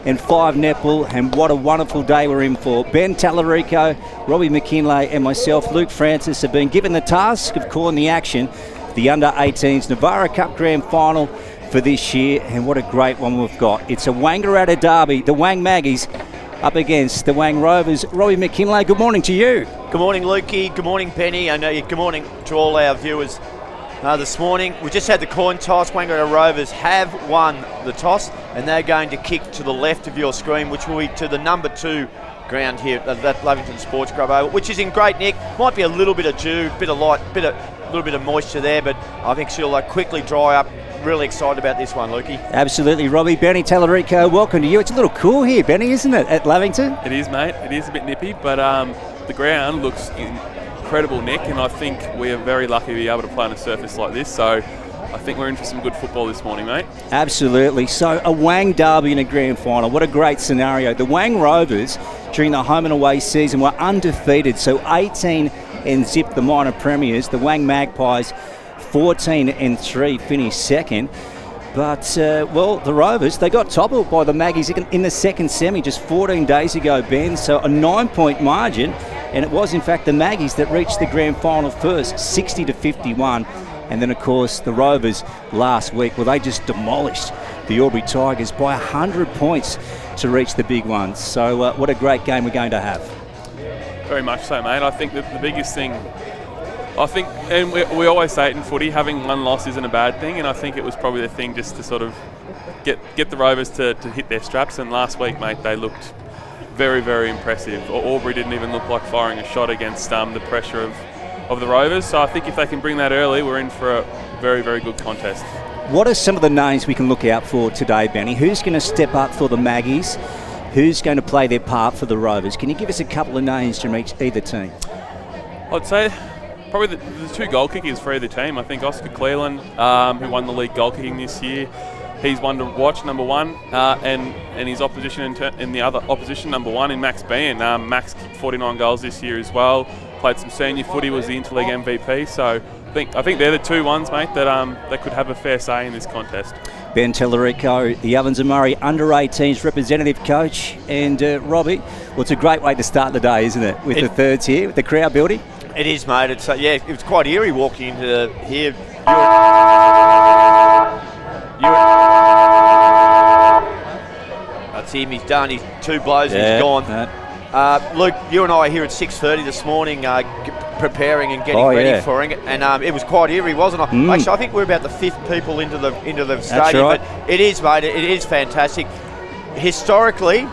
and 5 netball, and what a wonderful day we're in for. Ben Tallarico, Robbie McKinlay and myself, Luke Francis, have been given the task of calling the action, the Under-18s NAVARA Cup Grand Final for this year, and what a great one we've got. It's a Wangaratta derby, the Wang Maggies up against the Wang Rovers. Robbie McKinlay, good morning to you. Good morning, Lukey. Good morning, Penny. And good morning to all our viewers this morning. We just had the coin toss. Wangaratta Rovers have won the toss, and they're going to kick to the left of your screen, which will be to the number 2 ground here at that Lavington Sports Club Oval, which is in great nick. Might be a little bit of dew, bit of light, a little bit of moisture there, but I think she'll quickly dry up. Really excited about this one, Lukey. Absolutely, Robbie. Benny Tallarico, welcome to you. It's a little cool here, Benny, isn't it, at Lavington? It is, mate. It is a bit nippy, but the ground looks incredible, Nick, and I think we are very lucky to be able to play on a surface like this, so I think we're in for some good football this morning, mate. Absolutely. So a Wang derby in a grand final. What a great scenario. The Wang Rovers, during the home and away season, were undefeated, so 18 and zip the minor premiers. The Wang Magpies 14-3 finished second, but the Rovers, they got toppled by the Maggies in the second semi just 14 days ago, Ben, so a 9-point margin, and it was in fact the Maggies that reached the grand final first, 60-51, and then of course the Rovers last week, well, they just demolished the Albury Tigers by 100 points to reach the big ones. So what a great game we're going to have. Very much so, mate. I think that the biggest thing, and we always say it in footy, having one loss isn't a bad thing, and I think it was probably the thing just to sort of get the Rovers to hit their straps, and last week, mate, they looked very, very impressive. Albury didn't even look like firing a shot against the pressure of the Rovers, so I think if they can bring that early, we're in for a very, very good contest. What are some of the names we can look out for today, Benny? Who's going to step up for the Maggies? Who's going to play their part for the Rovers? Can you give us a couple of names from either team? I'd say probably the 2 goal kickers for either team. I think Oscar Cleland, who won the league goal kicking this year, he's one to watch, number 1, and his opposition in the other opposition, number 1 in Max Bean. Max kicked 49 goals this year as well. Played some senior footy, was the Interleague MVP. So I think they're the 2 ones, mate, that could have a fair say in this contest. Ben Tallarico, the Ovens and Murray Under-18s representative coach, and Robbie, well, it's a great way to start the day, isn't it? With the thirds here, with the crowd building. It is, mate. It's it was quite eerie walking into here. That's him. He's done. He's 2 blows and he's gone. Luke, you and I are here at 6:30 this morning, preparing and getting ready for it, and it was quite eerie, wasn't it? Actually, I think we're about the 5th people into the stadium. Right. But it is, mate. It is fantastic. Historically,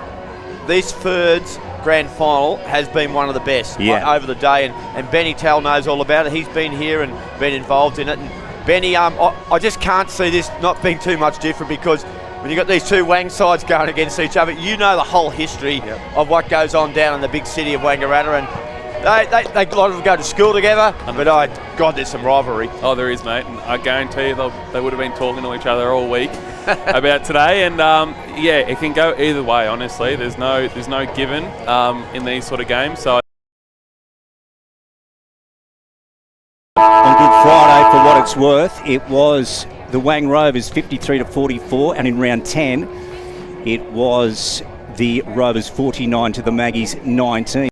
this thirds grand final has been one of the best over the day, and Benny Tall knows all about it. He's been here and been involved in it. And Benny, I just can't see this not being too much different, because when you've got these 2 Wang sides going against each other, you know the whole history of what goes on down in the big city of Wangaratta, and they a lot of them go to school together, but God, there's some rivalry. Oh, there is, mate, and I guarantee you they would have been talking to each other all week about today, and it can go either way, honestly. There's no given in these sort of games, so. On Good Friday, for what it's worth, it was the Wang Rovers 53-44, and in round 10, it was the Rovers 49 to the Maggies 19.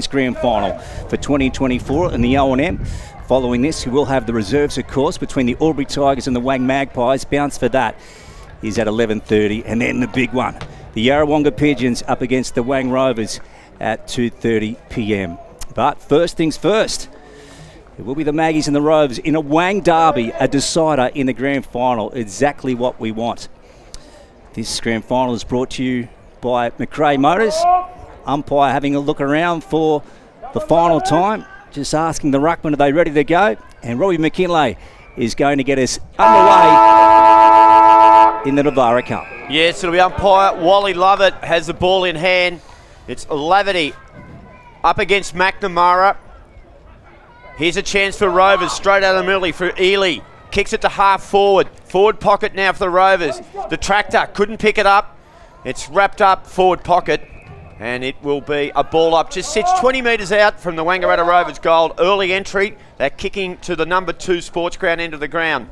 Grand final for 2024 in the O&M. Following this, we will have the reserves, of course, between the Albury Tigers and the Wang Magpies. Bounce for that is at 11:30, and then the big one, the Yarrawonga Pigeons up against the Wang Rovers at 2:30 p.m. But first things first, it will be the Maggies and the Rovers in a Wang derby, a decider in the grand final. Exactly what we want. This grand final is brought to you by McRae Motors. Umpire having a look around for the final time, just asking the ruckman, are they ready to go? And Robbie McKinlay is going to get us underway in the NAVARA Cup. Yes, it'll be umpire Wally Lovett has the ball in hand. It's Laverty up against McNamara. Here's a chance for Rovers, straight out of the middle for Ely. Kicks it to half forward. Forward pocket now for the Rovers. The tractor couldn't pick it up. It's wrapped up forward pocket, and it will be a ball up. Just sits 20 metres out from the Wangaratta Rovers goal. Early entry. They're kicking to the number 2 sports ground end of the ground.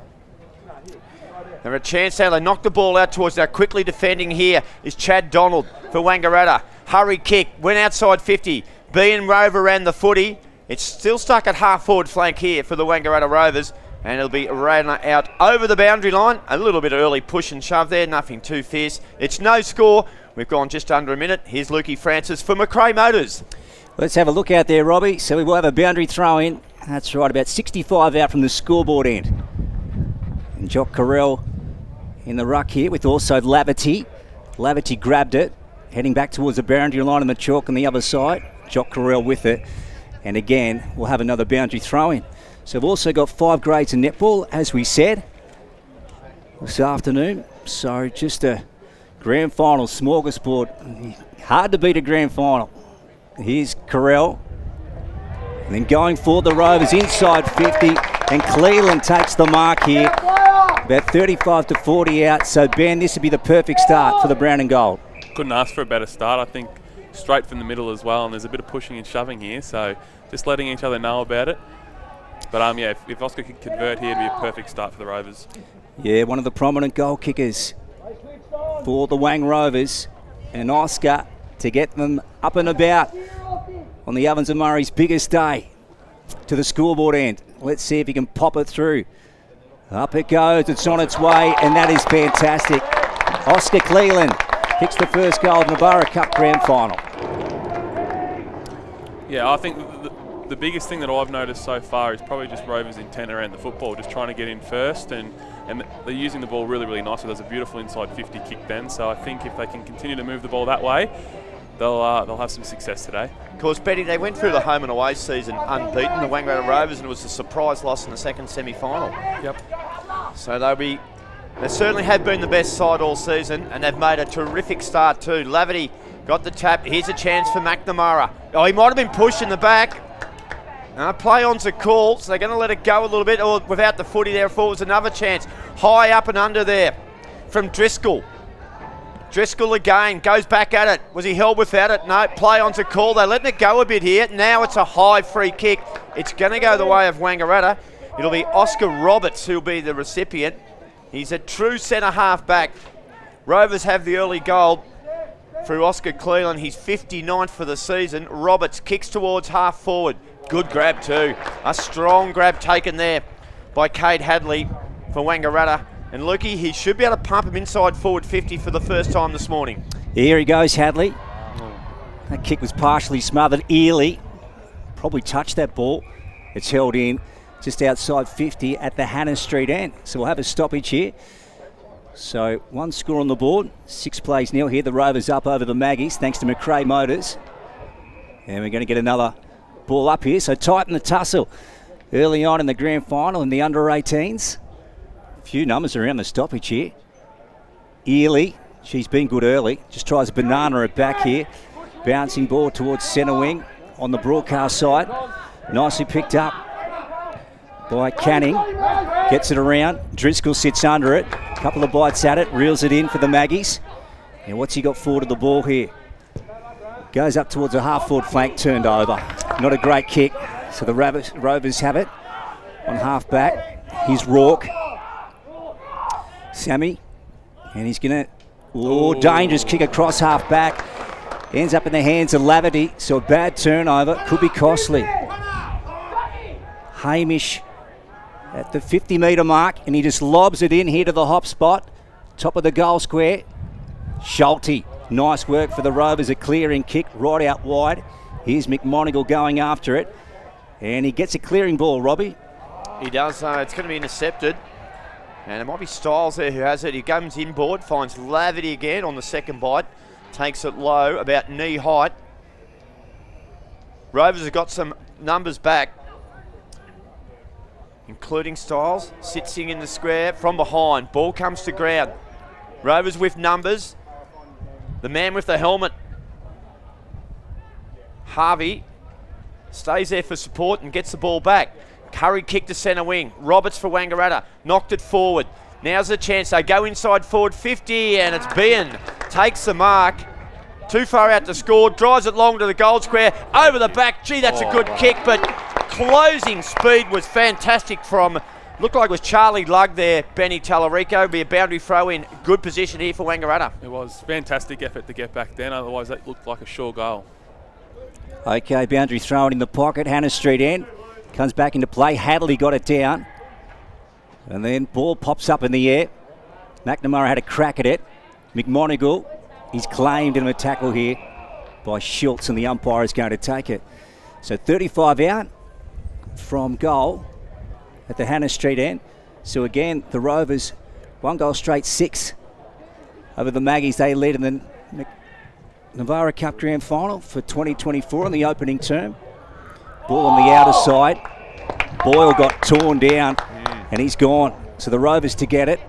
They're a chance now. They knock the ball out towards that. Quickly defending here is Chad Donald for Wangaratta. Hurry kick. Went outside 50. Bean Rover ran the footy. It's still stuck at half forward flank here for the Wangaratta Rovers. And it'll be ran out over the boundary line. A little bit of early push and shove there. Nothing too fierce. It's no score. We've gone just under a minute. Here's Lukey Francis for Macrae Motors. Let's have a look out there, Robbie. So we will have a boundary throw in. That's right, about 65 out from the scoreboard end. And Jock Carell in the ruck here with also Laverty. Laverty grabbed it, heading back towards the boundary line and the chalk on the other side. Jock Carell with it. And again, we'll have another boundary throw in. So we've also got 5 grades in netball, as we said, this afternoon. So just a grand final smorgasbord. Hard to beat a grand final. Here's Carell. And then going for the Rovers inside 50. And Cleveland takes the mark here. About 35 to 40 out. So Ben, this would be the perfect start for the brown and gold. Couldn't ask for a better start. I think straight from the middle as well. And there's a bit of pushing and shoving here. So just letting each other know about it. But yeah, if Oscar could convert here, it'd be a perfect start for the Rovers. Yeah, one of the prominent goal kickers for the Wang Rovers. And Oscar to get them up and about on the Ovens and Murray's biggest day to the scoreboard end. Let's see if he can pop it through. Up it goes, it's on its way, and that is fantastic. Oscar Cleland kicks the first goal of NAVARA Cup Grand Final. Yeah, I think the biggest thing that I've noticed so far is probably just Rovers' intent around the football, just trying to get in first, and they're using the ball really, really nicely. There's a beautiful inside 50 kick then, so I think if they can continue to move the ball that way, they'll have some success today. Of course, Betty, they went through the home and away season unbeaten, the Wangaratta Rovers, and it was a surprise loss in the second semi-final. Yep. So they certainly have been the best side all season, and they've made a terrific start too. Laverty got the tap. Here's a chance for McNamara. Oh, he might have been pushed in the back. Play on's a call, so they're going to let it go a little bit. Or without the footy there, forwards another chance. High up and under there from Driscoll. Driscoll again, goes back at it. Was he held without it? No, play on's a call. They're letting it go a bit here. Now it's a high free kick. It's going to go the way of Wangaratta. It'll be Oscar Roberts who'll be the recipient. He's a true centre half back. Rovers have the early goal through Oscar Cleland. He's 59th for the season. Roberts kicks towards half forward. Good grab too. A strong grab taken there by Cade Hadley for Wangaratta. And Lukey, he should be able to pump him inside forward 50 for the first time this morning. Here he goes, Hadley. That kick was partially smothered. Ely probably touched that ball. It's held in just outside 50 at the Hannah Street end. So we'll have a stoppage here. So one score on the board. 6-0 here. The Rovers up over the Magpies thanks to Macrae Motors. And we're going to get another ball up here. So tighten the tussle early on in the grand final in the under-18s. A few numbers around the stoppage here. Ely, she's been good early. Just tries a banana at back here. Bouncing ball towards centre wing on the broadcast side. Nicely picked up by Canning. Gets it around. Driscoll sits under it. Couple of bites at it. Reels it in for the Maggies. And what's he got forward of the ball here? Goes up towards a half-forward flank, turned over. Not a great kick. So the Rovers have it on half-back. Here's Rourke. Sammy. And he's going to... dangerous kick across half-back. Ends up in the hands of Laverty. So a bad turnover. Could be costly. Hamish at the 50-metre mark. And he just lobs it in here to the hop spot. Top of the goal square. Schulte. Nice work for the Rovers, a clearing kick right out wide. Here's McMonigal going after it. And he gets a clearing ball, Robbie. He does. It's going to be intercepted. And it might be Styles there who has it. He comes inboard, finds Laverty again on the second bite. Takes it low, about knee height. Rovers have got some numbers back, including Styles. Sitting in the square from behind. Ball comes to ground. Rovers with numbers. The man with the helmet, Harvey, stays there for support and gets the ball back. Curry kick to centre wing. Roberts for Wangaratta. Knocked it forward. Now's the chance. They go inside forward 50 and it's Bean. Takes the mark. Too far out to score. Drives it long to the goal square. Over the back. Gee, that's a good kick, but closing speed was fantastic from Looked like it was Charlie Lugg there, Benny Tallarico. Be a boundary throw in. Good position here for Wangaratta. It was fantastic effort to get back then, otherwise that looked like a sure goal. Okay, boundary throw in the pocket. Hannah Street end. Comes back into play. Hadley got it down. And then ball pops up in the air. McNamara had a crack at it. McMonigal, he's claimed in a tackle here by Schultz, and the umpire is going to take it. So 35 out from goal at the Hannah Street end. So again, the Rovers, 1 goal straight, 6 over the Maggies. They lead in the NAVARA Cup Grand Final for 2024 in the opening term. Ball on the outer side. Boyle got torn down and he's gone. So the Rovers to get it.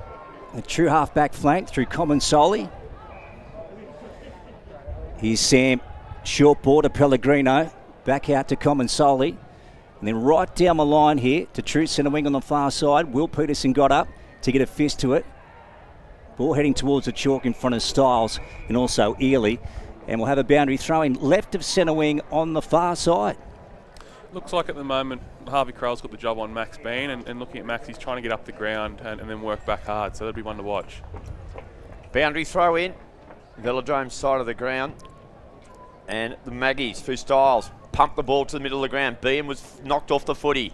A true half-back flank through Comensoli. Here's Sam. Short ball to Pellegrino. Back out to Comensoli. And then right down the line here to true centre wing on the far side. Will Peterson got up to get a fist to it. Ball heading towards the chalk in front of Styles and also Ely. And we'll have a boundary throw in left of centre wing on the far side. Looks like at the moment Harvey Crowell's got the job on Max Bean, and looking at Max, he's trying to get up the ground and then work back hard, so that'll be one to watch. Boundary throw in, Velodrome side of the ground, and the Maggies through Styles pumped the ball to the middle of the ground. Bean was knocked off the footy.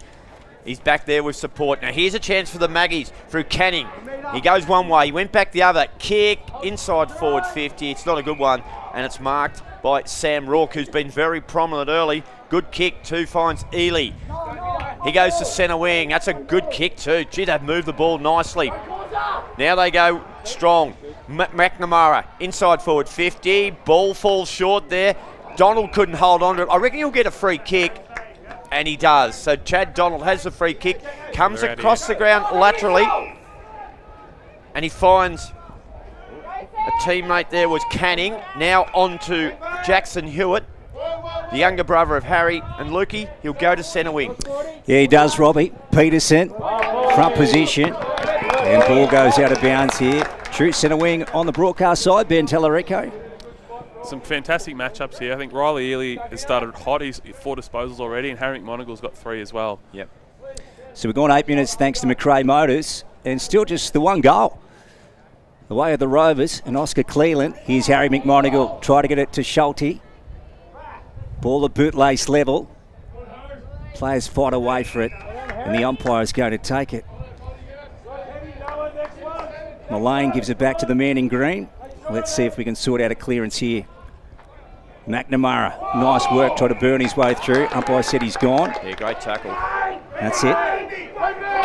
He's back there with support. Now here's a chance for the Maggies through Canning. He goes one way, he went back the other. Kick inside forward 50. It's not a good one, and it's marked by Sam Rourke, who's been very prominent early. Good kick, 2 finds Ely. He goes to centre wing. That's a good kick too. Gee, they've moved the ball nicely. Now they go strong. McNamara, inside forward 50. Ball falls short there. Donald couldn't hold on to it. I reckon he'll get a free kick. And he does. So Chad Donald has the free kick. Comes across the ground laterally. And he finds a teammate there was Canning. Now on to Jackson Hewitt, the younger brother of Harry and Lukey. He'll go to centre wing. Yeah, he does, Robbie. Peterson, front position. And ball goes out of bounds here. True centre wing on the broadcast side, Ben Tellerico. Some fantastic matchups here. I think Riley Ely has started hot. He's 4 disposals already, and Harry McMonigal's got 3 as well. Yep. So we've gone 8 minutes thanks to McRae Motors, and still just the 1 goal. The way of the Rovers and Oscar Cleland. Here's Harry McMonigal. Try to get it to Schulte. Ball at bootlace level. Players fight away for it, and the umpire is going to take it. Mullane gives it back to the man in green. Let's see if we can sort out a clearance here. McNamara, nice work, tried to burn his way through. Umpire said he's gone. Yeah, great tackle. That's it.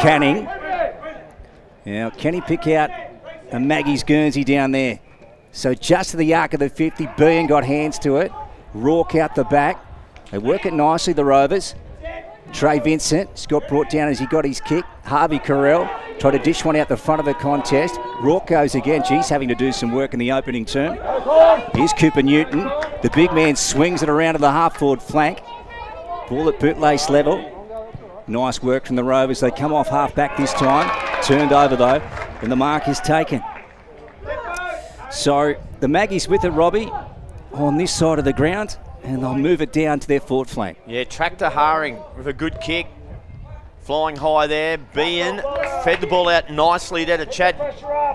Canning. Now, can he pick out a Maggie's Guernsey down there? So just to the arc of the 50, Bean got hands to it. Rourke out the back. They work it nicely, the Rovers. Trey Vincent got brought down as he got his kick. Harvey Carell tried to dish one out the front of the contest. Rourke goes again. Geez, having to do some work in the opening term. Here's Cooper Newton. The big man swings it around to the half-forward flank. Ball at bootlace level. Nice work from the Rovers. They come off half-back this time. Turned over, though, and the mark is taken. So the Maggies with it, Robbie, on this side of the ground, and they'll move it down to their forward flank. Yeah, Tractor Haring with a good kick. Flying high there. Bean fed the ball out nicely there to Chad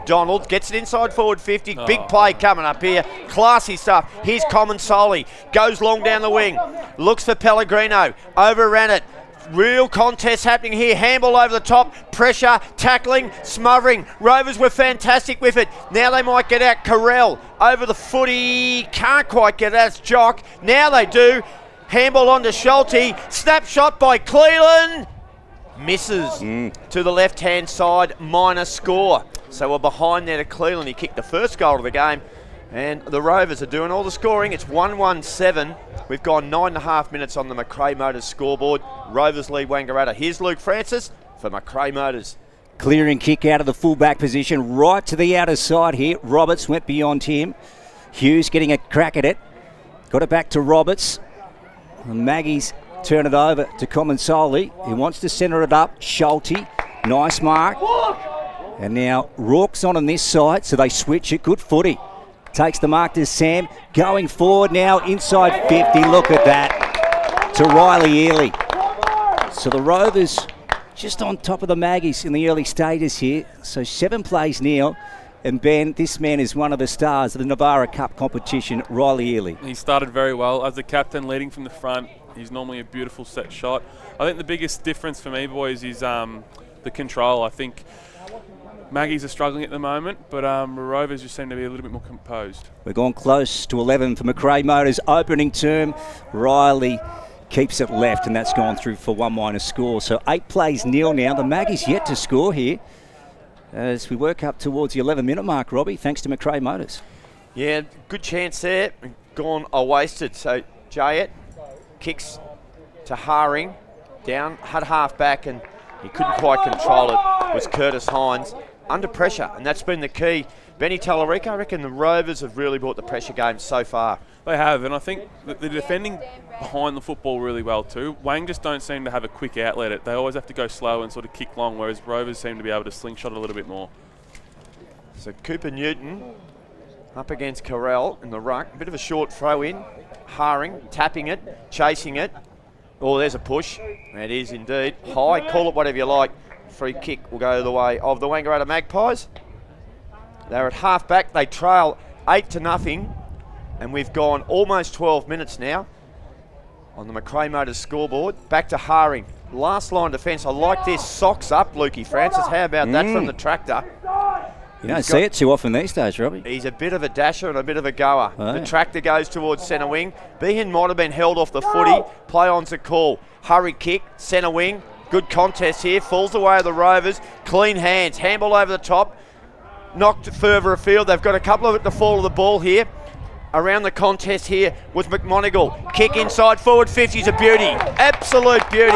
Donald. Gets it inside forward 50. Big play coming up here. Classy stuff. Here's Comensoli. Goes long down the wing. Looks for Pellegrino. Overran it. Real contest happening here. Handball over the top. Pressure. Tackling. Smothering. Rovers were fantastic with it. Now they might get out. Carell over the footy. Can't quite get out. It's Jock. Now they do. Handball onto Schulte. Snapshot by Cleland. Misses to the left-hand side, minor score. So we're behind there to Cleland. He kicked the first goal of the game, and the Rovers are doing all the scoring. It's 1-1-7. We've gone 9.5 minutes on the McRae Motors scoreboard. Rovers lead Wangaratta. Here's Luke Francis for McRae Motors. Clearing kick out of the full-back position, right to the outer side here. Roberts went beyond him. Hughes getting a crack at it. Got it back to Roberts. And Maggie's turn it over to Comensoli. He wants to centre it up. Schulte, nice mark. And now Rourke's on this side, so they switch it. Good footy. Takes the mark to Sam. Going forward now, inside 50. Look at that. To Riley Ely. So the Rovers just on top of the Maggies in the early stages here. So 7 plays Neil. And Ben, this man is one of the stars of the NAVARA Cup competition, Riley Ely. He started very well as the captain, leading from the front. He's normally a beautiful set shot. I think the biggest difference for me, boys, is the control. I think Maggies are struggling at the moment, but Rovers just seem to be a little bit more composed. We're going close to 11 for McRae Motors. Opening term, Riley keeps it left, and that's gone through for 1- score. So 8 plays nil now. The Maggies yet to score here as we work up towards the 11-minute mark, Robbie, thanks to McRae Motors. Yeah, good chance there. Gone wasted. So Jayet kicks to Haring, down, had half back, and he couldn't quite control it. It was Curtis Hines under pressure, and that's been the key. Benny Tallarico, I reckon the Rovers have really brought the pressure game so far. They have, and I think that they're defending behind the football really well too. Wang just don't seem to have a quick outlet. They always have to go slow and sort of kick long, whereas Rovers seem to be able to slingshot a little bit more. So Cooper Newton up against Carell in the ruck. A bit of a short throw in. Haring tapping it, chasing it. Oh, there's a push. It is indeed. High, call it whatever you like. Free kick will go the way of the Wangaratta Magpies. They're at half back. They trail 8-0. And we've gone almost 12 minutes now on the McRae Motors scoreboard. Back to Haring. Last line defence. I like this. Socks up, Lukey Francis. How about that from the tractor? You don't see it too often these days, Robbie. He's a bit of a dasher and a bit of a goer. Oh, the tractor goes towards centre wing. Behan might have been held off the footy. Play on's a call. Hurry kick, centre wing. Good contest here. Falls away of the Rovers. Clean hands. Handball over the top. Knocked further afield. They've got a couple of it to fall of the ball here. Around the contest here with McMonigal. Kick inside forward 50's a beauty. Absolute beauty.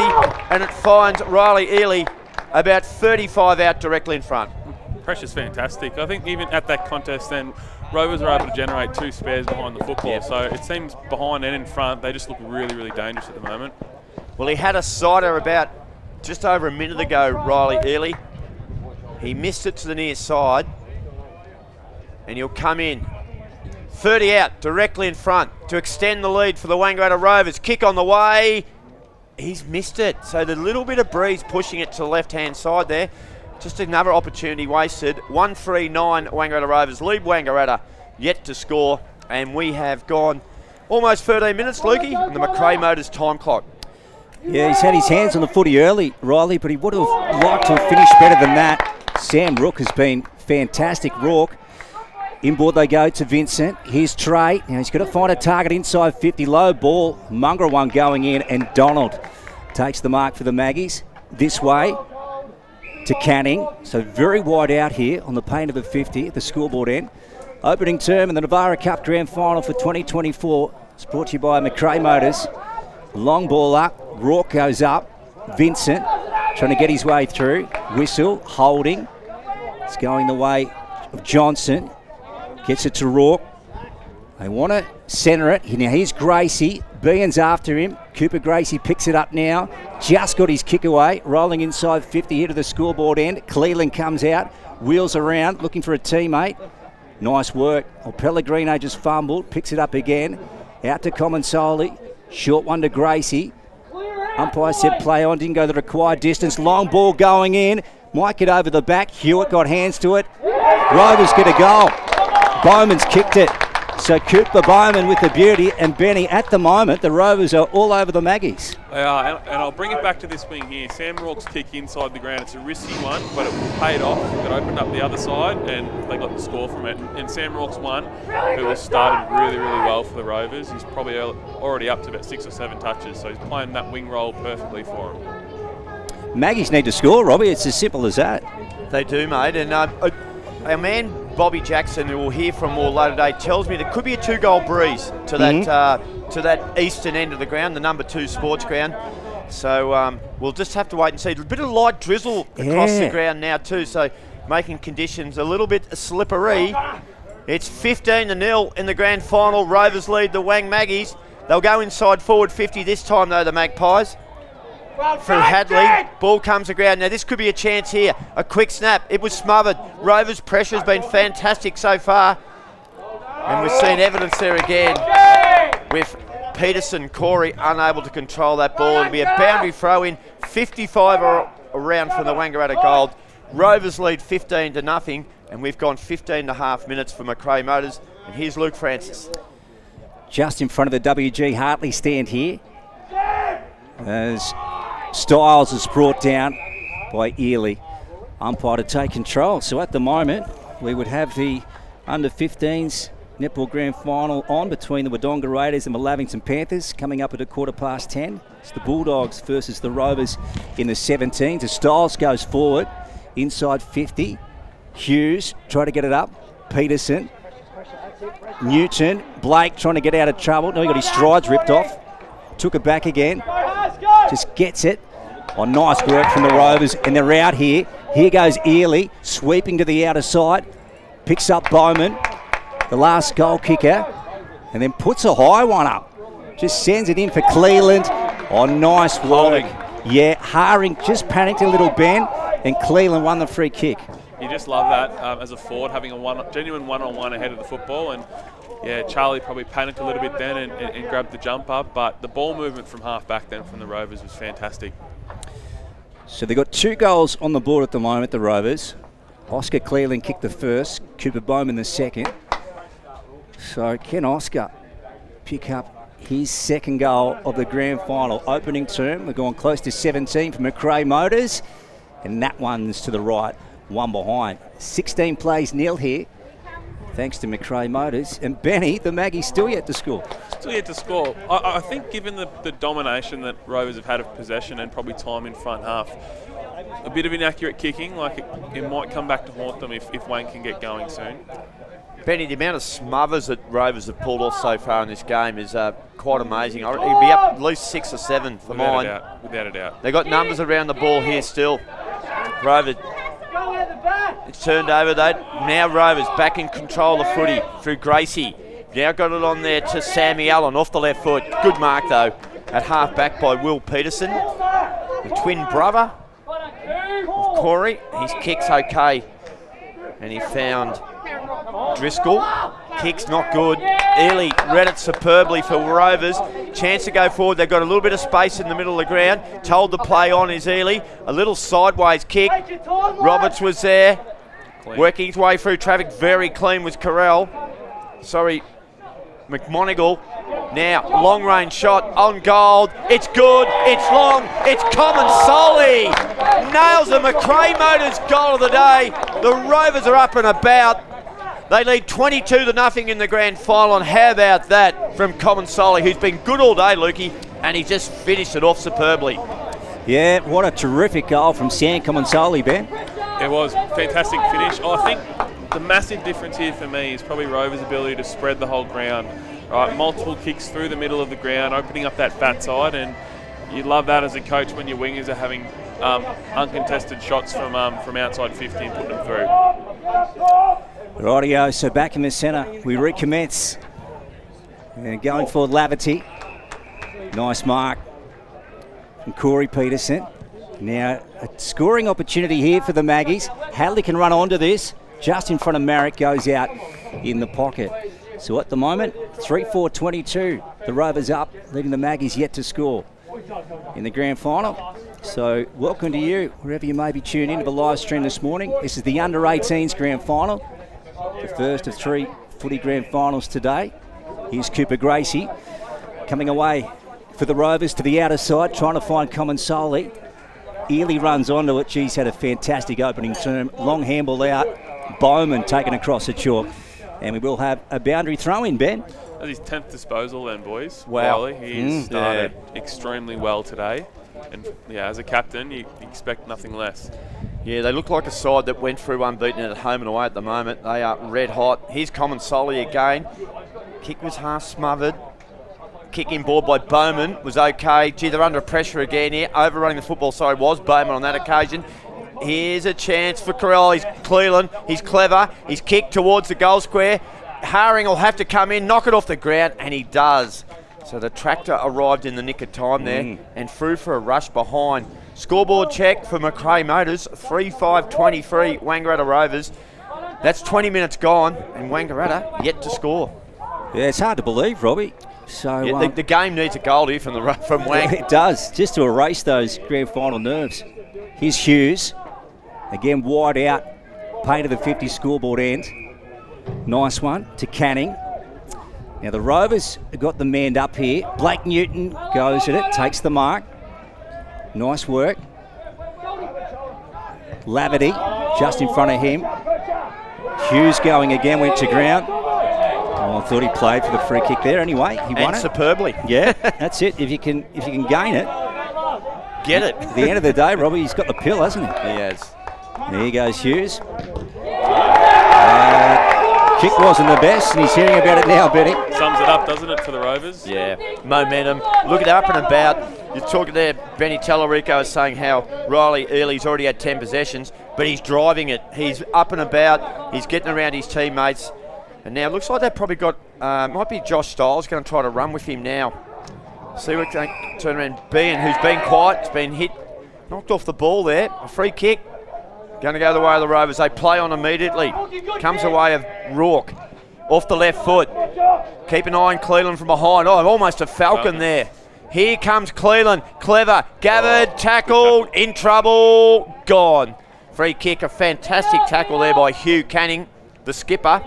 And it finds Riley Ely about 35 out directly in front. Pressure's fantastic. I think even at that contest then, Rovers are able to generate 2 spares behind the football. So it seems behind and in front, they just look really, really dangerous at the moment. Well, he had a sider about just over a minute ago, Riley Ely. He missed it to the near side. And he'll come in. 30 out, directly in front to extend the lead for the Wangaratta Rovers. Kick on the way. He's missed it. So the little bit of breeze pushing it to the left-hand side there. Just another opportunity wasted. 1-3-9 Wangaratta Rovers. Lead Wangaratta yet to score. And we have gone almost 13 minutes, Lukey, on the McRae Motors time clock. Yeah, he's had his hands on the footy early, Riley, but he would have liked to have finished better than that. Sam Rook has been fantastic. Rook. Inboard they go to Vincent. Here's Trey. Now he's got to find a target inside 50. Low ball. Mungra one going in, and Donald takes the mark for the Maggies. This way to Canning. So very wide out here on the paint of the 50 at the scoreboard end. Opening term in the NAVARA Cup Grand Final for 2024. It's brought to you by McRae Motors. Long ball up. Rourke goes up. Vincent trying to get his way through. Whistle. Holding. It's going the way of Johnson. Gets it to Rourke. They want to centre it. Now here's Gracie. Behan's after him. Cooper Gracie picks it up now. Just got his kick away. Rolling inside 50 here to the scoreboard end. Cleland comes out. Wheels around. Looking for a teammate. Nice work. Well, Pellegrino just fumbled. Picks it up again. Out to Comensoli. Short one to Gracie. Umpire said play on. Didn't go the required distance. Long ball going in. Might get over the back. Hewitt got hands to it. Rovers get a goal. Bowman's kicked it. So Cooper Bowman with the beauty, and Benny, at the moment, the Rovers are all over the Maggies. They are, and I'll bring it back to this wing here. Sam Rourke's kick inside the ground. It's a risky one, but it paid off. It opened up the other side, and they got the score from it. And Sam Rourke's one, who has started really, really well for the Rovers. He's probably already up to about 6 or 7 touches, so he's playing that wing role perfectly for him. Maggies need to score, Robbie. It's as simple as that. They do, mate. And our man Bobby Jackson, who we'll hear from more later today, tells me there could be a 2-goal breeze to that eastern end of the ground, the number 2 sports ground. So we'll just have to wait and see. A bit of light drizzle across the ground now too, so making conditions a little bit slippery. It's 15-0 in the grand final. Rovers lead the Wang Maggies. They'll go inside forward 50 this time though, the Magpies. Through Hadley, ball comes to ground. Now this could be a chance here. A quick snap. It was smothered. Rovers' pressure has been fantastic so far. And we've seen evidence there again with Peterson, Corey unable to control that ball. It'll be a boundary throw in. 55 around from the Wangaratta Gold. Rovers lead 15-0, and we've gone 15.5 minutes for McRae Motors. And here's Luke Francis. Just in front of the WG Hartley stand here, as Styles is brought down by Ely. Umpire to take control. So at the moment, we would have the under-15s netball grand final on between the Wodonga Raiders and the Lavington Panthers, coming up at 10:15. It's the Bulldogs versus the Rovers in the 17s. As Styles goes forward, inside 50. Hughes try to get it up. Peterson. Newton. Blake trying to get out of trouble. No, he got his strides ripped off. Took it back again. Just gets it. Oh, nice work from the Rovers, and they're out here. Here goes Ely, sweeping to the outer side. Picks up Bowman, the last goal kicker, and then puts a high one up. Just sends it in for Cleland. Oh, nice work. Yeah, Haring just panicked a little, Ben, and Cleland won the free kick. You just love that as a forward, having a genuine one-on-one ahead of the football. And yeah, Charlie probably panicked a little bit then and grabbed the jump up, but the ball movement from half back then from the Rovers was fantastic. So they've got 2 goals on the board at the moment, the Rovers. Oscar Cleland kicked the first, Cooper Bowman the second. So can Oscar pick up his second goal of the grand final opening term? We're going close to 17 for McRae Motors, and that one's to the right, one behind. 16 plays nil here, thanks to McRae Motors. And Benny, the Maggies, still yet to score. Still yet to score. I think given the domination that Rovers have had of possession and probably time in front half, a bit of inaccurate kicking, like it might come back to haunt them if Wayne can get going soon. Benny, the amount of smothers that Rovers have pulled off so far in this game is quite amazing. He'll be up at least 6 or 7 for mine. Without a doubt. They've got numbers around the ball here still. Rovers, it's turned over though. Now Rovers back in control of footy through Gracie. Now got it on there to Sammy Allen off the left foot. Good mark though at half back by Will Peterson, the twin brother of Corey. His kick's okay, and he found Driscoll. Kick's not good. Ely read it superbly for Rovers. Chance to go forward. They've got a little bit of space in the middle of the ground. Told to play on is Ely. A little sideways kick. Roberts was there. Clean. Working his way through traffic. Very clean was Carell. Sorry, McMonigal. Now, long range shot on goal. It's good. It's long. It's Common Solly. Nails the McRae Motors goal of the day. The Rovers are up and about. They lead 22-0 in the grand final, and how about that from Common Solly, who's been good all day, Lukey, and he just finished it off superbly. Yeah, what a terrific goal from Sam Common Solly, Ben. It was fantastic finish. I think the massive difference here for me is probably Rovers' ability to spread the whole ground. Right, multiple kicks through the middle of the ground, opening up that fat side, and you love that as a coach when your wingers are having uncontested shots from outside 50 and putting them through. Rightio, so back in the centre, we recommence. And going for Laverty. Nice mark from Corey Peterson. Now, a scoring opportunity here for the Maggies. Hadley can run onto this. Just in front of Marek, goes out in the pocket. So at the moment, 3-4-22. The Rovers up, leaving the Maggies yet to score in the grand final. So welcome to you, wherever you may be tuned into the live stream this morning. This is the under-18s grand final. The first of 3 footy grand finals today. Here's Cooper Gracie coming away for the Rovers to the outer side, trying to find Common Solly. Ely runs onto it. He's had a fantastic opening term. Long handball out. Bowman taken across the chalk. And we will have a boundary throw in, Ben. That's his 10th disposal then, boys. Wow. He's started extremely well today. And yeah, as a captain, you expect nothing less. Yeah, they look like a side that went through unbeaten at home and away at the moment. They are red hot. Here's Common Solly again. Kick was half smothered. Kick in board by Bowman was okay. Gee, they're under pressure again here. Overrunning the football side was Bowman on that occasion. Here's a chance for Carell. He's Cleland. He's clever. He's kicked towards the goal square. Haring will have to come in, knock it off the ground, and he does. So the tractor arrived in the nick of time there and threw for a rush behind. Scoreboard check for McRae Motors, 3-5-23 Wangaratta Rovers. That's 20 minutes gone, and Wangaratta yet to score. Yeah, it's hard to believe, Robbie. So yeah, the game needs a goal here from Wang. It does, just to erase those grand final nerves. Here's Hughes. Again, wide out. Pay to the 50 scoreboard end. Nice one to Canning. Now the Rovers have got the man up here. Blake Newton goes at it, takes the mark. Nice work. Laverty just in front of him. Hughes going again, went to ground. Oh, I thought he played for the free kick there. Anyway, he won it superbly. Yeah, that's it. If you can gain it, get it. At the end of the day, Robbie, he's got the pill, hasn't he? He has. There goes Hughes. Kick wasn't the best, and he's hearing about it now, Benny. Sums it up, doesn't it, for the Rovers? Yeah, momentum. Look at up and about. You're talking there, Benny Tallarico is saying how Riley Early's already had 10 possessions, but he's driving it. He's up and about. He's getting around his teammates. And now it looks like they've probably got, might be Josh Stiles going to try to run with him now. See what they turn around. Bean, who's been quiet, has been hit, knocked off the ball there. A free kick. Going to go the way of the Rovers. They play on immediately. Comes away of Rourke. Off the left foot. Keep an eye on Cleland from behind. Oh, almost a falcon there. Here comes Cleland. Clever. Gathered. Tackled. In trouble. Gone. Free kick. A fantastic tackle there by Hugh Canning, the skipper.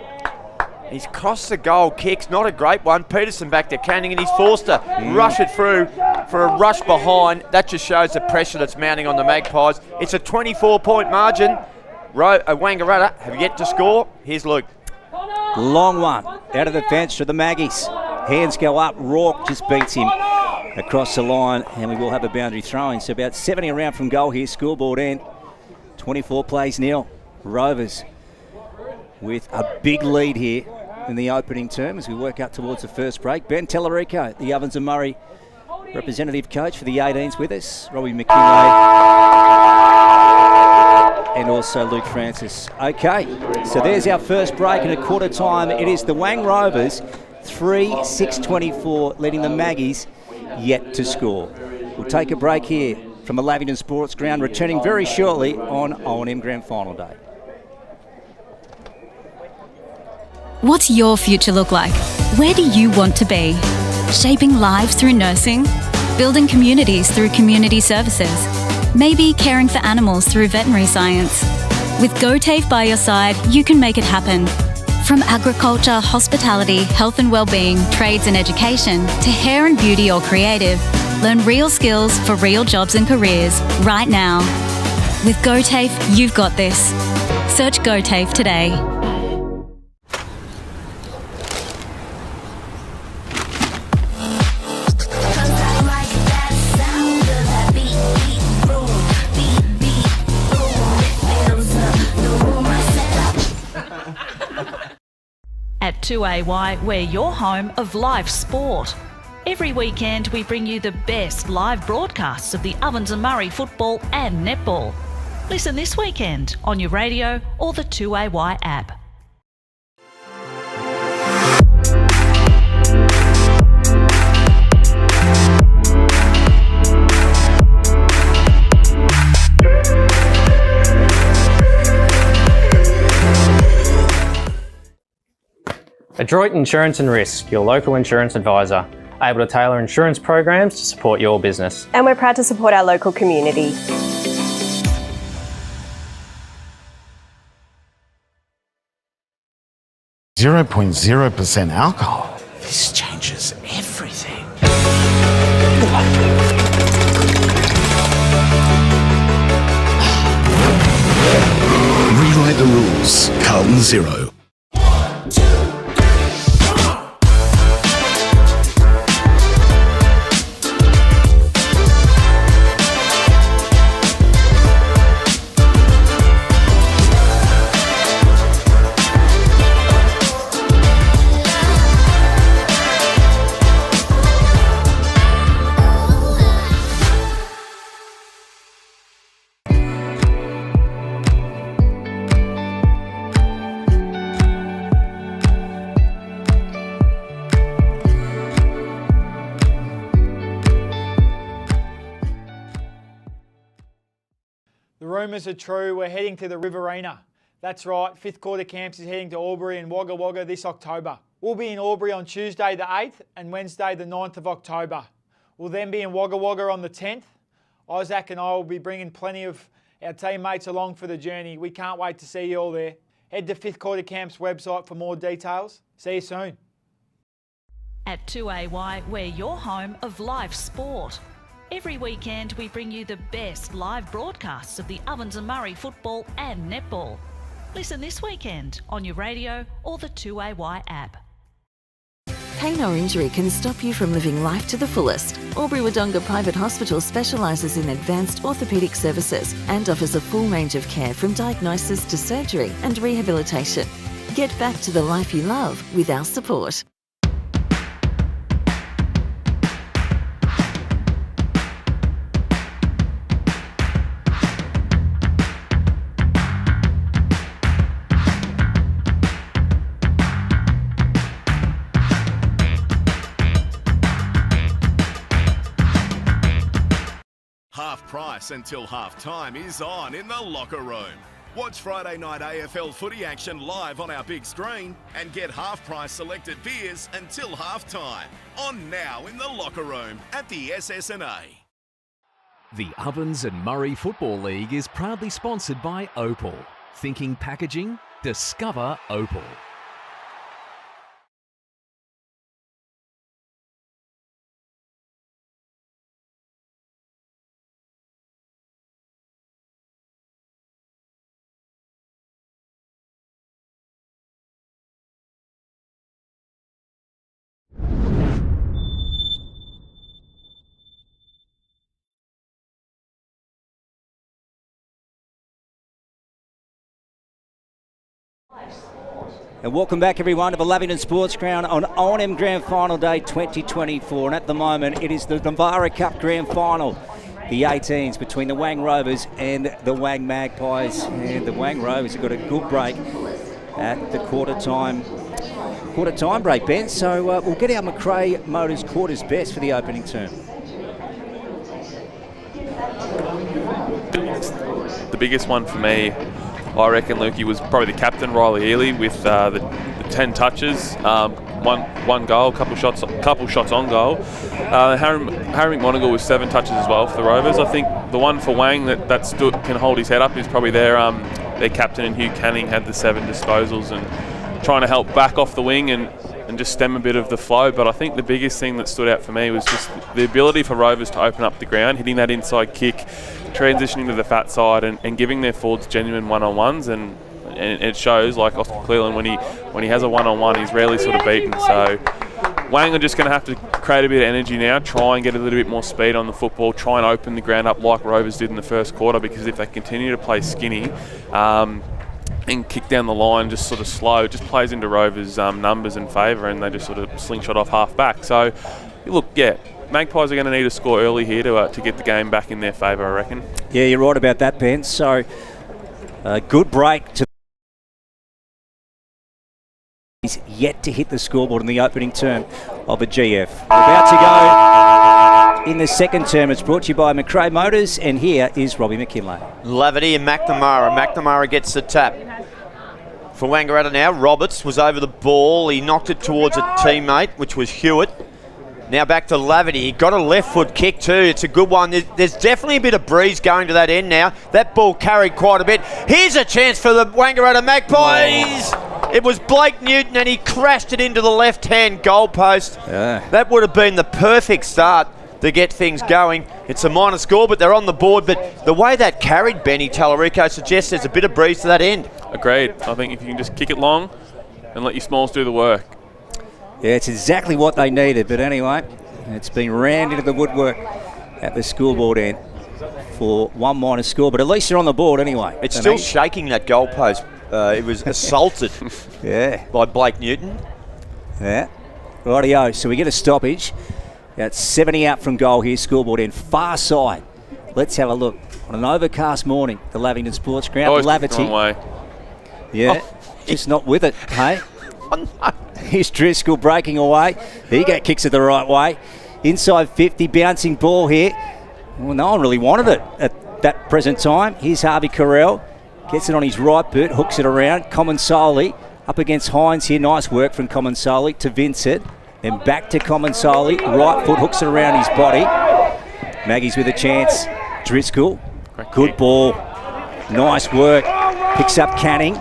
He's crossed the goal. Kicks. Not a great one. Peterson back to Canning, and he's forced to rush it through for a rush behind. That just shows the pressure that's mounting on the Magpies. It's a 24-point margin. Wangaratta have yet to score. Here's Luke. Long one. Out of the fence to the Maggies. Hands go up. Rourke just beats him across the line, and we will have a boundary throw-in. So about 70 around from goal here. Scoreboard end. 24 plays nil. Rovers with a big lead here in the opening term as we work up towards the first break. Ben Tallarico, the Ovens and Murray representative coach for the 18s with us. Robbie McKinlay and also Luke Francis. Okay, so there's our first break and a quarter time. It is the Wang Rovers 3-6-24 leading the Maggies yet to score. We'll take a break here from the Lavington Sports Ground, returning very shortly on O&M Grand Final Day. What's your future look like? Where do you want to be? Shaping lives through nursing? Building communities through community services? Maybe caring for animals through veterinary science? With GoTAFE by your side, you can make it happen. From agriculture, hospitality, health and wellbeing, trades and education, to hair and beauty or creative, learn real skills for real jobs and careers right now. With GoTAFE, you've got this. Search GoTAFE today. At 2AY, we're your home of live sport. Every weekend, we bring you the best live broadcasts of the Ovens and Murray football and netball. Listen this weekend on your radio or the 2AY app. Adroit Insurance and Risk, your local insurance advisor, able to tailor insurance programs to support your business. And we're proud to support our local community. .0% alcohol. This changes everything. Rewrite the rules. Carlton Zero. The rumours are true. We're heading to the Riverina. That's right, fifth quarter camps is heading to Albury and Wagga Wagga this October. We'll be in Albury on Tuesday the 8th and Wednesday the 9th of October. We'll then be in Wagga Wagga on the 10th. Isaac and I will be bringing plenty of Our teammates along for the journey. We can't wait to see you all there. Head to Fifth Quarter Camp's website for more details. See you soon. At 2AY, we're your home of live sport. Every weekend we bring you the best live broadcasts of the Ovens and Murray football and netball. Listen this weekend on your radio or the 2AY app. Pain or injury can stop you from living life to the fullest. Albury Wodonga Private Hospital specialises in advanced orthopaedic services and offers a full range of care from diagnosis to surgery and rehabilitation. Get back to the life you love with our support. Half price until half time is on in the locker room. Watch Friday night AFL footy action live on our big screen and get half price selected beers until half time. On now in the locker room at the SSNA. The Ovens and Murray Football League is proudly sponsored by Opal. Thinking packaging? Discover Opal. And welcome back everyone to the Lavington Sports Ground on O&M Grand Final Day 2024. And at the moment it is the NAVARA Cup Grand Final. The 18s between the Wang Rovers and the Wang Magpies. And the Wang Rovers have got a good break at the quarter time break, Ben. So we'll get our McRae Motors quarters best for the opening term. The biggest one for me, I reckon, Lukey, was probably the captain, Riley Ely, with the 10 touches, one goal, couple shots on goal. Harry McMonigal with 7 touches as well for the Rovers. I think the one for Wang that can hold his head up is probably their captain, and Hugh Canning had the 7 disposals and trying to help back off the wing and just stem a bit of the flow. But I think the biggest thing that stood out for me was just the ability for Rovers to open up the ground, hitting that inside kick, transitioning to the fat side and giving their forwards genuine one-on-ones, and it shows. Like Austin Cleland, when he has a one-on-one, he's rarely sort of beaten. So Wang are just going to have to create a bit of energy now, try and get a little bit more speed on the football, try and open the ground up like Rovers did in the first quarter, because if they continue to play skinny and kick down the line just sort of slow, it just plays into Rovers' numbers and favour, and they just sort of slingshot off half back. So look, yeah, Magpies are going to need a score early here to get the game back in their favour, I reckon. Yeah, you're right about that, Ben. So a good break to He's yet to hit the scoreboard in the opening term of a GF. We're about to go in the second term. It's brought to you by McRae Motors, and here is Robbie McKinlay. Laverty and McNamara. McNamara gets the tap. For Wangaratta now, Roberts was over the ball. He knocked it towards a teammate, which was Hewitt. Now back to Laverty. He got a left foot kick too. It's a good one. There's definitely a bit of breeze going to that end now. That ball carried quite a bit. Here's a chance for the Wangaratta Magpies. It was Blake Newton, and he crashed it into the left-hand goalpost. Yeah. That would have been the perfect start to get things going. It's a minor score, but they're on the board. But the way that carried Benny Tallarico suggests there's a bit of breeze to that end. Agreed. I think if you can just kick it long and let your smalls do the work. Yeah, it's exactly what they needed. But anyway, it's been rammed into the woodwork at the scoreboard end for one minor score. But at least they're on the board anyway. It's still shaking, that goalpost. It was assaulted by Blake Newton. Yeah. Rightio. So we get a stoppage. That's 70 out from goal here, scoreboard end, far side. Let's have a look. On an overcast morning, the Lavington Sports Ground. Always the wrong way. Yeah, just not with it, hey? Here's Driscoll breaking away. He kicks it the right way. Inside 50, bouncing ball here. Well, no one really wanted it at that present time. Here's Harvey Carell. Gets it on his right boot, hooks it around. Comensoli up against Hines here. Nice work from Comensoli to Vincent. Then back to Comensoli. Right foot hooks it around his body. Maggie's with a chance. Driscoll. Good ball. Nice work. Picks up Canning.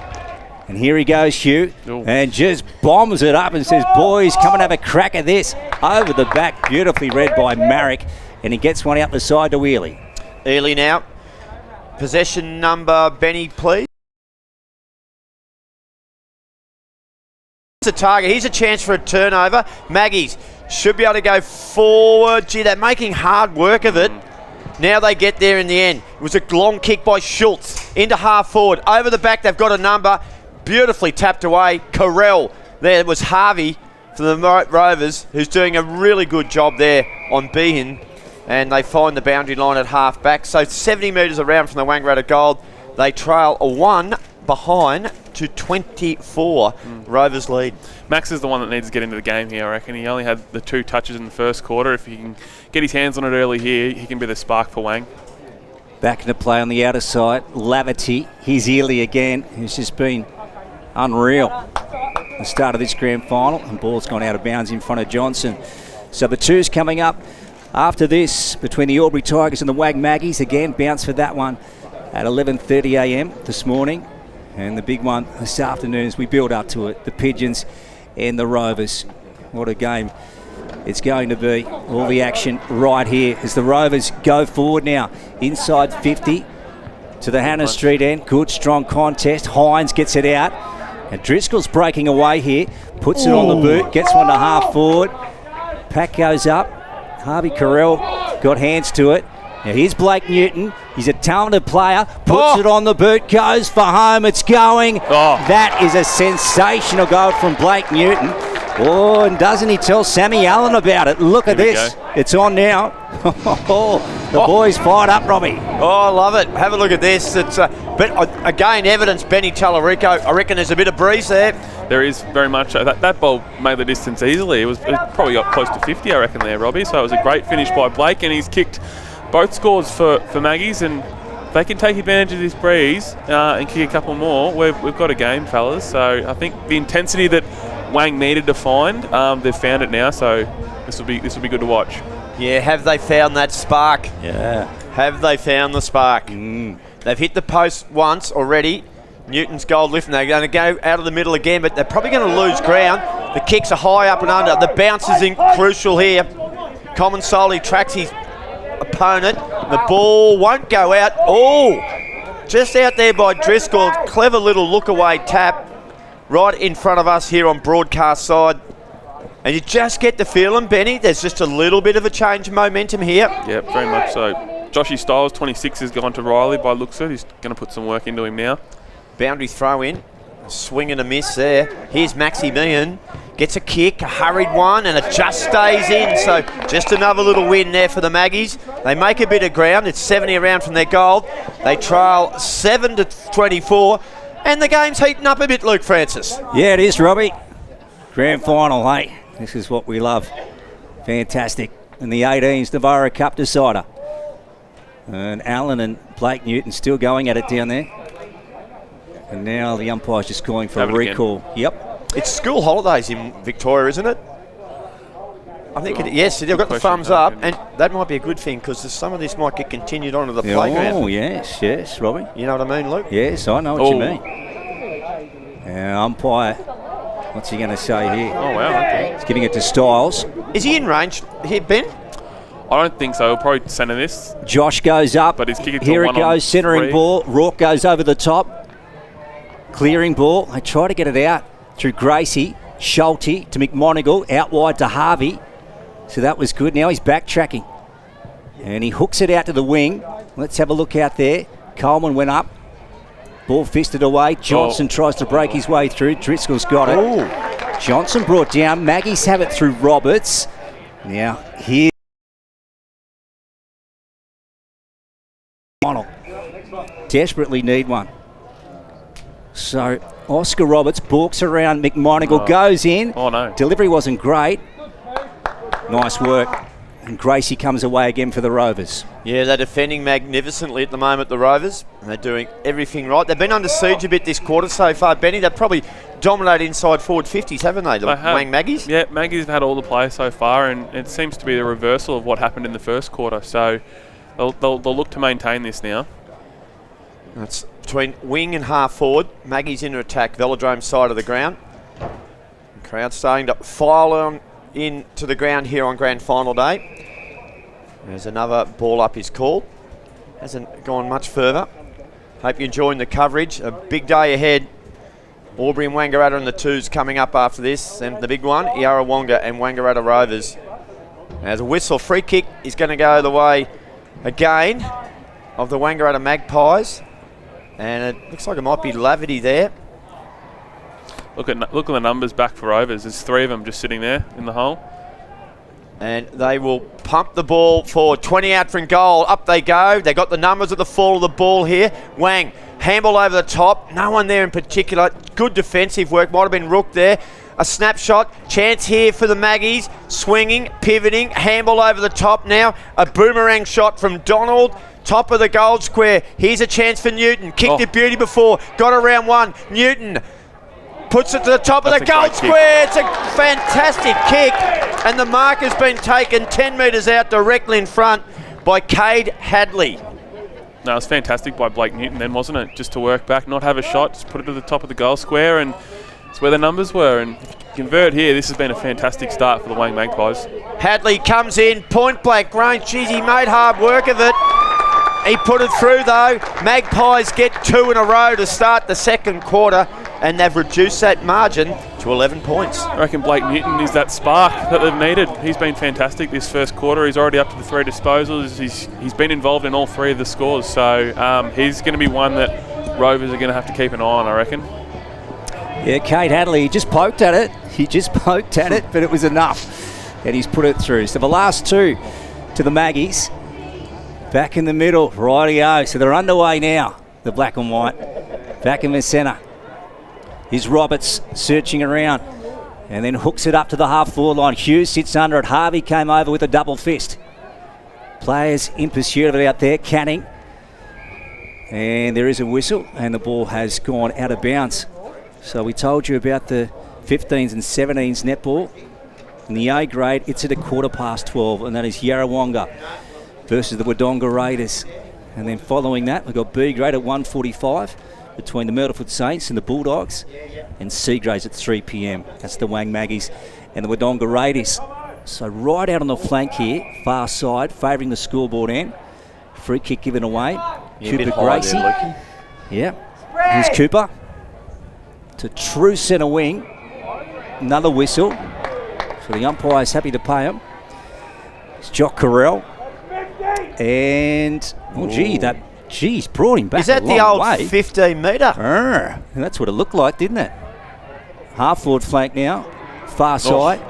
And here he goes, Hugh, and just bombs it up and says, boys, come and have a crack at this. Over the back, beautifully read by Marek, and he gets one out the side to Wheely. Ely now. Possession number, Benny, please. It's a target. Here's a chance for a turnover. Maggies should be able to go forward. Gee, they're making hard work of it. Now they get there in the end. It was a long kick by Schultz into half forward. Over the back, they've got a number. Beautifully tapped away. Carell. There was Harvey for the Rovers, who's doing a really good job there on Behan. And they find the boundary line at half back. So 70 metres around from the Wangaratta goal. They trail a 1 behind to 24. Rovers lead. Max is the one that needs to get into the game here, I reckon. He only had the 2 touches in the first quarter. If he can get his hands on it early here, he can be the spark for Wang. Back into play on the outer side. Laverty. Here's Ely again, who's just been unreal. The start of this grand final, and ball's gone out of bounds in front of Johnson. So the two's coming up after this between the Albury Tigers and the Wag Maggies. Again, bounce for that one at 11:30 a.m. this morning. And the big one this afternoon as we build up to it, the Pigeons and the Rovers. What a game it's going to be. All the action right here as the Rovers go forward now. Inside 50 to the Hannah Street end. Good, strong contest. Hines gets it out. And Driscoll's breaking away here. Puts it on the boot. Gets one to half forward. Pack goes up. Harvey Carell got hands to it. Now here's Blake Newton. He's a talented player. Puts it on the boot. Goes for home. It's going. That is a sensational goal from Blake Newton. Oh, and doesn't he tell Sammy Allen about it? Look at this. It's on now. The boys fired up, Robbie. Oh, I love it. Have a look at this. It's but again, evidence Benny Tallarico. I reckon there's a bit of breeze there. There is very much. That ball made the distance easily. It probably got close to 50, I reckon, there, Robbie. So it was a great finish by Blake, and he's kicked both scores for Maggies, and they can take advantage of this breeze and kick a couple more. We've got a game, fellas. So I think the intensity that Wang needed to find, they've found it now. So this will be good to watch. Yeah, have they found that spark? Yeah. Have they found the spark? They've hit the post once already. Newton's goal lift, and they're going to go out of the middle again, but they're probably going to lose ground. The kicks are high up and under. The bounce is crucial here. Common Solly tracks his opponent. The ball won't go out. Oh, just out there by Driscoll. Clever little look away tap right in front of us here on broadcast side. And you just get the feeling, Benny, there's just a little bit of a change of momentum here. Yeah, very much so. Joshy Styles, 26, has gone to Riley by looks of it. He's going to put some work into him now. Boundary throw in. A swing and a miss there. Here's Maxi Meehan. Gets a kick, a hurried one, and it just stays in. So just another little win there for the Maggies. They make a bit of ground. It's 70 around from their goal. They trail 7-24. And the game's heating up a bit, Luke Francis. Yeah, it is, Robbie. Grand final, hey. This is what we love. Fantastic. And the 18's NAVARA Cup decider. And Allen and Blake Newton still going at it down there. And now the umpire's just calling for a recall. Yep. It's school holidays in Victoria, isn't it? I think yes, they've got the thumbs up, and that might be a good thing because some of this might get continued onto the playground. Oh, yes, Robbie. You know what I mean, Luke? Yes, I know what you mean. Umpire, what's he going to say here? Oh, wow. Okay. He's giving it to Styles. Is he in range here, Ben? I don't think so. He'll probably centre this. Josh goes up. But he's kicking to here it goes, centering ball. Rourke goes over the top. Clearing ball. They try to get it out through Gracie. Schulte to McMonigal. Out wide to Harvey. So that was good. Now he's backtracking. And he hooks it out to the wing. Let's have a look out there. Coleman went up. Ball fisted away. Johnson tries to break his way through. Driscoll's got it. Ooh. Johnson brought down. Maggies have it through Roberts. Now here. Desperately need one. So Oscar Roberts balks around McMonigal, goes in. Oh no. Delivery wasn't great. Nice work. And Gracie comes away again for the Rovers. Yeah, they're defending magnificently at the moment, the Rovers. And they're doing everything right. They've been under siege a bit this quarter so far, Benny. They've probably dominated inside forward 50s, haven't they, the Wang Maggies? Yeah, Maggies have had all the play so far, and it seems to be the reversal of what happened in the first quarter. So they'll look to maintain this now. That's between wing and half forward. Maggie's in to attack Velodrome side of the ground. The crowd starting to file on into the ground here on grand final day. There's another ball up is called. Hasn't gone much further. Hope you're enjoying the coverage. A big day ahead. Albury and Wangaratta and the twos coming up after this. And the big one, Yarrawonga and Wangaratta Rovers. As a whistle, free kick is going to go the way again of the Wangaratta Magpies. And it looks like it might be Laverty there. Look at the numbers back for Rovers. There's 3 of them just sitting there in the hole. And they will pump the ball forward. 20 out from goal. Up they go. They got the numbers at the fall of the ball here. Wang, handball over the top. No one there in particular. Good defensive work. Might have been Rook there. A snapshot. Chance here for the Maggies. Swinging, pivoting. Handball over the top now. A boomerang shot from Donald. Top of the goal square. Here's a chance for Newton. Kicked it beauty before. Got around one. Newton puts it to the top of the goal square. It's a fantastic kick. And the mark has been taken 10 metres out directly in front by Cade Hadley. No, it was fantastic by Blake Newton then, wasn't it? Just to work back, not have a shot, just put it to the top of the goal square, and it's where the numbers were. And if you convert here, this has been a fantastic start for the Wang Magpies. Hadley comes in, point blank range. Jeez, he made hard work of it. He put it through though. Magpies get 2 in a row to start the second quarter, and they've reduced that margin to 11 points. I reckon Blake Newton is that spark that they've needed. He's been fantastic this first quarter. He's already up to the 3 disposals. He's been involved in all 3 of the scores, so he's going to be one that Rovers are going to have to keep an eye on, I reckon. Yeah, Cade Hadley, he just poked at it. But it was enough. And he's put it through. So the last 2 to the Maggies. Back in the middle, rightio. So they're underway now, the black and white. Back in the centre. Here's Roberts searching around and then hooks it up to the half-forward line. Hughes sits under it. Harvey came over with a double fist. Players in pursuit of it out there. Canning. And there is a whistle and the ball has gone out of bounds. So we told you about the 15s and 17s netball. In the A grade, it's at 12:15, and that is Yarrawonga versus the Wodonga Raiders. And then following that, we've got B grade at 1:45 between the Myrtleford Saints and the Bulldogs, and C grades at 3 p.m. That's the Wang Maggies and the Wodonga Raiders. So right out on the flank here, far side, favouring the scoreboard end. Free kick given away. Cooper Gracie. Yeah. Here's Cooper to true centre wing. Another whistle. So the umpire's happy to pay him. It's Jock Carell. And, he's brought him back. Is that a long the old way. 15 metre? And that's what it looked like, didn't it? Half forward flank now. Far side.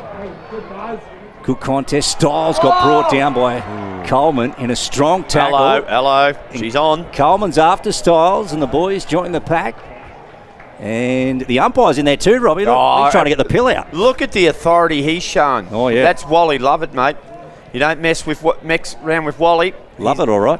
Good contest. Styles got brought down by Coleman in a strong tackle. Hello. She's on. Coleman's after Styles and the boys join the pack. And the umpire's in there too, Robbie. He's trying to get the pill out. Look at the authority he's shown. Oh, yeah. That's Wally Lovett, mate. You don't mess around with Wally. Love it, all right.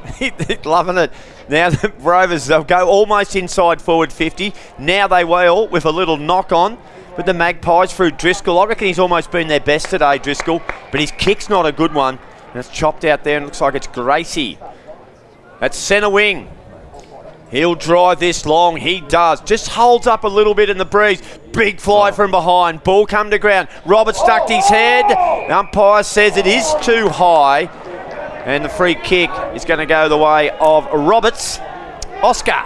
Loving it. Now the Rovers, they'll go almost inside forward 50. Now they will with a little knock on. But the Magpies through Driscoll. I reckon he's almost been their best today, Driscoll. But his kick's not a good one. And it's chopped out there and it looks like it's Gracie. That's centre wing. He'll drive this long. He does. Just holds up a little bit in the breeze. Big fly from behind. Ball come to ground. Roberts ducked his head. The umpire says it is too high. And the free kick is going to go the way of Roberts. Oscar.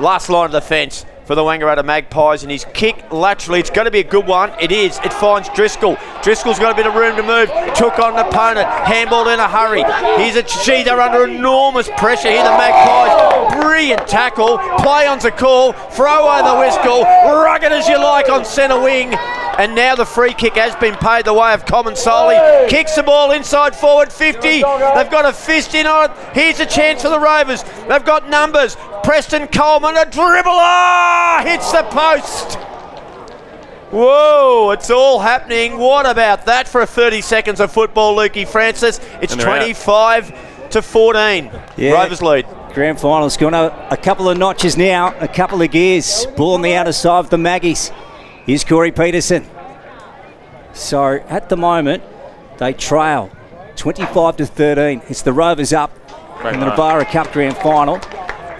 Last line of defence for the Wangaratta Magpies, and his kick laterally, it's going to be a good one. It is. It finds Driscoll. Driscoll's got a bit of room to move. Took on an opponent. Handball in a hurry. They're under enormous pressure here, the Magpies. Brilliant tackle. Play on's a call. Throw away the whistle. Rugged as you like on centre wing. And now the free kick has been paid the way of Comensoli. Kicks the ball inside forward 50. They've got a fist in on it. Here's a chance for the Rovers. They've got numbers. Preston Coleman, a dribbler, hits the post. Whoa, it's all happening. What about that for a 30 seconds of football, Lukey Francis? It's 25-14. Yeah. Rovers lead. Grand final's gone a couple of notches now, a couple of gears. Ball on the outer side of the Maggies. Here's Corey Peterson. So at the moment, they trail 25-13. It's the Rovers up in the NAVARA Cup Grand Final.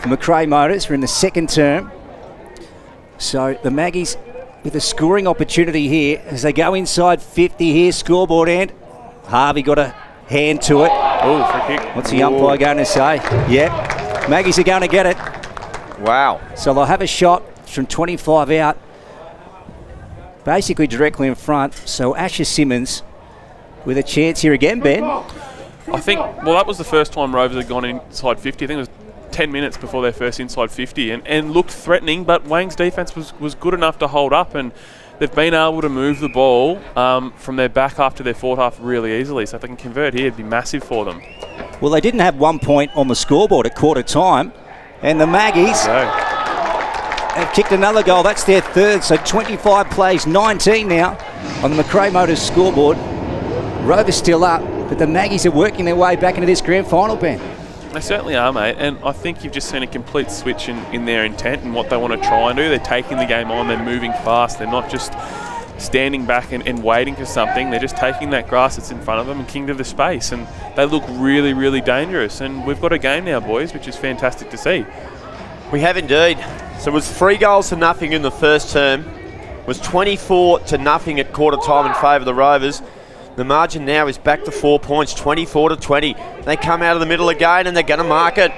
for McRae Motors. We're in the second term. So the Maggies with a scoring opportunity here as they go inside 50 here, scoreboard end. Harvey got a hand to it. Oh, free kick. What's the umpire going to say? Yep. Maggies are going to get it. Wow. So they'll have a shot from 25 out, basically directly in front. So Asher Simmons with a chance here again, Ben. I think, well, that was the first time Rovers had gone inside 50. I think it was 10 minutes before their first inside 50 and looked threatening, but Wang's defence was good enough to hold up, and they've been able to move the ball from their back half to their forward half really easily. So if they can convert here, it'd be massive for them. Well, they didn't have 1 point on the scoreboard at quarter time, and the Maggies have kicked another goal. That's their third, so 25 plays, 19 now on the McRae Motors scoreboard. Rovers still up, but the Maggies are working their way back into this grand final, Ben. They certainly are, mate, and I think you've just seen a complete switch in their intent and what they want to try and do. They're taking the game on, they're moving fast, they're not just standing back and waiting for something. They're just taking that grass that's in front of them and kicking to the space, and they look really, really dangerous. And we've got a game now, boys, which is fantastic to see. We have indeed. So it was 3 goals to nothing in the first term. It was 24 to nothing at quarter time in favour of the Rovers. The margin now is back to 4 points, 24 to 20. They come out of the middle again and they're going to mark it.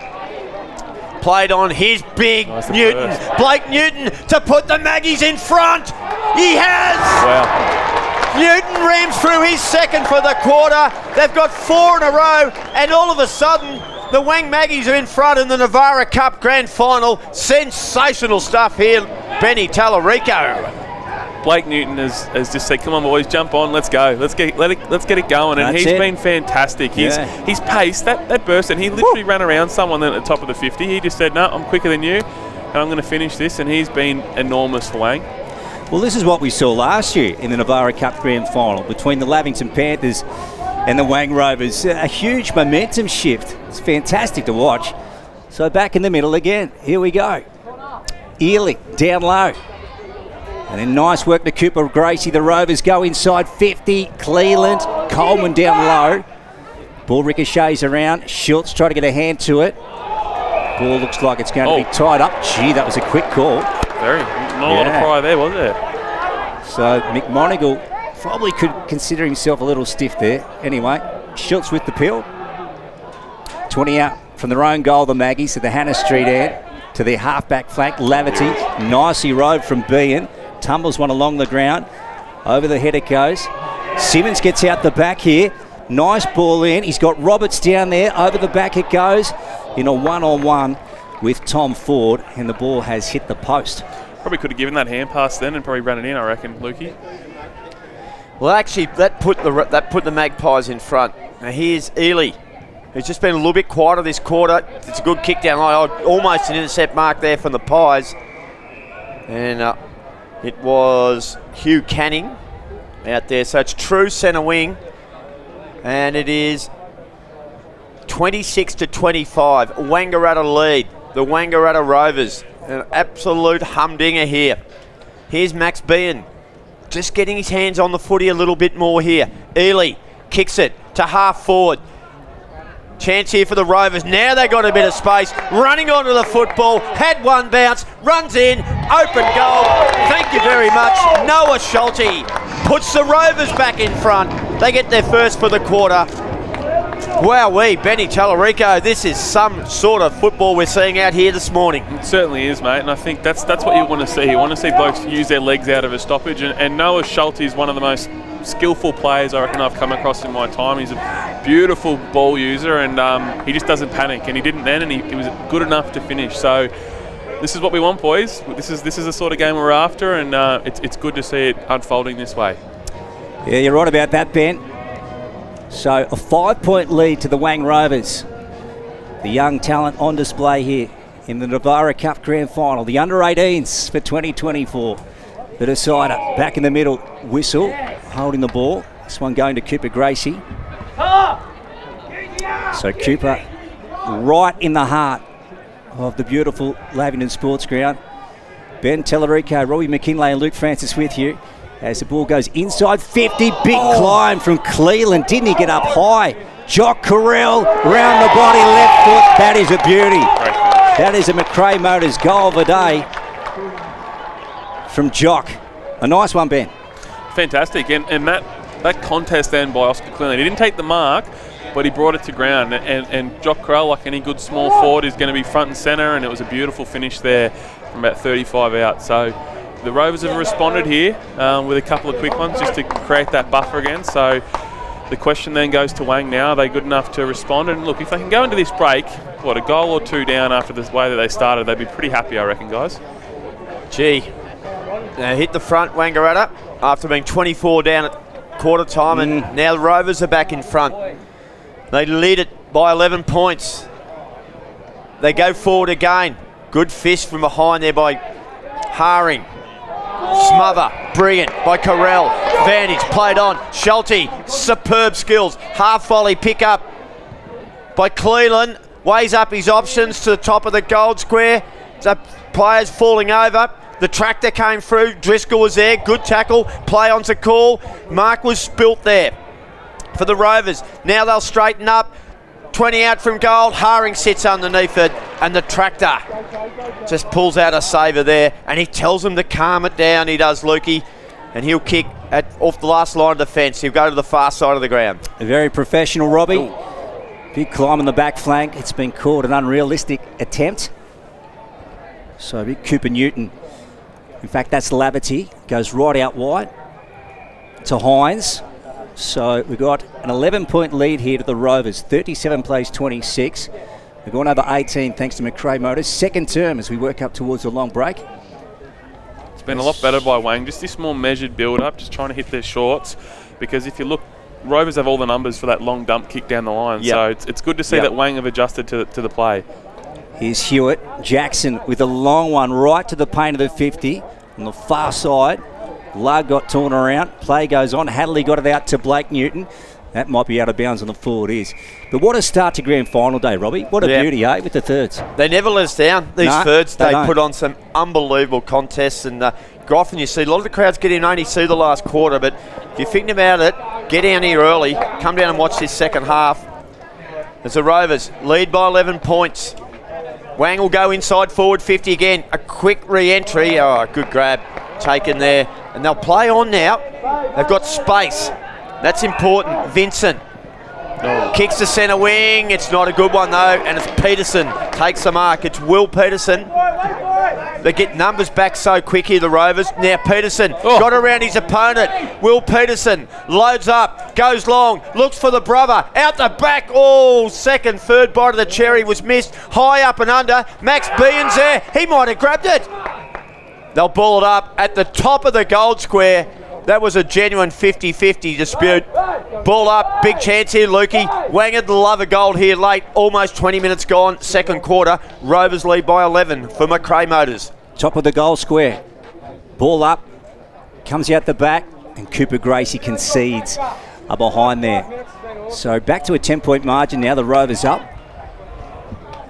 Played on, here's big Newton, Blake Newton to put the Maggies in front. He has! Wow. Newton rams through his second for the quarter. They've got 4 in a row, and all of a sudden, the Wang Maggies are in front in the NAVARA Cup Grand Final. Sensational stuff here, Benny Tallarico. Blake Newton has just said, come on boys, jump on, let's go. Let's get it going. And he's been fantastic. His pace, that burst, and he literally ran around someone at the top of the 50. He just said, no, I'm quicker than you, and I'm going to finish this, and he's been enormous for Wang. Well, this is what we saw last year in the NAVARA Cup Grand Final between the Lavington Panthers and the Wang Rovers. A huge momentum shift. It's fantastic to watch. So back in the middle again. Here we go. Ely down low. And then nice work to Cooper Gracie. The Rovers go inside 50. Cleland, Coleman down low. Ball ricochets around. Schultz trying to get a hand to it. Ball looks like it's going to be tied up. Gee, that was a quick call. Not a lot of pry there, was there? So McMonigal probably could consider himself a little stiff there. Anyway, Schultz with the pill. 20 out from their own goal, the Maggies, to the Hannah Street end. To their half-back flank, Laverty. Nicely rode from Bean. Tumbles one along the ground. Over the head it goes. Simmons gets out the back here. Nice ball in. He's got Roberts down there. Over the back it goes in a one-on-one with Tom Ford, and the ball has hit the post. Probably could have given that hand pass then and probably run it in, I reckon, Lukey. Well, actually, that put the Magpies in front. Now here's Ely, who's just been a little bit quieter this quarter. It's a good kick down line. Almost an intercept mark there from the Pies. And it was Hugh Canning out there. So it's true centre wing. And it is 26 to 25. Wangaratta lead. The Wangaratta Rovers. An absolute humdinger here. Here's Max Bean. Just getting his hands on the footy a little bit more here. Ely kicks it to half forward. Chance here for the Rovers. Now they got a bit of space. Running onto the football. Had one bounce. Runs in. Open goal. Thank you very much. Noah Schulte puts the Rovers back in front. They get their first for the quarter. Wowee, Benny Tallarico, this is some sort of football we're seeing out here this morning. It certainly is, mate, and I think that's what you want to see. You want to see blokes use their legs out of a stoppage, and Noah Schulte is one of the most skillful players I reckon I've come across in my time. He's a beautiful ball user, and he just doesn't panic, and he didn't then, and he was good enough to finish. So this is what we want, boys. This is the sort of game we're after, and it's good to see it unfolding this way. Yeah, you're right about that, Ben. So a 5-point lead to the Wang Rovers. The young talent on display here in the NAVARA Cup Grand Final. The under-18s for 2024. The decider back in the middle. Whistle holding the ball. This one going to Cooper Gracie. So Cooper right in the heart of the beautiful Lavington Sports Ground. Ben Tallarico, Robbie McKinlay and Luke Francis with you. As the ball goes inside 50, big climb from Cleland. Didn't he get up high? Jock Carell round the body, left foot. That is a beauty. That is a McRae Motors goal of the day from Jock. A nice one, Ben. Fantastic. And that contest then by Oscar Cleland, he didn't take the mark, but he brought it to ground. And Jock Crowell, like any good small forward, is going to be front and centre, and it was a beautiful finish there from about 35 out. So the Rovers have responded here with a couple of quick ones just to create that buffer again. So the question then goes to Wang now. Are they good enough to respond? And look, if they can go into this break, a goal or two down after the way that they started, they'd be pretty happy, I reckon, guys. Gee. Now hit the front, Wangaratta, after being 24 down at quarter time, and now the Rovers are back in front. They lead it by 11 points. They go forward again. Good fist from behind there by Haring. Smother, brilliant by Carell. Vantage, played on. Schulte, superb skills. Half volley pick up by Cleland. Weighs up his options to the top of the gold square. The players falling over. The tractor came through. Driscoll was there. Good tackle. Play on to call. Mark was spilt there for the Rovers. Now they'll straighten up. 20 out from goal. Haring sits underneath it, and the tractor just pulls out a saver there, and he tells them to calm it down. He does, Lukey, and he'll kick off the last line of defence. He'll go to the far side of the ground. Very professional, Robbie. Big climb on the back flank. It's been called an unrealistic attempt. So big Cooper Newton. In fact, that's Laverty. Goes right out wide to Hines. So we've got an 11-point lead here to the Rovers. 37 plays 26. We're going over 18 thanks to McRae Motors. Second term as we work up towards the long break. It's been a lot better by Wang. Just this more measured build-up, just trying to hit their shorts. Because if you look, Rovers have all the numbers for that long dump kick down the line. Yep. So it's good to see that Wang have adjusted to the play. Here's Hewitt. Jackson with a long one right to the paint of the 50. On the far side, Lug got torn around. Play goes on. Hadley got it out to Blake Newton. That might be out of bounds on the full, it is. But what a start to grand final day, Robbie. What a beauty, eh, with the thirds. They never let us down, these thirds. They put on some unbelievable contests. And often you see a lot of the crowds get in, only see the last quarter. But if you're thinking about it, get down here early. Come down and watch this second half. As the Rovers lead by 11 points. Wang will go inside forward 50 again. A quick re-entry. Oh, good grab taken there. And they'll play on now. They've got space. That's important. Vincent kicks to centre wing. It's not a good one though. And it's Peterson takes the mark. It's Will Peterson. They get numbers back so quick here, the Rovers. Now Peterson got around his opponent. Will Peterson loads up, goes long, looks for the brother. Out the back. Oh, second, third bite of the cherry was missed. High up and under. Max Behan's there. He might have grabbed it. They'll ball it up at the top of the gold square. That was a genuine 50-50 dispute. Ball up, big chance here, Lukey. Wang had the love of gold here late, almost 20 minutes gone, second quarter. Rovers lead by 11 for McRae Motors. Top of the goal square. Ball up, comes out the back, and Cooper Gracie concedes behind there. So back to a 10-point margin now, the Rovers up.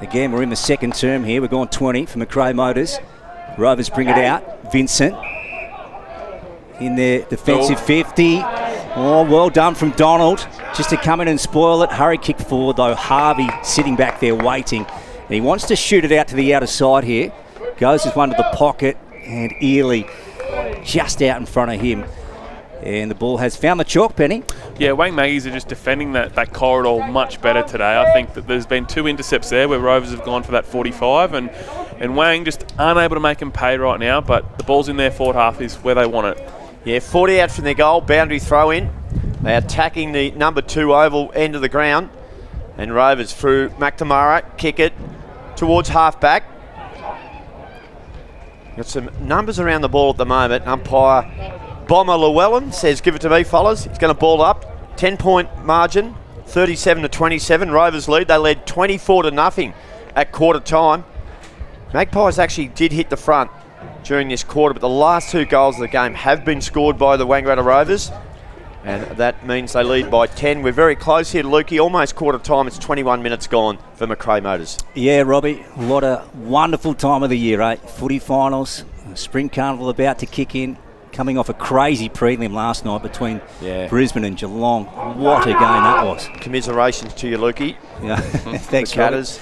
Again, we're in the second term here. We're going 20 for McRae Motors. Rovers bring it out. Vincent in their defensive 50. Oh, well done from Donald. Just to come in and spoil it. Hurry kick forward though. Harvey sitting back there waiting. And he wants to shoot it out to the outer side here. Goes with one to the pocket. And Ely just out in front of him. And the ball has found the chalk, Penny. Yeah, Wang Maggies are just defending that corridor much better today. I think that there's been 2 intercepts there where Rovers have gone for that 45 and Wang just aren't able to make them pay right now, but the ball's in their forward half is where they want it. Yeah, 40 out from their goal, boundary throw in. They're attacking the number 2 oval end of the ground. And Rovers through McNamara, kick it towards half-back. Got some numbers around the ball at the moment. Umpire Bomber Llewellyn says, give it to me, fellas. He's going to ball up. 10-point margin, 37-27. Rovers lead. They led 24-0 at quarter time. Magpies actually did hit the front during this quarter, but the last 2 goals of the game have been scored by the Wangaratta Rovers. And that means they lead by 10. We're very close here to Lukey. Almost quarter time. It's 21 minutes gone for McRae Motors. Yeah, Robbie. What a wonderful time of the year, eh? Footy finals. Spring Carnival about to kick in. Coming off a crazy prelim last night between Brisbane and Geelong. What a game that was. Commiserations to you, Lukey. Yeah. Thanks, Catters.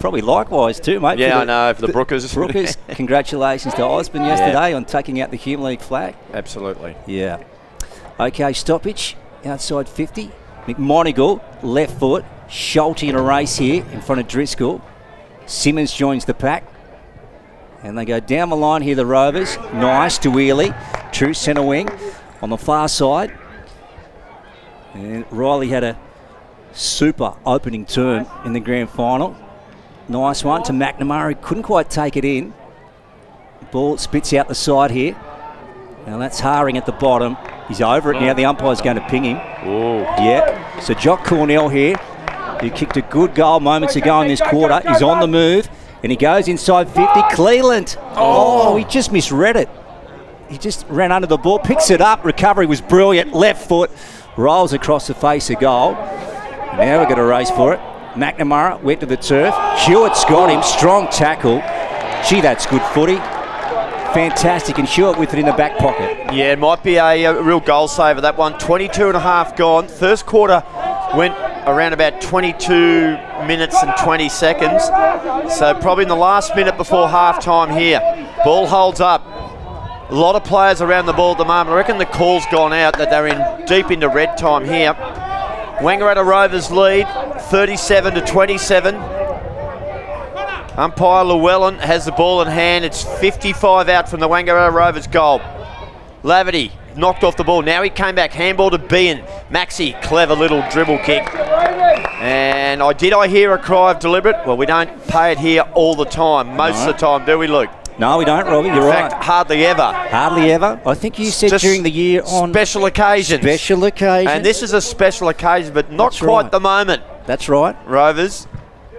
Probably likewise too, mate. Yeah, I know, for the Brookers. Brookers, congratulations to Osborne yesterday on taking out the Hume League flag. Absolutely. Yeah. Okay, stoppage, outside 50. McMonigal, left foot. Schulte in a race here in front of Driscoll. Simmons joins the pack. And they go down the line here, the Rovers. Nice to Wheely. True centre wing on the far side. And Riley had a super opening turn in the grand final. Nice one to McNamara. Couldn't quite take it in. Ball spits out the side here. Now that's Haring at the bottom. He's over it now. The umpire's going to ping him. Ooh. Yeah. So Jock Cornell here, who kicked a good goal moments ago in this quarter, is on the move. And he goes inside 50. Cleland. Oh, he just misread it. He just ran under the ball, picks it up. Recovery was brilliant. Left foot rolls across the face of goal. Now we're going to race for it. McNamara went to the turf. Hewitt's got him. Strong tackle. Gee, that's good footy. Fantastic. And Hewitt with it in the back pocket. Yeah, it might be a real goal saver, that one. 22 and a half gone. First quarter went around about 22 minutes and 20 seconds. So probably in the last minute before half-time here. Ball holds up. A lot of players around the ball at the moment. I reckon the call's gone out that they're in deep into red time here. Wangaratta Rovers lead 37 to 27. Umpire Llewellyn has the ball in hand. It's 55 out from the Wangaratta Rovers goal. Laverty knocked off the ball. Now he came back. Handball to Bean. Maxi, clever little dribble kick. And I hear a cry of deliberate? Well, we don't pay it here all the time. Most of the time, do we, Luke? No, we don't, Robbie. You're right. In fact, hardly ever. Hardly ever. I think you said Just during the year on special occasions. Special occasions. And this is a special occasion, but not That's quite right. the moment. That's right. Rovers.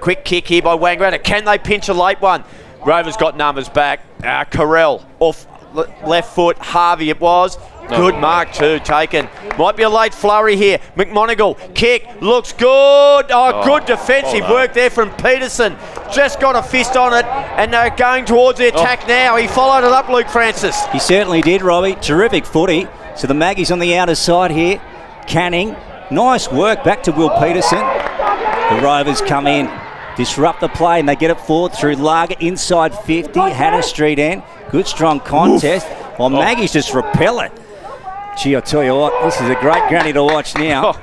Quick kick here by Wangaratta. Can they pinch a late one? Rovers got numbers back. Carell off left foot. Harvey it was. Good mark too, taken. Might be a late flurry here. McMonigal, kick, looks good. Good defensive work there from Peterson. Just got a fist on it, and they're going towards the attack now. He followed it up, Luke Francis. He certainly did, Robbie. Terrific footy. So the Maggies on the outer side here. Canning, nice work back to Will Peterson. The Rovers come in, disrupt the play, and they get it forward through Lager inside 50. Hannah Street end. Good strong contest. While Maggies just repel it. Gee, I tell you what, this is a great granny to watch now.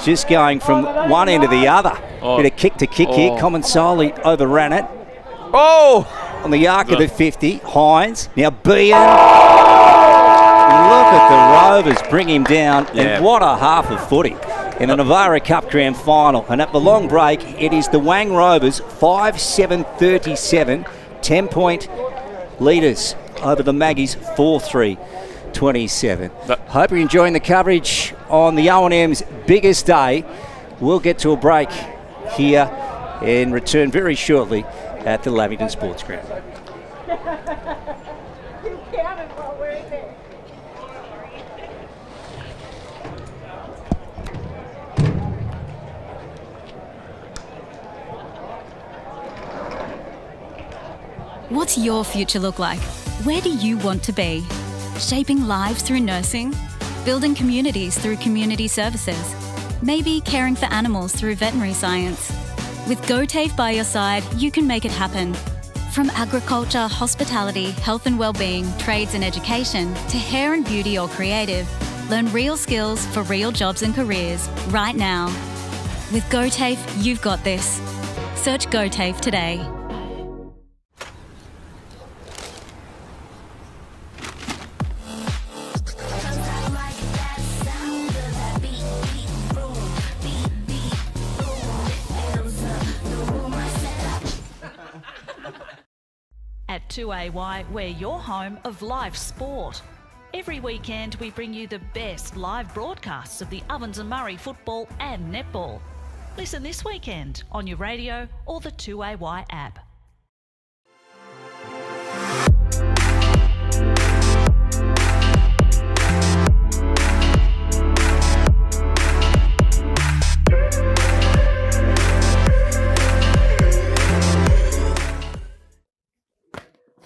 Just going from one end to the other. Bit of kick to kick here. Comensoli overran it. On the arc of the 50. Hines. Now Bean. Look at the Rovers bring him down. Yeah. And what a half of footy in the NAVARA Cup Grand Final. And at the long break, it is the Wang Rovers 5-7-37. 10-point leaders over the Maggies 4-3-27. Hope you're enjoying the coverage on the O&M's biggest day. We'll get to a break here and return very shortly at the Lavington Sports Ground. What's your future look like? Where do you want to be? Shaping lives through nursing? Building communities through community services? Maybe caring for animals through veterinary science? With GoTAFE by your side, you can make it happen. From agriculture, hospitality, health and wellbeing, trades and education, to hair and beauty or creative, learn real skills for real jobs and careers right now. With GoTAFE, you've got this. Search GoTAFE today. At 2AY, we're your home of live sport. Every weekend we bring you the best live broadcasts of the Ovens and Murray football and netball. Listen this weekend on your radio or the 2AY app.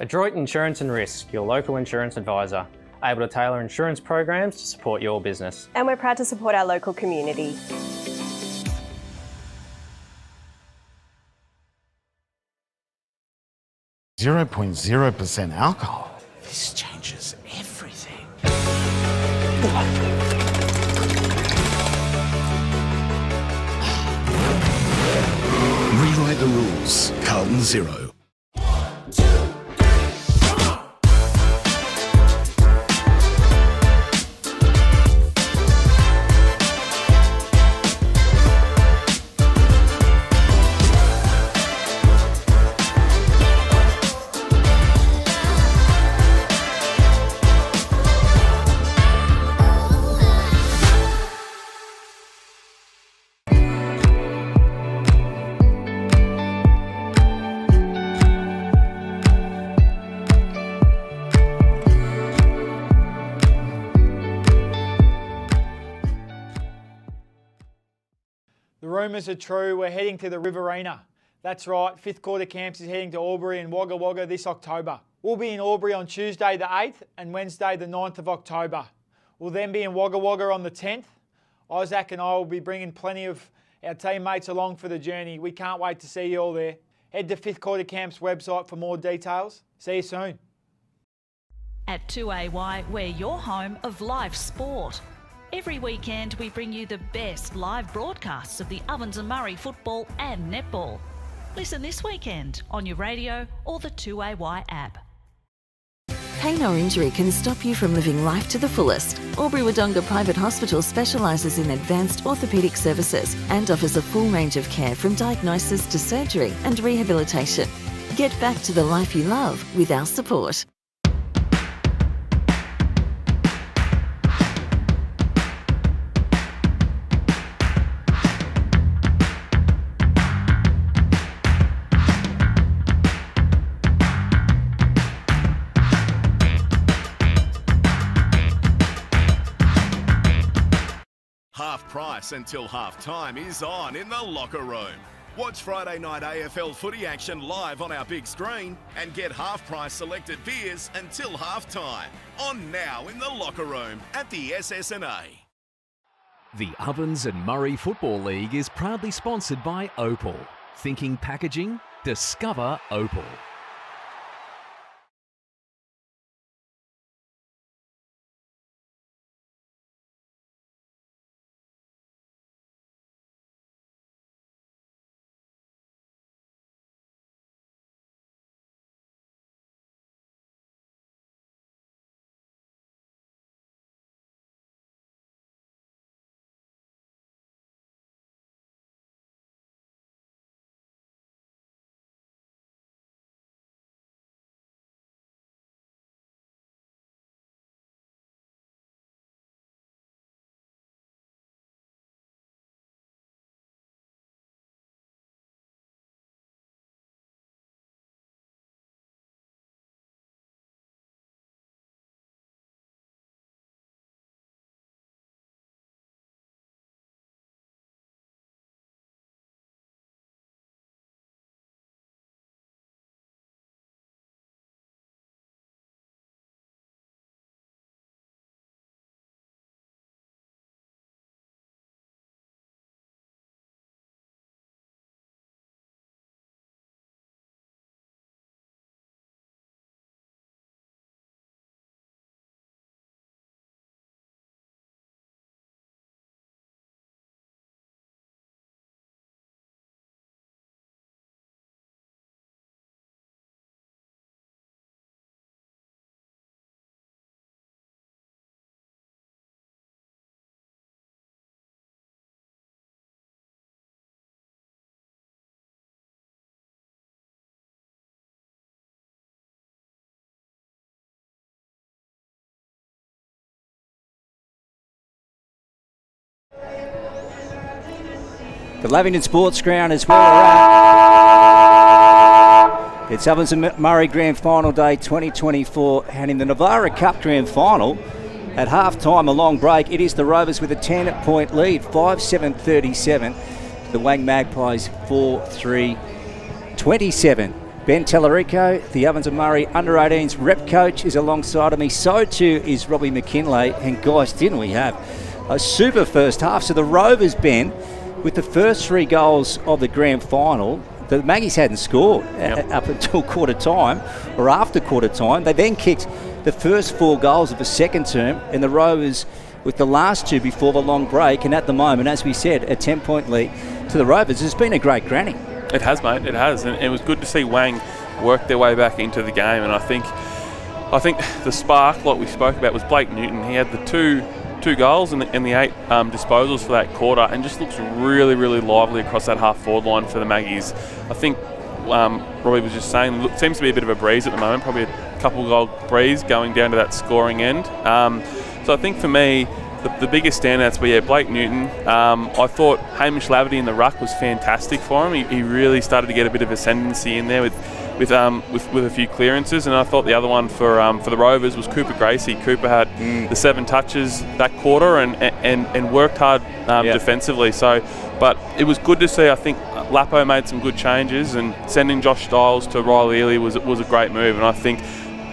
Adroit Insurance and Risk, your local insurance advisor, able to tailor insurance programs to support your business. And we're proud to support our local community. 0.0% alcohol. This changes everything. Rewrite the rules. Carlton Zero. The rumours are true. We're heading to the Riverina. That's right, fifth quarter camps is heading to Albury and Wagga Wagga this October. We'll be in Albury on Tuesday the 8th and Wednesday the 9th of October. We'll then be in Wagga Wagga on the 10th. Isaac and I will be bringing plenty of our teammates along for the journey. We can't wait to see you all there. Head to Fifth Quarter Camp's website for more details. See you soon. At 2AY, we're your home of live sport. Every weekend we bring you the best live broadcasts of the Ovens and Murray football and netball. Listen this weekend on your radio or the 2AY app. Pain or injury can stop you from living life to the fullest. Albury-Wodonga Private Hospital specialises in advanced orthopaedic services and offers a full range of care from diagnosis to surgery and rehabilitation. Get back to the life you love with our support. Half price until half time is on in the locker room. Watch Friday night AFL footy action live on our big screen and get half price selected beers until half time. On now in the locker room at the SSNA. The Ovens and Murray Football League is proudly sponsored by Opal. Thinking packaging? Discover Opal. The Lavington Sports Ground is where we're at. It's Ovens and Murray Grand Final Day 2024, and in the NAVARA Cup Grand Final, at half-time, a long break, it is the Rovers with a 10-point lead, 5-7-37. The Wang Magpies 4-3-27. Ben Tellerico, the Ovens and Murray under-18s rep coach, is alongside of me. So too is Robbie McKinlay. And guys, didn't we have a super first half? So the Rovers, Ben, with the first three goals of the grand final, the Maggies hadn't scored up until quarter time or after quarter time. They then kicked the first 4 goals of the second term, and the Rovers with the last 2 before the long break. And at the moment, as we said, a 10-point lead to the Rovers. It's been a great granny. It has, mate. It has, and it was good to see Wang work their way back into the game. And I think the spark, like we spoke about, was Blake Newton. He had the two goals and the 8 disposals for that quarter, and just looks really, really lively across that half-forward line for the Maggies. I think Robbie was just saying, look, seems to be a bit of a breeze at the moment, probably a couple-goal breeze going down to that scoring end. So I think for me, the biggest standouts were, Blake Newton. I thought Hamish Laverty in the ruck was fantastic for him. He really started to get a bit of ascendancy in there with a few clearances, and I thought the other one for the Rovers was Cooper Gracie. Cooper had the 7 touches that quarter and worked hard defensively. So, but it was good to see. I think Lapo made some good changes, and sending Josh Styles to Riley Ely was a great move. And I think,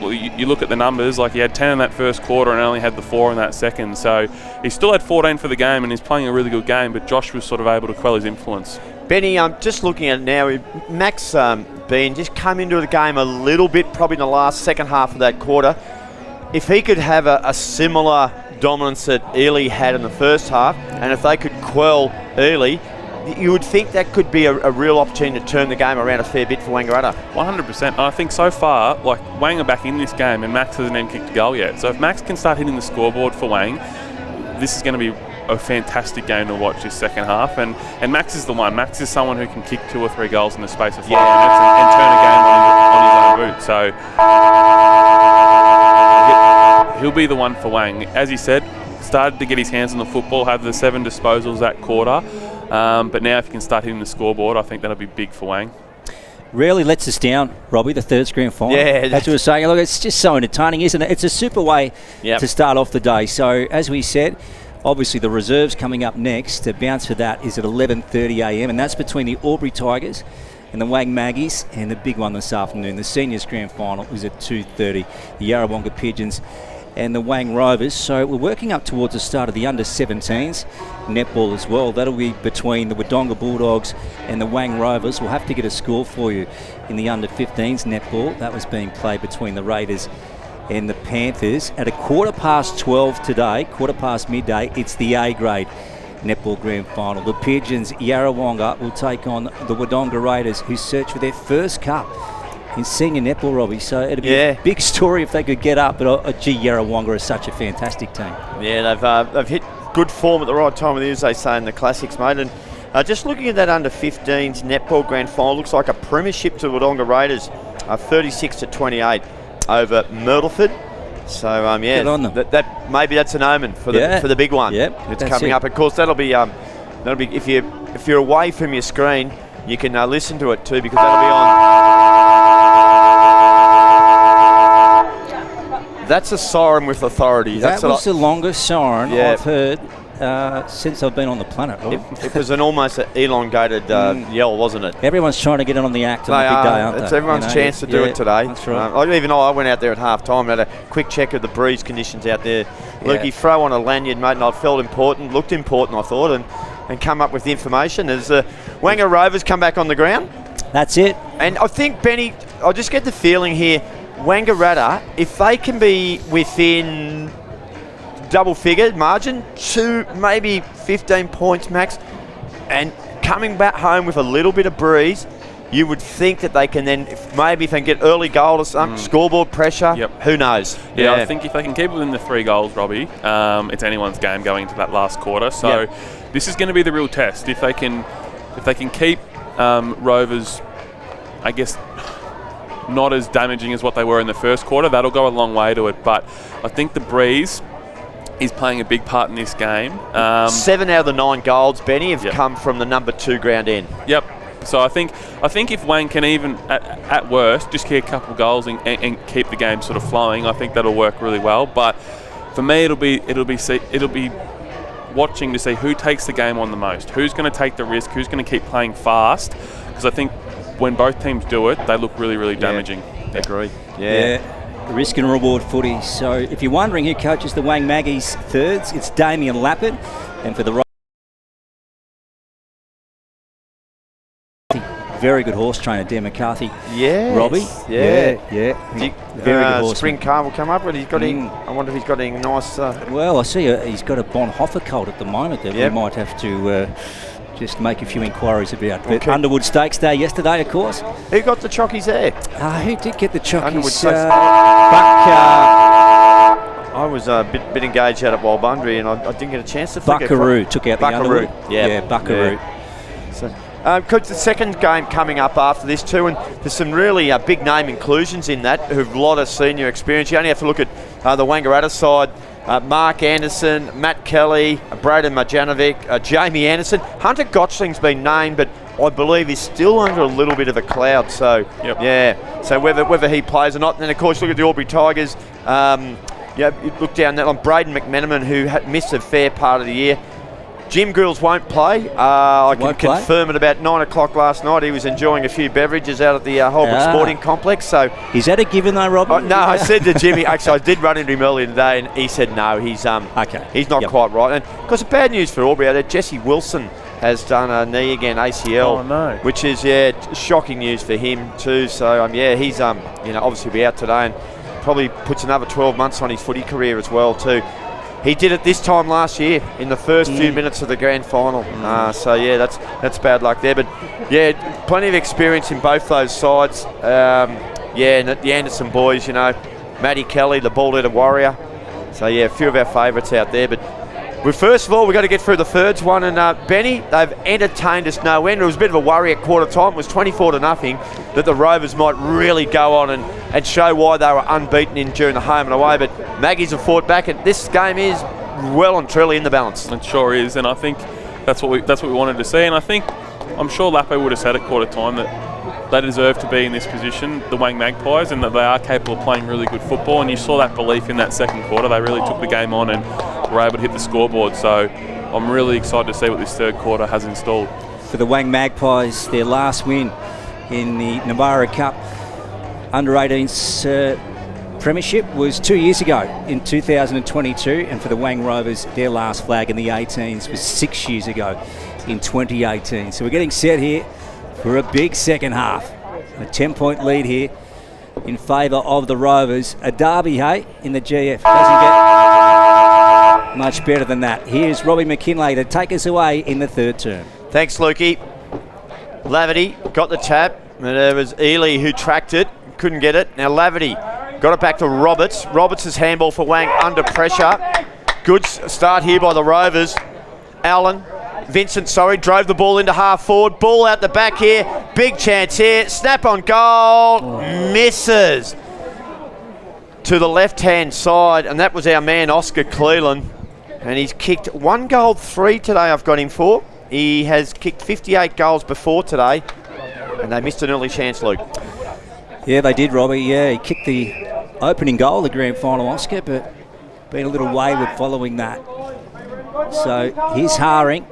well, you look at the numbers, like he had 10 in that first quarter and only had the 4 in that second. So he still had 14 for the game, and he's playing a really good game, but Josh was sort of able to quell his influence. Benny, I'm just looking at it now. Max Bean just come into the game a little bit, probably in the last second half of that quarter. If he could have a similar dominance that Ely had in the first half, and if they could quell Ely, you would think that could be a real opportunity to turn the game around a fair bit for Wangaratta. 100%. And I think so far, like, Wang are back in this game and Max hasn't even kicked a goal yet. So if Max can start hitting the scoreboard for Wang, this is going to be a fantastic game to watch this second half. And Max is the one. Max is someone who can kick 2 or 3 goals in the space of 5 minutes and turn a game on his own boot. So he'll be the one for Wang. As he said, started to get his hands on the football, had the 7 disposals that quarter. But now if he can start hitting the scoreboard, I think that'll be big for Wang. Rarely lets us down, Robbie, the third grand final. Yeah. As we were saying, look, it's just so entertaining, isn't it? It's a super way to start off the day. So, as we said, obviously the reserves coming up next. The bounce for that is at 11:30am, and that's between the Albury Tigers and the Wang Maggies, and the big one this afternoon, the seniors grand final, is at 2:30. The Yarrawonga Pigeons and the Wang Rovers. So we're working up towards the start of the under-17s netball as well. That'll be between the Wodonga Bulldogs and the Wang Rovers. We'll have to get a score for you in the under-15s netball. That was being played between the Raiders and the Panthers. At 12:15 today, quarter past midday, it's the A grade netball grand final. The Pigeons, Yarrawonga, will take on the Wodonga Raiders, who search for their first cup in senior netball, Robbie. So it'd be a big story if they could get up. But gee, Yarrawonga is such a fantastic team. Yeah, they've hit good form at the right time of the year, as they say in the classics, mate. And just looking at that under-15s netball grand final, looks like a premiership to Wodonga Raiders, 36-28 over Myrtleford. So Good on them. That maybe that's an omen for the big one. It's coming up. Of course, that'll be if you're away from your screen, you can listen to it too, because that'll be on. That's a siren with authority. That was the longest siren I've heard since I've been on the planet. It was an almost elongated yell, wasn't it? Everyone's trying to get on the act on the big day, aren't they? It's everyone's chance to do it today. That's right. I went out there at half time and had a quick check of the breeze conditions out there. Look, you throw on a lanyard, mate, and I felt important, looked important, I thought, and come up with the information. As Wangaratta Rovers come back on the ground. That's it. And I think, Benny, I just get the feeling here, Wangaratta, if they can be within double-figure margin, 2, maybe 15 points max, and coming back home with a little bit of breeze, you would think that they can then, if they can get early goal or something, scoreboard pressure, who knows? Yeah, I think if they can keep within the 3 goals, Robbie, it's anyone's game going into that last quarter. So this is going to be the real test. If they can keep Rovers, I guess, not as damaging as what they were in the first quarter, that'll go a long way to it. But I think the breeze is playing a big part in this game. 7 out of the 9 goals, Benny, have come from the number 2 ground end. Yep. So I think if Wang can even, at worst, just kick a couple of goals and keep the game sort of flowing, I think that'll work really well. But for me, it'll be watching to see who takes the game on the most, who's going to take the risk, who's going to keep playing fast. Because I think when both teams do it, they look really, really damaging. Agree. Risk and reward footy. So if you're wondering who coaches the Wang Maggies thirds, it's Damien Lappin, and for the very good horse trainer, Dan McCarthy. Yeah, Robbie. Yeah. Very good horse. Spring car will come up, and he's got I wonder if he's got any nice. Well, I see he's got a Bonhoeffer colt at the moment that we might have to just make a few inquiries about. But Underwood Stakes Day yesterday, of course. Who got the chockies there? Who did get the chockies? Underwood Stakes. I was a bit engaged out at Walbundry, and I didn't get a chance to Buckaroo took out the Underwood. Yeah, Buckaroo. Yeah. So, coach, the second game coming up after this too, and there's some really big name inclusions in that who've a lot of senior experience. You only have to look at the Wangaratta side. Mark Anderson, Matt Kelly, Braden Marjanovic, Jamie Anderson. Hunter Gotchling's been named, but I believe he's still under a little bit of a cloud. So, so whether he plays or not. And then, of course, look at the Albury Tigers. You look down that on Braden McMenamin, who had missed a fair part of the year. Jim Grills won't play. I can confirm it about 9 o'clock last night. He was enjoying a few beverages out at the Holbrook Sporting Complex. So is that a given though, Rob? No, I said to Jimmy, actually I did run into him earlier today, and he said no, he's he's not quite right. And because the bad news for Albury out there, Jesse Wilson has done a knee again, ACL, which is shocking news for him too. So he's obviously be out today, and probably puts another 12 months on his footy career as well too. He did it this time last year in the first few minutes of the grand final. That's bad luck there. But plenty of experience in both those sides. And the Anderson boys, Matty Kelly, the ball-eater warrior. So a few of our favourites out there. But first of all, we've got to get through the thirds one. And Benny, they've entertained us no end. It was a bit of a worry at quarter time. It was 24-0 that the Rovers might really go on and show why they were unbeaten during the home and away. But Maggies have fought back, and this game is well and truly in the balance. It sure is, and I think that's what we wanted to see. And I'm sure Lapo would have said at quarter time that they deserve to be in this position, the Wang Magpies, and that they are capable of playing really good football. And you saw that belief in that second quarter. They really took the game on and were able to hit the scoreboard. So I'm really excited to see what this third quarter has installed. For the Wang Magpies, their last win in the NAVARA Cup Under-18s Premiership was 2 years ago in 2022, and for the Wang Rovers, their last flag in the 18s was 6 years ago in 2018. So we're getting set here for a big second half. A 10-point lead here in favour of the Rovers. A derby, hey, in the GF. Doesn't get much better than that. Here's Robbie McKinlay to take us away in the third term. Thanks, Lukey. Laverty got the tap, and it was Ely who tracked it, couldn't get it. Now Laverty got it back to Roberts. Roberts' handball for Wang under pressure. Good start here by the Rovers. Vincent drove the ball into half forward. Ball out the back here. Big chance here. Snap on goal. Misses to the left-hand side, and that was our man Oscar Cleland. And he's kicked 1 goal 3 today, I've got him for. He has kicked 58 goals before today, and they missed an early chance, Luke. Yeah, they did, Robbie. Yeah, he kicked the opening goal, the grand final, Oscar, but been a little wayward following that. So here's Haring.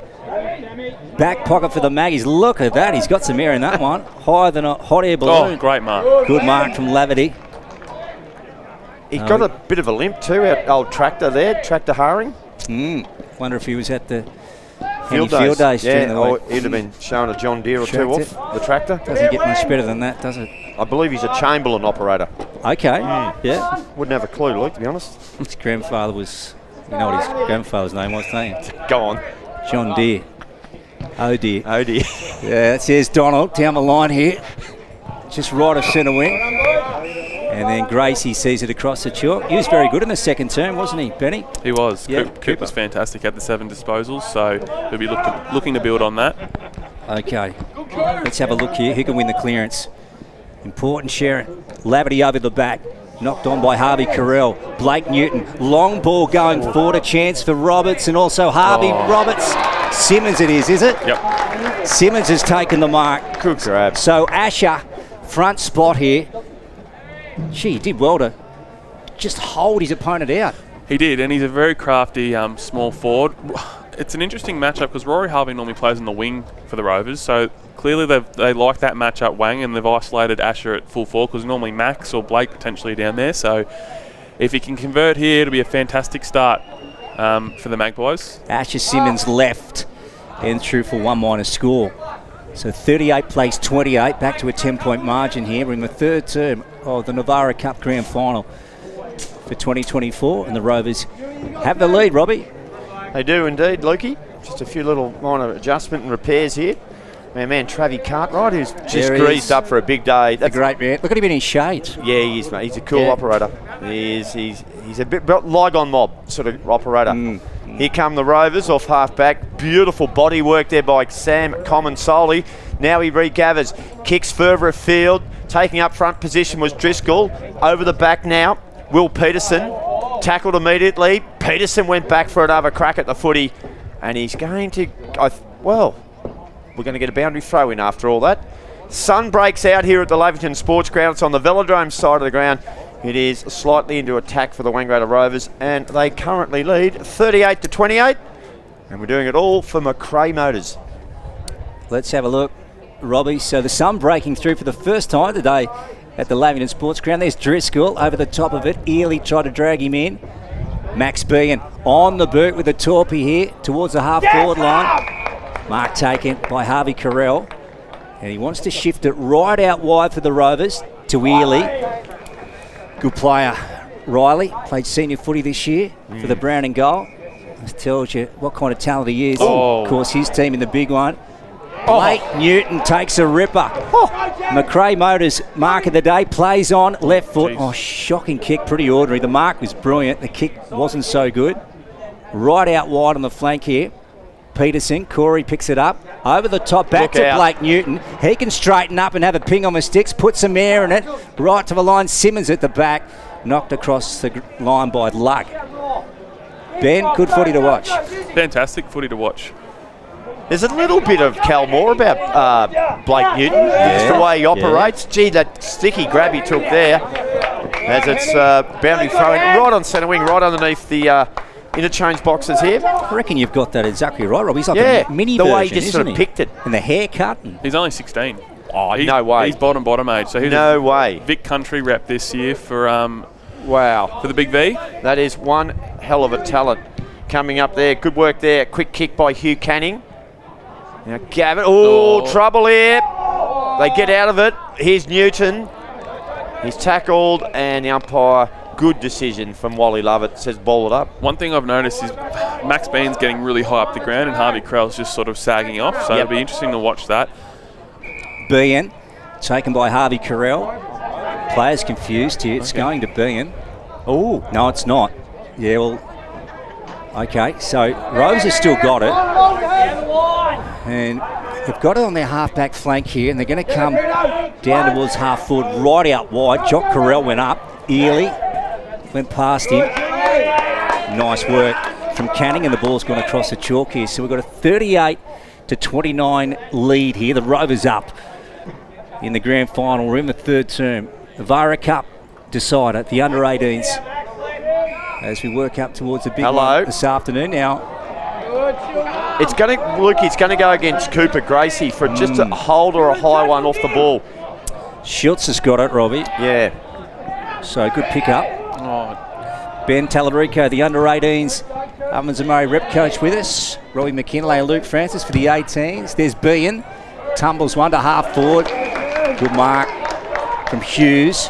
Back pocket for the Maggies. Look at that. He's got some air in that one. Higher than a hot air balloon. Oh, great mark. Good mark from Laverty. He's got a bit of a limp too, our old tractor there, Tractor Haring. Wonder if he was at the field days during the week. He'd have been showing a John Deere or two off the tractor. Doesn't get much better than that, does it? I believe he's a Chamberlain operator. Okay, yeah. Wouldn't have a clue, Luke, to be honest. His grandfather was, you know what his grandfather's name was, don't you? Go on. John Deere. Oh dear. Oh dear. Yeah, there's Donald down the line here. Just right of centre wing. And then Gracie sees it across the chalk. He was very good in the second term, wasn't he, Benny? He was. Yeah, Coop was fantastic at the 7 disposals, so he'll be looking to build on that. Okay, let's have a look here. Who can win the clearance? Important Sharon. Laverty over the back. Knocked on by Harvey Carell. Blake Newton. Long ball going forward. A chance for Roberts and also Harvey Roberts. Simmons it is it? Yep. Simmons has taken the mark. Good grab. So Asher, front spot here. Gee, he did well to just hold his opponent out. He did, and he's a very crafty small forward. It's an interesting matchup because Rory Harvey normally plays on the wing for the Rovers, so clearly they like that matchup, Wang, and they've isolated Asher at full forward because normally Max or Blake potentially down there. So if he can convert here, it'll be a fantastic start for the Magpies. Asher Simmons left and through for 1- score. So 38 plays 28, back to a 10-point margin here. We're in the third term of the NAVARA Cup Grand Final for 2024, and the Rovers have the lead, Robbie. They do indeed, Lukey. Just a few little minor adjustment and repairs here. Man, Travie Cartwright, who's just greased up for a big day. That's a great man. Look at him in his shades. Yeah, he is, mate. He's a cool operator. He is. He's a bit Lygon Mob sort of operator. Here come the Rovers off half-back. Beautiful body work there by Sam Comensoli. Now he regathers. Kicks further afield. Taking up front position was Driscoll. Over the back now, Will Peterson. Tackled immediately. Peterson went back for another crack at the footy. And he's going to... we're going to get a boundary throw in after all that. Sun breaks out here at the Lavington Sports Ground. It's on the Velodrome side of the ground. It is slightly into attack for the Wangaratta Rovers, and they currently lead 38-28. And we're doing it all for McRae Motors. Let's have a look, Robbie. So the sun breaking through for the first time today at the Lavington Sports Ground. There's Driscoll over the top of it. Ely tried to drag him in. Max Bean on the boot with the torpy here towards the half-forward line. Mark taken by Harvey Carell. And he wants to shift it right out wide for the Rovers to Ely. Good player, Riley. Played senior footy this year for the Brown and Gold. This tells you what kind of talent he is. Of course, his team in the big one. Blake Newton takes a ripper. McRae Motors, mark of the day, plays on, left foot. Oh, shocking kick, pretty ordinary. The mark was brilliant. The kick wasn't so good. Right out wide on the flank here. Peterson, Corey picks it up. Over the top, back to Blake Newton. He can straighten up and have a ping on the sticks, put some air in it. Right to the line, Simmons at the back. Knocked across the line by Luck. Ben, good footy to watch. Fantastic footy to watch. There's a little bit of Cal Moore about Blake Newton. Just the way he operates. Gee, that sticky grab he took there. As it's boundary throwing right on centre wing, right underneath the interchange boxes here. I reckon you've got that exactly right, Rob. He's like a mini version, the way he just sort of picked it. And the haircut. He's only 16. Oh, no way. He's bottom age. So he's no way. Vic Country rep this year for for the Big V. That is one hell of a talent coming up there. Good work there. Quick kick by Hugh Canning. Now Gavin. Trouble here. They get out of it. Here's Newton. He's tackled, and the umpire. Good decision from Wally Lovett, says ball it up. One thing I've noticed is Max Bean's getting really high up the ground and Harvey Krell's just sort of sagging off, so it'll be interesting to watch that. Bean, taken by Harvey Carell. Players confused here. It's going to Bean. Oh, no, it's not. Yeah, well, okay, so Rovers has still got it. And they've got it on their half-back flank here, and they're going to come down towards half-forward, right out wide. Jock Carell went up. Ely went past him. Nice work from Canning, and the ball's gone across the chalk here. So we've got a 38-29 lead here. The Rovers up in the grand final. We're in the third term. The NAVARA Cup decider, the under-18s, as we work up towards the big one this afternoon. Now, it's going to go against Cooper Gracie for just a hold or a high one off the ball. Schultz has got it, Robbie. Yeah. So good pick up. Ben Tallarico, the under-18s, Ovens and Murray rep coach with us. Robbie McKinlay and Luke Francis for the 18s. There's Bean, tumbles one to half forward. Good mark from Hughes.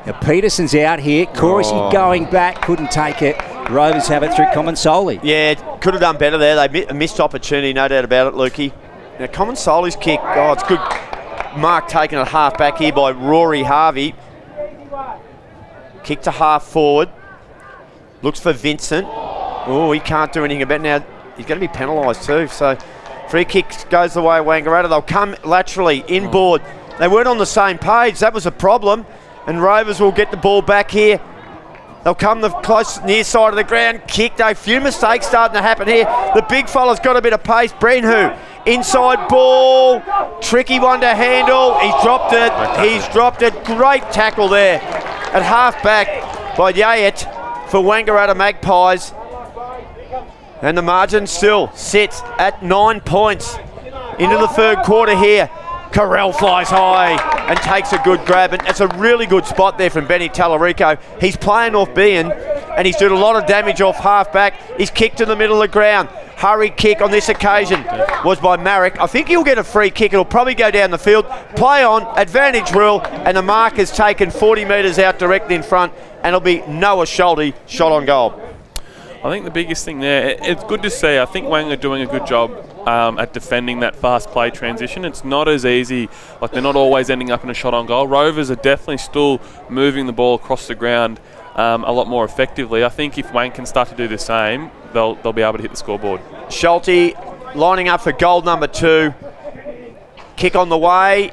Now Peterson's out here. Corey going back, couldn't take it. Rovers have it through Comensoli. Yeah, could have done better there. They a missed opportunity, no doubt about it, Lukey. Now Comensoli's kick, it's good. Mark taken at half back here by Rory Harvey. Kick to half forward. Looks for Vincent. Oh, he can't do anything about it now. He's going to be penalised too. So free kick goes the way of Wangaratta. They'll come laterally inboard. They weren't on the same page. That was a problem. And Rovers will get the ball back here. They'll come the close near side of the ground. Kicked. A few mistakes starting to happen here. The big fella's got a bit of pace. Brenhu. Inside ball. Tricky one to handle. He's dropped it. Great tackle there. At half back by Yayet for Wangaratta Magpies. And the margin still sits at 9 points into the third quarter here. Carell flies high and takes a good grab. And it's a really good spot there from Benny Tallarico. He's playing off Bean and he's doing a lot of damage off half back. He's kicked to the middle of the ground. hurry kick on this occasion was by Marek. I think he'll get a free kick. It'll probably go down the field. Play on, advantage rule, and the mark is taken 40 metres out directly in front, and it'll be Noah Schulte shot on goal. I think the biggest thing there, it's good to see. I think Wang are doing a good job at defending that fast play transition. It's not as easy, like they're not always ending up in a shot on goal. Rovers are definitely still moving the ball across the ground a lot more effectively. I think if Wang can start to do the same, they'll be able to hit the scoreboard. Schulte lining up for goal number 2. Kick on the way,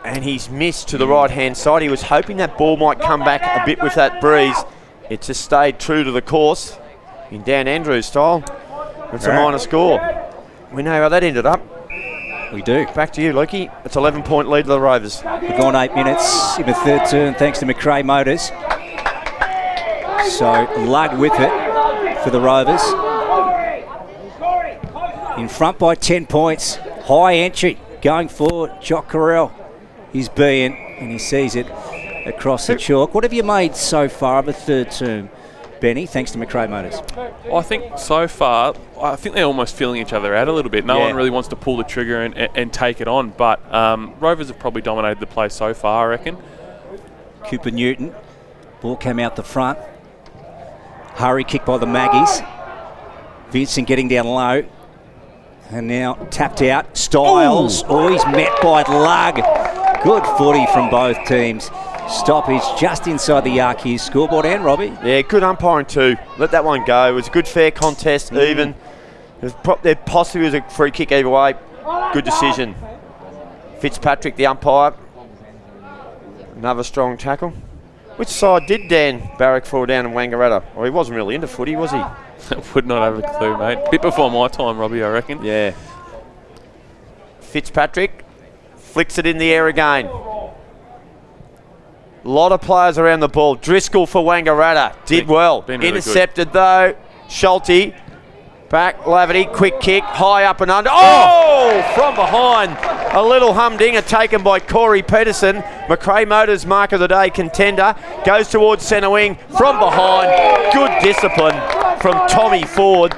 and he's missed to the right-hand side. He was hoping that ball might come back a bit with that breeze. It just stayed true to the course in Dan Andrews style. It's a minor score. We know how that ended up. We do. Back to you, Lukey. It's 11-point lead to the Rovers. We've gone 8 minutes in the third term thanks to McRae Motors. So lug with it for the Rovers. In front by 10 points. High entry going forward. Jock Carell is being, and he sees it across the chalk. What have you made so far of a third term, Benny, thanks to McRae Motors? Well, I think so far, I think they're almost feeling each other out a little bit. No one really wants to pull the trigger and take it on, but Rovers have probably dominated the play so far, I reckon. Cooper Newton, ball came out the front. Hurry kick by the Maggies. Vincent getting down low. And now tapped out. Styles. Oh, he's met by Lug. Good footy from both teams. Stoppage just inside the arc here. Scoreboard and Robbie. Yeah, good umpiring too. Let that one go. It was a good fair contest, even. There possibly was a free kick either way. Good decision. Fitzpatrick, the umpire. Another strong tackle. Which side did Dan Barrack fall down in Wangaratta? Well, he wasn't really into footy, was he? Would not have a clue, mate. Bit before my time, Robbie, I reckon. Yeah. Fitzpatrick flicks it in the air again. A lot of players around the ball. Driscoll for Wangaratta. Did well. Really intercepted though. Schulte. Back. Laverty. Quick kick. High up and under. Oh! From behind. A little humdinger taken by Corey Peterson. McRae Motors mark of the day contender. Goes towards centre wing. From behind. Good discipline from Tommy Ford.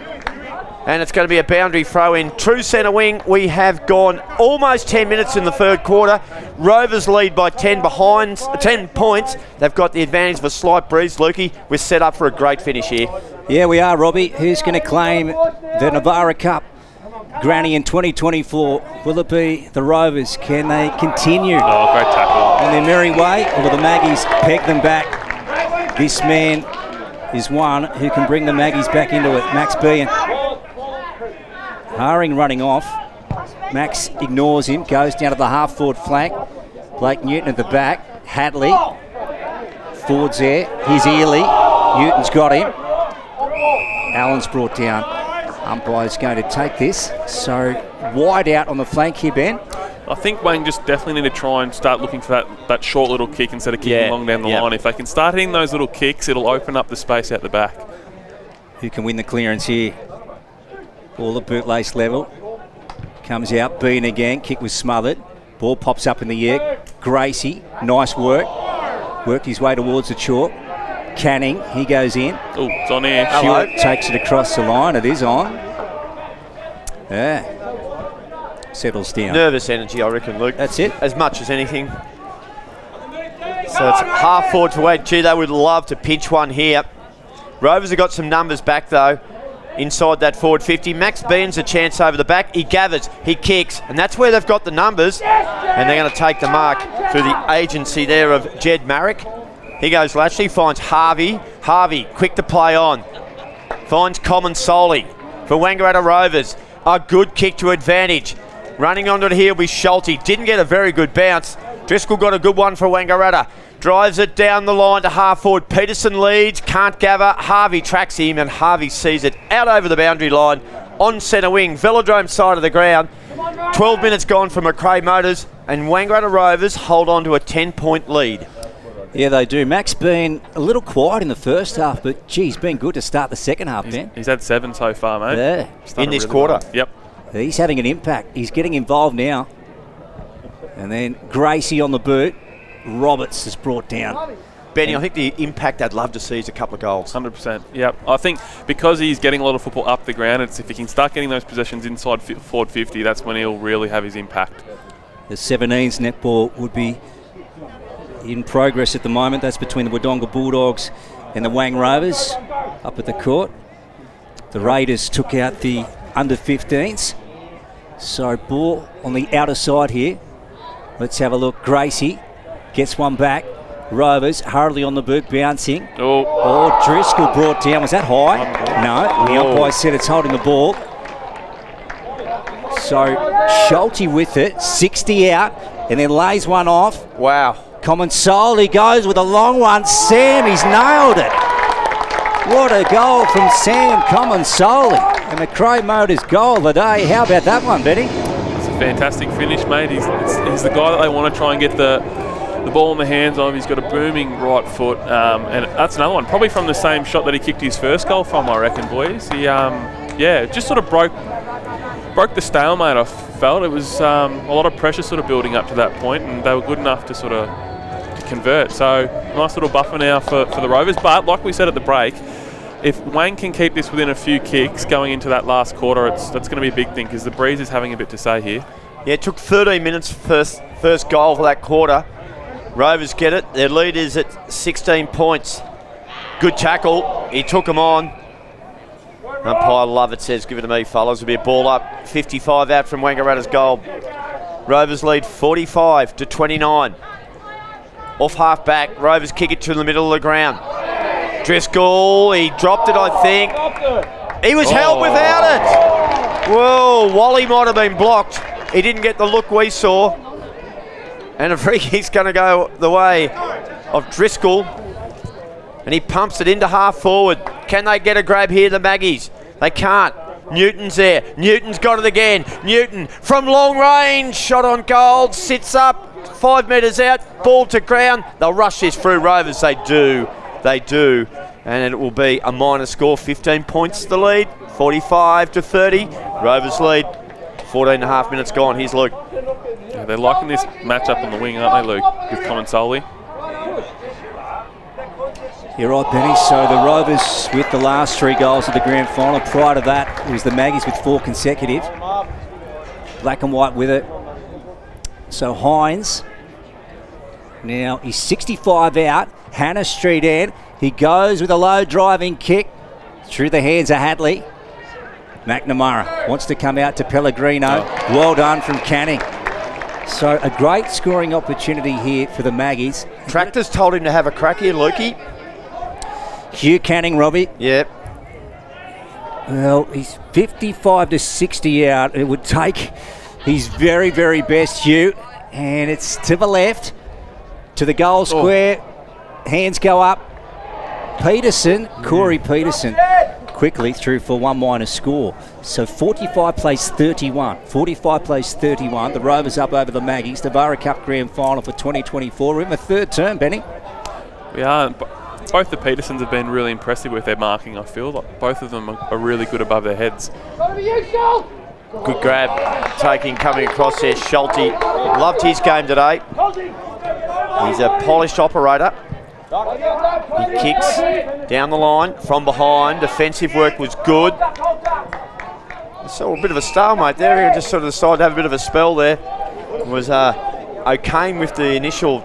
And it's going to be a boundary throw in. True centre wing. We have gone almost 10 minutes in the third quarter. Rovers lead by 10 points. They've got the advantage of a slight breeze. Lukey, we're set up for a great finish here. Yeah, we are, Robbie. Who's going to claim the NAVARA Cup Granny in 2024? Will it be the Rovers? Can they continue great tackle on their merry way, or will the Maggies peg them back? This man is one who can bring the Maggies back into it. Max Bean. Haring running off. Max ignores him, goes down to the half-forward flank. Blake Newton at the back. Hadley. Ford's there. Here's Ely. Newton's got him. Allen's brought down. Umpire's going to take this. So wide out on the flank here, Ben. I think Wayne just definitely need to try and start looking for that short little kick instead of kicking long down the line. If they can start hitting those little kicks, it'll open up the space out the back. Who can win the clearance here? Ball at bootlace level. Comes out, Bean again. Kick was smothered. Ball pops up in the air. Gracie, nice work. Worked his way towards the chalk. Canning, he goes in. Oh, it's on here. Hewitt takes it across the line. It is on. Yeah. Settles down. Nervous energy, I reckon, Luke. That's it. As much as anything. So it's half forward to Wade. Gee, they would love to pinch one here. Rovers have got some numbers back, though, inside that forward 50. Max Bean's a chance over the back. He gathers, he kicks, and that's where they've got the numbers. And they're going to take the mark through the agency there of Jed Marek. He goes Latchley, finds Harvey. Harvey, quick to play on. Finds Common Solly for Wangaratta Rovers. A good kick to advantage. Running onto it here will be Schulte. Didn't get a very good bounce. Driscoll got a good one for Wangaratta. Drives it down the line to half forward. Peterson leads, can't gather. Harvey tracks him, and Harvey sees it out over the boundary line on centre wing. Velodrome side of the ground. 12 minutes gone for McRae Motors, and Wangaratta Rovers hold on to a 10-point lead. Yeah, they do. Max been a little quiet in the first half, but he's been good to start the second half, Ben. He's had 7 so far, mate. Yeah. In this quarter. Well. Yep. He's having an impact. He's getting involved now. And then Gracie on the boot. Roberts is brought down. Benny, I think the impact I'd love to see is a couple of goals. 100%. Yep. I think because he's getting a lot of football up the ground, it's if he can start getting those possessions inside forward 50, that's when he'll really have his impact. The 17s netball would be in progress at the moment. That's between the Wodonga Bulldogs and the Wang Rovers up at the court. The Raiders took out the under 15s. So ball on the outer side here. Let's have a look. Gracie gets one back. Rovers hurriedly on the boot, bouncing. Oh, Driscoll brought down. Was that high? No, the umpire said it's holding the ball. So Schulte with it, 60 out, and then lays one off. Wow. Comensoli goes with a long one. Sam, he's nailed it. What a goal from Sam Comensoli. And the Crow Motors goal of the day. How about that one, Benny? It's a fantastic finish, mate. He's the guy that they want to try and get the ball in the hands of. He's got a booming right foot. And that's another one, probably from the same shot that he kicked his first goal from, I reckon, boys. He, just sort of broke the stalemate, I felt. It was a lot of pressure sort of building up to that point, and they were good enough to sort of convert. So nice little buffer now for the Rovers. But like we said at the break, if Wang can keep this within a few kicks going into that last quarter, that's going to be a big thing, because the Breeze is having a bit to say here. Yeah, it took 13 minutes first goal for that quarter. Rovers get it. Their lead is at 16 points. Good tackle. He took them on. Umpire Lovett says, give it to me, fellas. It'll be a ball up. 55 out from Wangaratta's goal. Rovers lead 45-29. Off half back. Rovers kick it to the middle of the ground. Driscoll, he dropped it, I think. He was held without it. Whoa, Wally might have been blocked. He didn't get the look we saw. And a free kick's going to go the way of Driscoll. And he pumps it into half forward. Can they get a grab here, the Maggies? They can't. Newton's there. Newton's got it again. Newton from long range. Shot on goal. Sits up. 5 metres out. Ball to ground. They'll rush this through Rovers. They do. They do. And it will be a minor score. 15 points the lead. 45-30. Rovers lead. 14 and a half minutes gone. Here's Luke. Yeah, they're liking this matchup on the wing, aren't they, Luke? With Comensoli. You're right, Benny. So the Rovers with the last 3 goals of the grand final. Prior to that, it was the Maggies with 4 consecutive. Black and white with it. So Hines, now he's 65 out. Hannah Street end. He goes with a low driving kick through the hands of Hadley. McNamara wants to come out to Pellegrino. Well done from Canning. So a great scoring opportunity here for the Maggies. Tractor's told him to have a crack here, Lukey. Hugh Canning, Robbie. Yep. Well, he's 55-60 out. It would take his very, very best, Hugh. And it's to the left, to the goal square. Hands go up. Peterson, Corey Peterson, quickly through for 1 minor score. So 45 plays 31. 45 plays 31. The Rovers up over the Maggies. NAVARA Cup Grand Final for 2024. We're in the 3rd term, Benny. We are. Both the Petersons have been really impressive with their marking, I feel. Like both of them are really good above their heads. Good grab, coming across there, Schulte. Loved his game today. He's a polished operator. He kicks down the line from behind. Defensive work was good. So a bit of a stalemate there. He just sort of decided to have a bit of a spell there. Was O'Kane with the initial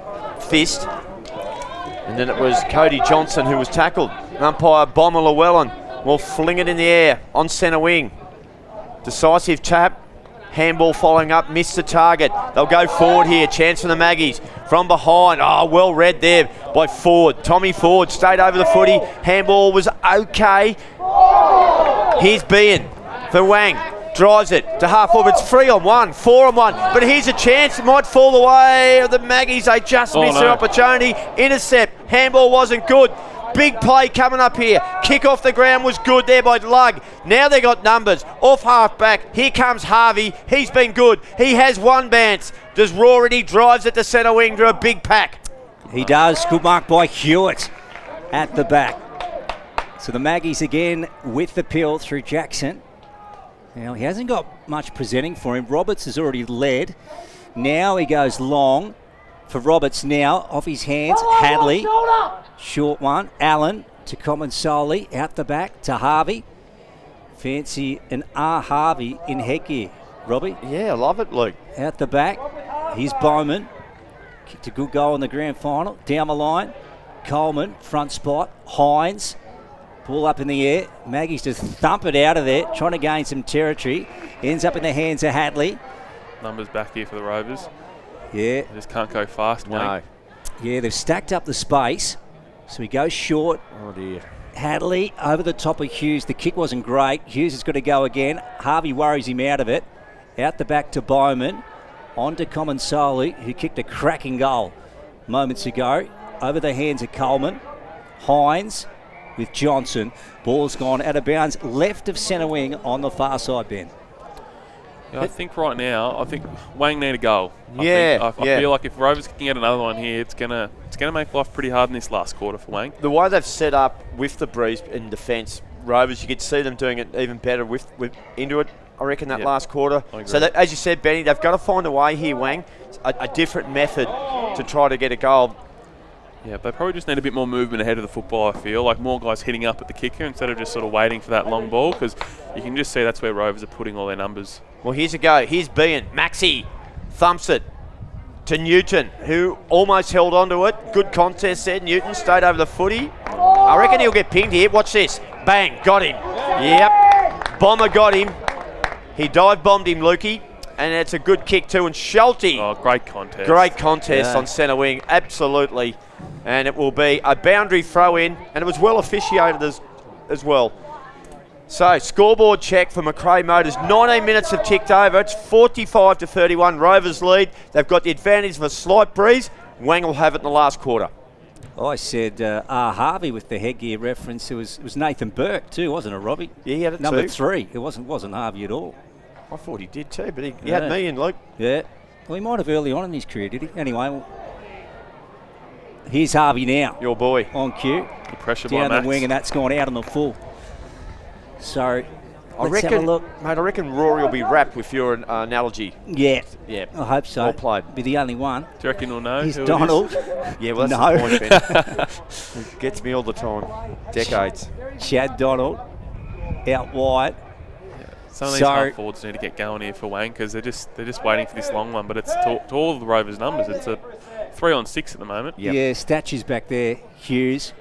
fist. And then it was Cody Johnson who was tackled. Umpire Bomber Llewellyn will fling it in the air on centre wing. Decisive tap. Handball following up, missed the target. They'll go forward here. Chance for the Maggies. From behind. Oh, well read there by Ford. Tommy Ford stayed over the footy. Handball was okay. Here's Bean for Wang. Drives it to half forward. It's 3-on-1, 4-on-1. But here's a chance. It might fall away. The Maggies, they just missed their opportunity. Intercept. Handball wasn't good. Big play coming up here. Kick off the ground was good there by Lug. Now they got numbers. Off half back. Here comes Harvey. He's been good. He has 1 bounce. Does Rority drives it to centre wing to a big pack. He does. Good mark by Hewitt at the back. So the Maggies again with the pill through Jackson. Now he hasn't got much presenting for him. Roberts has already led. Now he goes long. for Roberts now. Off his hands. Hadley. Short one. Allen to Comensoli. Out the back to Harvey. Fancy an R. Harvey in headgear. Robbie? Yeah, I love it, Luke. Out the back. Here's Bowman. Kicked a good goal in the grand final. Down the line. Coleman, front spot. Hines. Ball up in the air. Maggie's just thump it out of there, trying to gain some territory. Ends up in the hands of Hadley. Numbers back here for the Rovers. Yeah. They just can't go fast, No. Yeah, they've stacked up the space. So he goes short. Oh, dear. Hadley over the top of Hughes. The kick wasn't great. Hughes has got to go again. Harvey worries him out of it. Out the back to Bowman. On to Comensoli, who kicked a cracking goal moments ago. Over the hands of Coleman. Hines with Johnson. Ball's gone out of bounds. Left of centre wing on the far side, Ben. Yeah, I think right now, Wang need a goal. Yeah, I feel like if Rovers can get another one here, it's gonna make life pretty hard in this last quarter for Wang. The way they've set up with the breeze in defence, Rovers, you could see them doing it even better with into it. I reckon that last quarter. So that, as you said, Benny, they've got to find a way here, Wang, a different method to try to get a goal. Yeah, they probably just need a bit more movement ahead of the football, I feel. Like more guys hitting up at the kicker instead of just sort of waiting for that long ball, because you can just see that's where Rovers are putting all their numbers. Well, here's a go. Here's Bean. Maxi thumps it to Newton, who almost held on to it. Good contest there. Newton stayed over the footy. I reckon he'll get pinged here. Watch this. Bang. Got him. Yep. Bomber got him. He dive-bombed him, Lukey. And it's a good kick too. And Schulte. Oh, great contest. Great contest on centre wing. Absolutely. And it will be a boundary throw in. And it was well officiated as well. So, scoreboard check for Macrae Motors. 19 minutes have ticked over. It's 45-31. Rovers lead. They've got the advantage of a slight breeze. Wang will have it in the last quarter. I said R. Harvey with the headgear reference. It was Nathan Burke too, wasn't it, Robbie? Yeah, he had it Number too. 3. It wasn't Harvey at all. I thought he did too, but he had me in, Luke. Yeah. Well, he might have early on in his career, did he? Anyway, here's Harvey now. Your boy. On cue. The pressure down by Max. the wing, and that's gone out on the full. So, I let's have a look. Mate, I reckon Rory will be wrapped with your analogy. Yeah. Yeah. I hope so. Well played. Be the only one. Do you reckon he'll know? He's who Donald. Yeah, well, that's No. the point, Ben. It gets me all the time. Decades. Chad Donald out wide. Some of these half forwards need to get going here for Wang, because they're just waiting for this long one. But it's to all of the Rovers' numbers. It's a 3-on-6 at the moment. Yep. Yeah, statues back there. Hughes.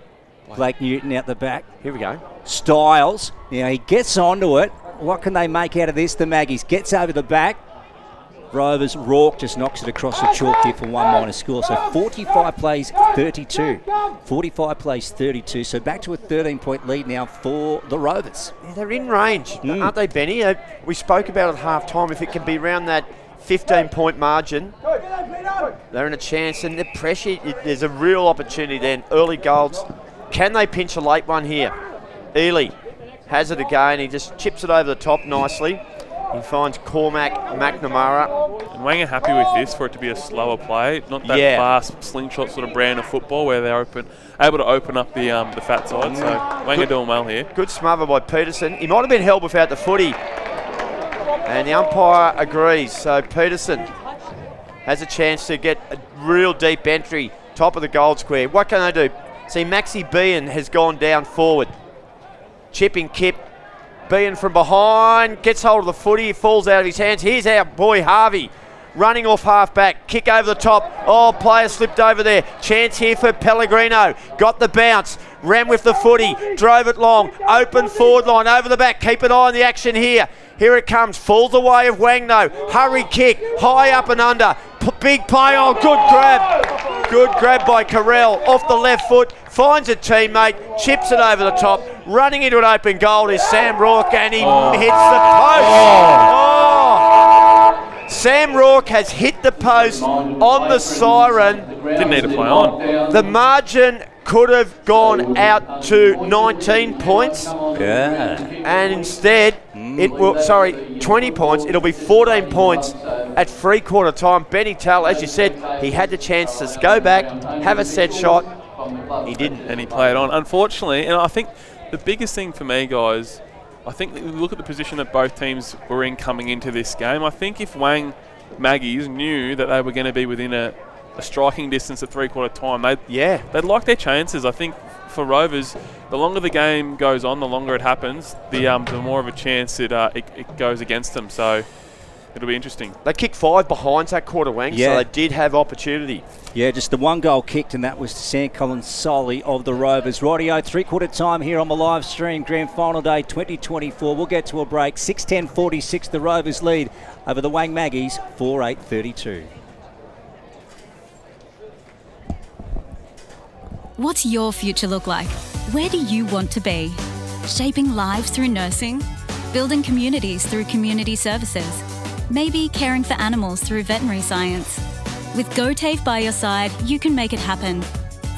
Blake Newton out the back. Here we go. Styles. Now he gets onto it. What can they make out of this? The Maggies. Gets over the back. Rovers. Rourke just knocks it across the chalk here for 1 score. So 45 plays 32. 45 plays 32. So back to a 13-point lead now for the Rovers. Yeah, they're in range, aren't they, Benny? We spoke about at half-time. If it can be around that 15-point margin, they're in a chance. And the pressure, there's a real opportunity then. Early goals. Can they pinch a late one here? Ely has it again. He just chips it over the top nicely. He finds Cormac McNamara. And Wang are happy with this for it to be a slower play, not that fast slingshot sort of brand of football where they're able to open up the fat side. So Wang are doing well here. Good smother by Peterson. He might have been held without the footy. And the umpire agrees. So Peterson has a chance to get a real deep entry, top of the goal square. What can they do? See, Maxi Bean has gone down forward. Chipping Kip. Bean from behind, gets hold of the footy, falls out of his hands. Here's our boy Harvey, running off half-back, kick over the top. Oh, player slipped over there. Chance here for Pellegrino. Got the bounce, ran with the footy, drove it long, open forward line, over the back. Keep an eye on the action here. Here it comes, falls away of Wangno. Hurry kick, high up and under. Big play, oh, good grab. Good grab by Carell, off the left foot, finds a teammate, chips it over the top. Running into an open goal is Sam Rourke, and he hits the post. Oh. Sam Rourke has hit the post on the siren. Didn't need to play on. The margin could have gone out to 19 points. Yeah. And instead, 20 points. It'll be 14 points at three-quarter time. Benny Tell, as you said, he had the chance to go back, have a set shot. He didn't. And he played on. Unfortunately, and I think the biggest thing for me, guys, I think that look at the position that both teams were in coming into this game. I think if Wang Maggies knew that they were going to be within a a striking distance at three-quarter time. They'd like their chances. I think for Rovers, the longer the game goes on, the longer it happens, the more of a chance it goes against them. So it'll be interesting. They kicked 5 behinds that quarter, Wang, so they did have opportunity. Yeah, just the one goal kicked, and that was to Sam Collins solely of the Rovers. Rightio, three-quarter time here on the live stream, Grand Final Day 2024. We'll get to a break. 6:10:46, the Rovers lead over the Wang Maggies, 4:8:32. What's your future look like? Where do you want to be? Shaping lives through nursing? Building communities through community services? Maybe caring for animals through veterinary science? With GoTAFE by your side, you can make it happen.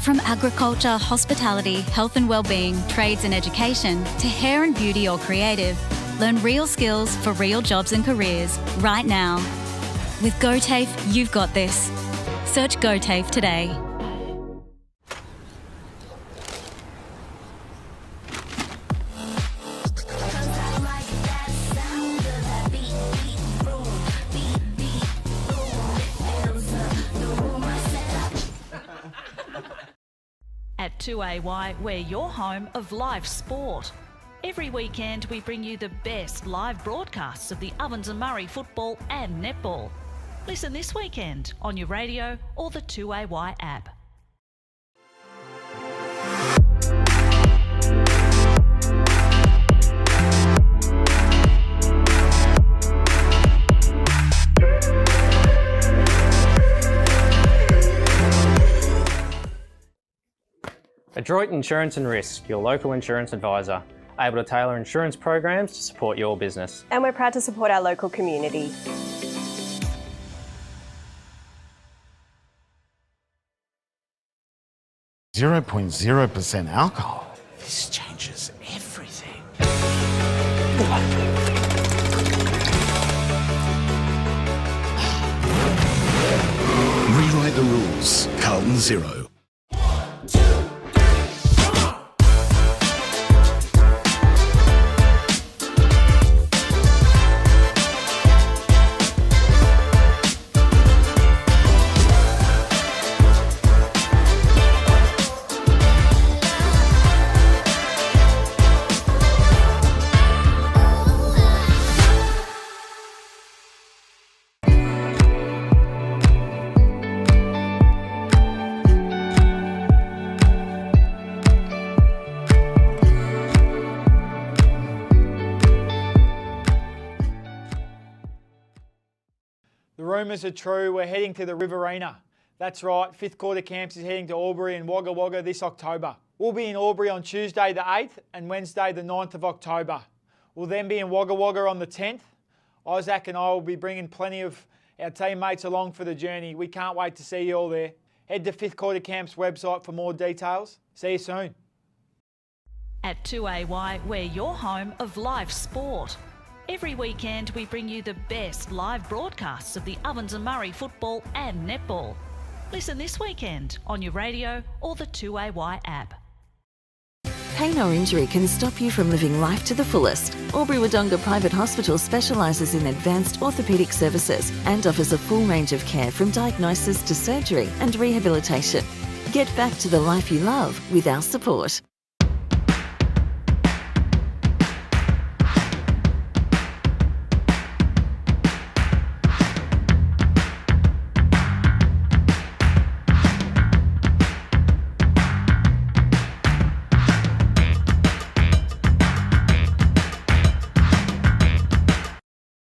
From agriculture, hospitality, health and wellbeing, trades and education, to hair and beauty or creative, learn real skills for real jobs and careers right now. With GoTAFE, you've got this. Search GoTAFE today. At 2AY, we're your home of live sport. Every weekend we bring you the best live broadcasts of the Ovens and Murray football and netball. Listen this weekend on your radio or the 2AY app. Adroit Insurance and Risk, your local insurance advisor, able to tailor insurance programs to support your business. And we're proud to support our local community. 0.0% alcohol. This changes everything. Rewrite the rules. Carlton Zero. The rumours are true. We're heading to the Riverina. That's right, fifth quarter camps is heading to Albury and Wagga Wagga this October. We'll be in Albury on Tuesday the 8th and Wednesday the 9th of October. We'll then be in Wagga Wagga on the 10th. Isaac and I will be bringing plenty of our teammates along for the journey. We can't wait to see you all there. Head to Fifth Quarter Camp's website for more details. See you soon. At 2AY, we're your home of live sport. Every weekend we bring you the best live broadcasts of the Ovens and Murray football and netball. Listen this weekend on your radio or the 2AY app. Pain or injury can stop you from living life to the fullest. Albury-Wodonga Private Hospital specialises in advanced orthopaedic services and offers a full range of care from diagnosis to surgery and rehabilitation. Get back to the life you love with our support.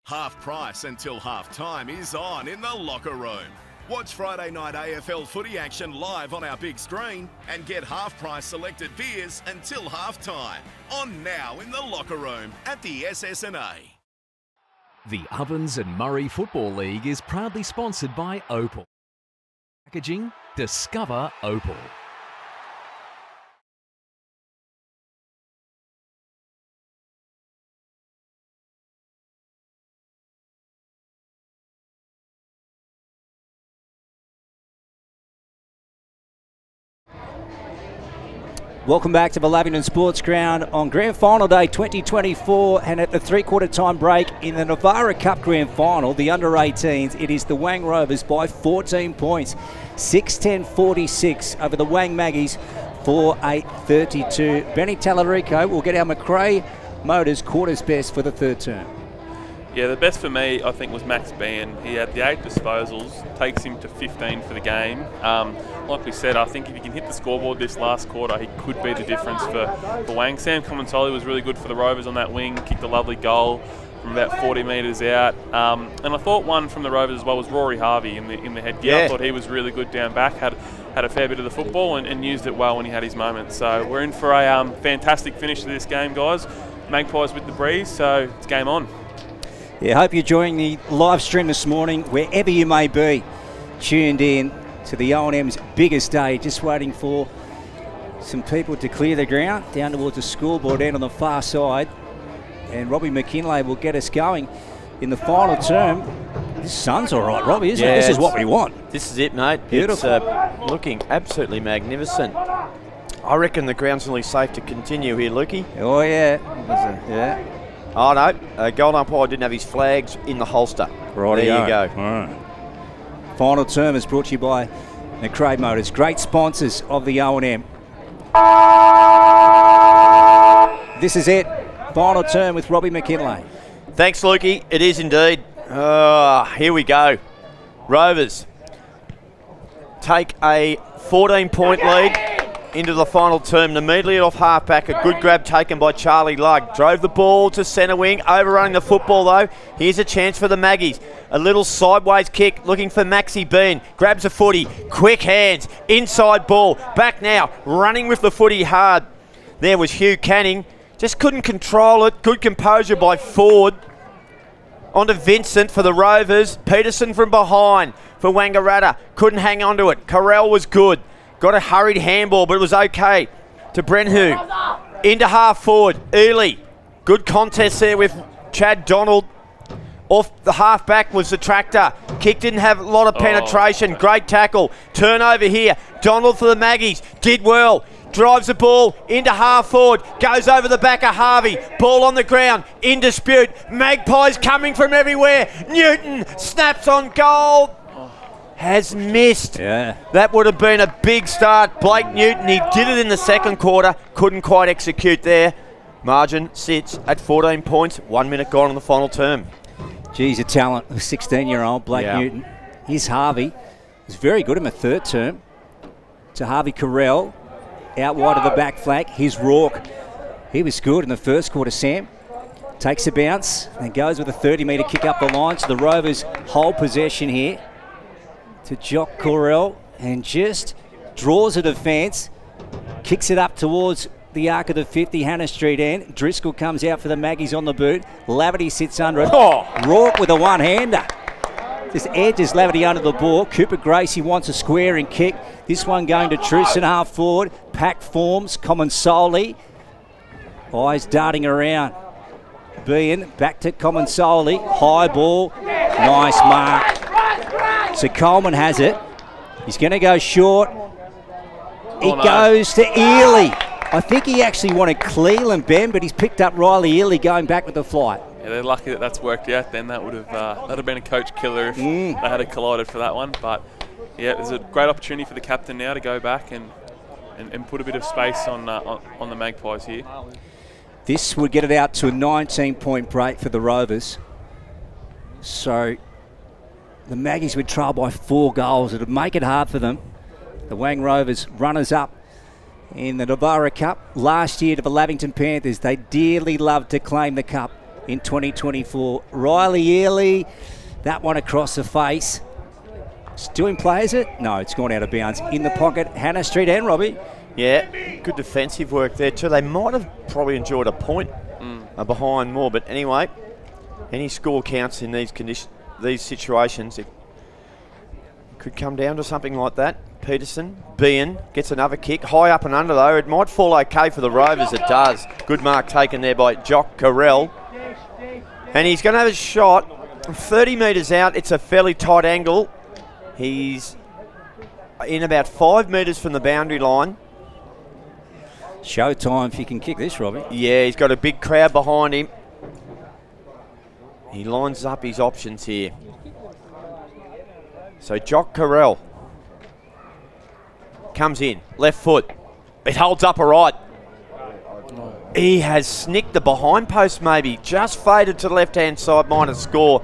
Half price until half time is on in the locker room. Watch Friday night AFL footy action live on our big screen and get half price selected beers until half time. On now in the locker room at the SSNA. The Ovens and Murray Football League is proudly sponsored by Opal. Packaging, discover Opal. Welcome back to the Lavington Sports Ground on Grand Final Day 2024, and at the three-quarter time break in the NAVARA Cup Grand Final, the under-18s, it is the Wang Rovers by 14 points, 6-10-46 over the Wang Magpies, 4-8-32. Benny Tallarico will get our McRae Motors quarters best for the third term. Yeah, the best for me, I think, was Max Bean. He had the 8 disposals, takes him to 15 for the game. Like we said, I think if he can hit the scoreboard this last quarter, he could be the difference for Wang. Sam Comensoli was really good for the Rovers on that wing, kicked a lovely goal from about 40 metres out. And I thought one from the Rovers as well was Rory Harvey in the headgear. I thought he was really good down back, had a fair bit of the football and used it well when he had his moment. So we're in for a fantastic finish to this game, guys. Magpies with the breeze, so it's game on. Yeah, hope you're enjoying the live stream this morning, wherever you may be, tuned in to the O&M's biggest day, just waiting for some people to clear the ground down towards the scoreboard end on the far side. And Robbie McKinlay will get us going in the final term. This sun's all right, Robbie, isn't it? This is what we want. This is it, mate. Beautiful. It's looking absolutely magnificent. I reckon the ground's nearly safe to continue here, Lukey. Oh, yeah. Yeah. Oh, no. Gold umpire didn't have his flags in the holster. Right, there you go. All right. Final term is brought to you by McRae Motors, great sponsors of the O&M. This is it. Final term with Robbie McKinlay. Thanks, Lukey. It is indeed. Here we go. Rovers take a 14-point lead into the final term. Immediately off halfback, a good grab taken by Charlie Lugg. Drove the ball to centre wing, overrunning the football though. Here's a chance for the Maggies. A little sideways kick, looking for Maxi Bean. Grabs a footy, quick hands, inside ball. Back now, running with the footy hard. There was Hugh Canning. Just couldn't control it. Good composure by Ford. On to Vincent for the Rovers. Peterson from behind for Wangaratta. Couldn't hang on to it. Carell was good. Got a hurried handball, but it was okay. To Brenhu. Into half forward. Ely. Good contest there with Chad Donald. Off the half back was the tractor. Kick didn't have a lot of penetration. Great tackle. Turnover here. Donald for the Maggies. Did well. Drives the ball into half forward. Goes over the back of Harvey. Ball on the ground. In dispute. Magpies coming from everywhere. Newton snaps on goal. Has missed. Yeah. That would have been a big start. Blake Newton, he did it in the second quarter. Couldn't quite execute there. Margin sits at 14 points. 1 minute gone in the final term. Geez, a talent. A 16-year-old Blake Newton. Here's Harvey. He's very good in the third term. To Harvey Carell. Out wide of the back flank. Here's Rourke. He was good in the first quarter, Sam. Takes a bounce and goes with a 30-metre kick up the line. So the Rovers hold possession here. To Jock Corell and just draws a defence, kicks it up towards the arc of the 50, Hannah Street end. Driscoll comes out for the Maggies on the boot. Laverty sits under it. Rourke with a one-hander. Just edges Laverty under the ball. Cooper Gracie wants a square and kick. This one going to Truson half forward. Pack forms, Comensoli. Eyes darting around. Bean back to Comensoli. High ball. Nice mark. So Coleman has it. He's going to go short. It goes to Ely. I think he actually wanted Cleland, Ben, but he's picked up Riley Ely going back with the flight. Yeah, they're lucky that that's worked out. Then that would have that'd have been a coach killer if they had collided for that one. But yeah, there's a great opportunity for the captain now to go back and put a bit of space on the Magpies here. This would get it out to a 19-point break for the Rovers. So the Maggies would trail by 4 goals. It would make it hard for them. The Wang Rovers runners-up in the NAVARA Cup last year to the Lavington Panthers. They dearly loved to claim the cup in 2024. Riley Ely, that one across the face. Still in play, is it? No, it's gone out of bounds. In the pocket, Hannah Street and Robbie. Yeah, good defensive work there too. They might have probably enjoyed a point behind more, but anyway, any score counts in these conditions. These situations, it could come down to something like that. Peterson, Bean gets another kick. High up and under though. It might fall okay for the Rovers. It does. Good mark taken there by Jock Carell. And he's going to have a shot 30 metres out. It's a fairly tight angle. He's in about 5 metres from the boundary line. Showtime if you can kick this, Robbie. Yeah, he's got a big crowd behind him. He lines up his options here. So Jock Carell comes in, left foot. It holds up all right. He has snicked the behind post maybe, just faded to the left-hand side, minus score.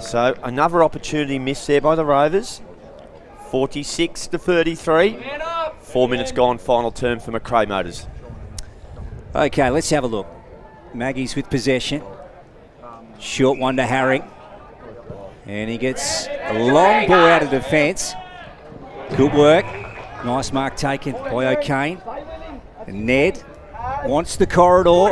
So another opportunity missed there by the Rovers. 46-33. 4 minutes gone, final term for McRae Motors. Okay, let's have a look. Maggies with possession. Short one to Harry. And he gets a long ball out of defence. Good work. Nice mark taken by O'Kane. And Ned wants the corridor.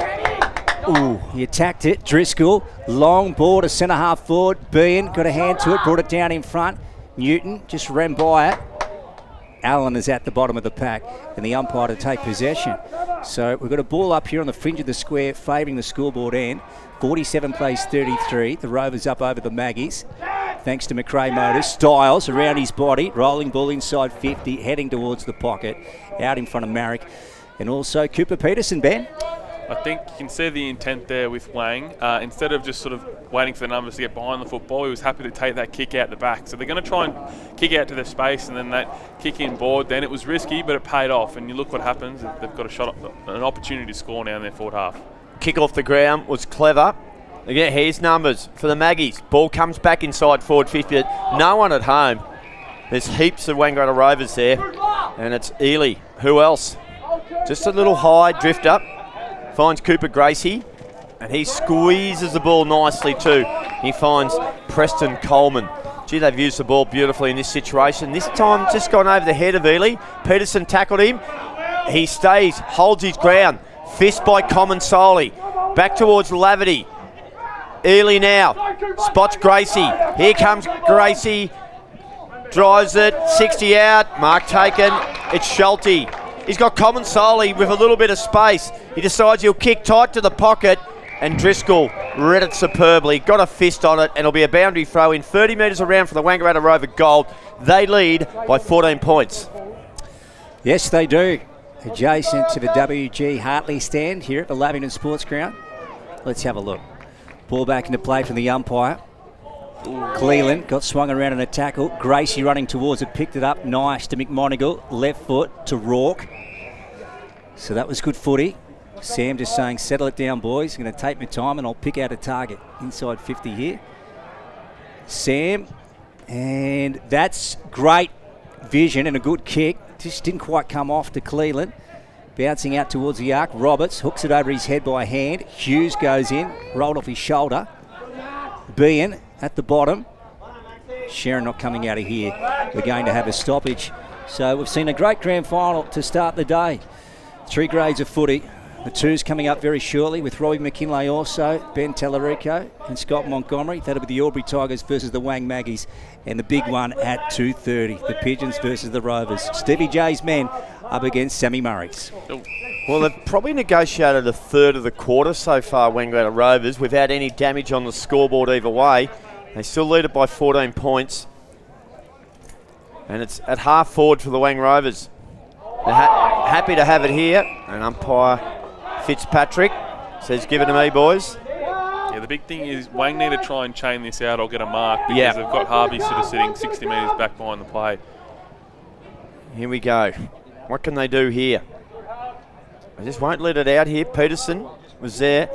Ooh, he attacked it. Driscoll, long ball to centre half forward. Bean got a hand to it, brought it down in front. Newton just ran by it. Allen is at the bottom of the pack and the umpire to take possession. So we've got a ball up here on the fringe of the square favouring the scoreboard end. 47 plays 33. The Rovers up over the Maggies. Thanks to McRae Motors. Styles around his body. Rolling ball inside 50, heading towards the pocket. Out in front of Marrick. And also Cooper Peterson, Ben. I think you can see the intent there with Wang. Instead of just sort of waiting for the numbers to get behind the football, he was happy to take that kick out the back. So they're going to try and kick out to the space and then that kick in board. Then it was risky, but it paid off. And you look what happens. They've got an opportunity to score now in their forward half. Kick off the ground was clever. Again, here's numbers for the Maggies. Ball comes back inside forward 50. No one at home. There's heaps of Wangaratta Rovers there. And it's Ely. Who else? Just a little high drift up. Finds Cooper Gracie, and he squeezes the ball nicely too. He finds Preston Coleman. Gee, they've used the ball beautifully in this situation. This time just gone over the head of Ely. Peterson tackled him. He stays, holds his ground. Fist by Comensoli. Back towards Laverty. Ely now. Spots Gracie. Here comes Gracie. Drives it. 60 out. Mark taken. It's Schulte. He's got Comensoli with a little bit of space. He decides he'll kick tight to the pocket, and Driscoll read it superbly. Got a fist on it, and it'll be a boundary throw in 30 metres around for the Wangaratta Rover Gold. They lead by 14 points. Yes, they do. Adjacent to the WG Hartley stand here at the Lavington Sports Ground. Let's have a look. Ball back into play from the umpire. Cleland got swung around in a tackle. Gracie running towards it, picked it up. Nice to McMonigal. Left foot to Rourke. So that was good footy. Sam just saying, settle it down, boys. I'm going to take my time and I'll pick out a target. Inside 50 here. Sam. And that's great vision and a good kick. Just didn't quite come off to Cleland. Bouncing out towards the arc. Roberts hooks it over his head by hand. Hughes goes in. Rolled off his shoulder. Bean at the bottom. Sharon not coming out of here. We're going to have a stoppage. So we've seen a great grand final to start the day. 3 grades of footy. The twos coming up very shortly with Robbie McKinlay also, Ben Tallarico and Scott Montgomery. That'll be the Albury Tigers versus the Wang Maggies. And the big one at 2:30, the Pigeons versus the Rovers. Stevie J's men up against Sammy Murray's. Well, they've probably negotiated a third of the quarter so far, Wangaratta Rovers, without any damage on the scoreboard either way. They still lead it by 14 points. And it's at half forward for the Wang Rovers. They're happy to have it here. And umpire Fitzpatrick says, give it to me, boys. Yeah, the big thing is Wang need to try and chain this out or get a mark because they've got Harvey sort of sitting 60 metres back behind the play. Here we go. What can they do here? They just won't let it out here. Peterson was there.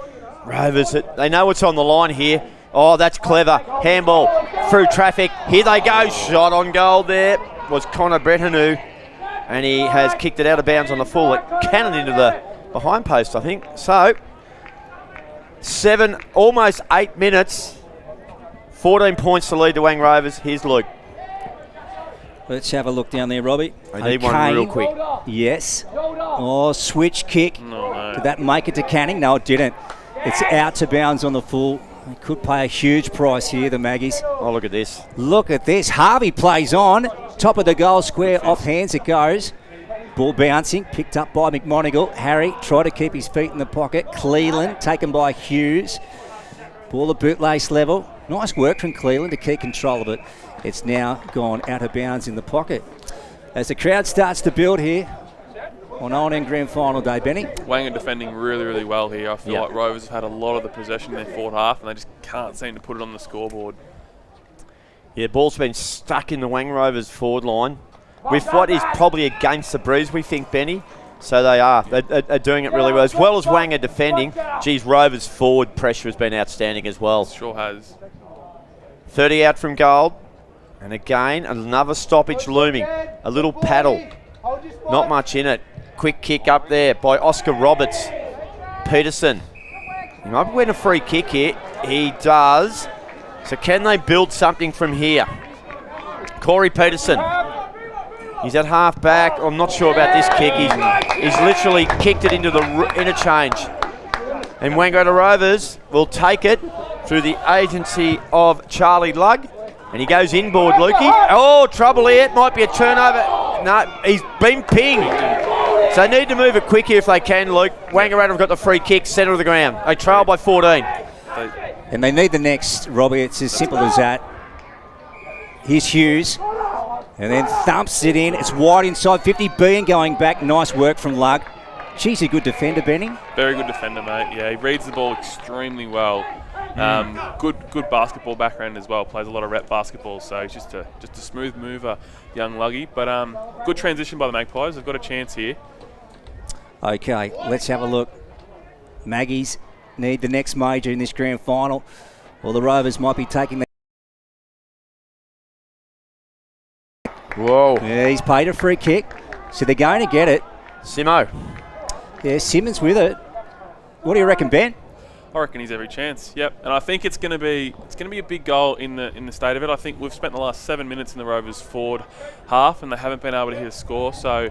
Rovers, they know what's on the line here. Oh, that's clever. Handball through traffic. Here they go. Shot on goal there was Connor Bretanou. And he has kicked it out of bounds on the full. It cannoned into the behind post, I think. So, 7, almost 8 minutes. 14 points to lead the Wang Rovers. Here's Luke. Let's have a look down there, Robbie. I need one real quick. Yes. Oh, switch kick. No. Did that make it to Canning? No, it didn't. It's out to bounds on the full. They could pay a huge price here, the Maggies. Oh, look at this. Look at this. Harvey plays on. Top of the goal square. Off hands it goes. Ball bouncing. Picked up by McMonigal. Harry tried to keep his feet in the pocket. Cleland taken by Hughes. Ball at bootlace level. Nice work from Cleland to keep control of it. It's now gone out of bounds in the pocket. As the crowd starts to build here, on O&M Grand Final day, Benny. Wang are defending really, really well here. I feel like Rovers have had a lot of the possession in their forward half and they just can't seem to put it on the scoreboard. Yeah, ball's been stuck in the Wang Rovers forward line with what is probably against the breeze, we think, Benny. So they are. They're doing it really well. As well as Wang are defending, geez, Rovers' forward pressure has been outstanding as well. Sure has. 30 out from goal. And again, another stoppage looming. A little paddle. Not much in it. Quick kick up there by Oscar Roberts. Peterson. He might win a free kick here. He does. So can they build something from here? Corey Peterson. He's at half back. I'm not sure about this kick. He's literally kicked it into the interchange. And Wangaratta Rovers will take it through the agency of Charlie Lugg. And he goes inboard, Lukey. Oh, trouble here. It might be a turnover. No, he's been pinged. So they need to move it quick here if they can, Luke. Wangaratta have got the free kick, centre of the ground. They trail by 14. And they need the next, Robbie. It's as simple as that. Here's Hughes. And then thumps it in. It's wide inside 50. Bean going back. Nice work from Lugg. She's a good defender, Benny. Very good defender, mate. Yeah, he reads the ball extremely well. Good basketball background as well. Plays a lot of rep basketball, so he's just a smooth mover, young Luggy. But good transition by the Magpies. They've got a chance here. Okay, let's have a look. Maggies need the next major in this grand final. Well, the Rovers might be taking the... Whoa. Yeah, he's paid a free kick, so they're going to get it. Simo. Yeah, Simmons with it. What do you reckon, Ben? I reckon he's every chance. Yep, and I think it's going to be a big goal in the state of it. I think we've spent the last 7 minutes in the Rovers forward half, and they haven't been able to hit a score. So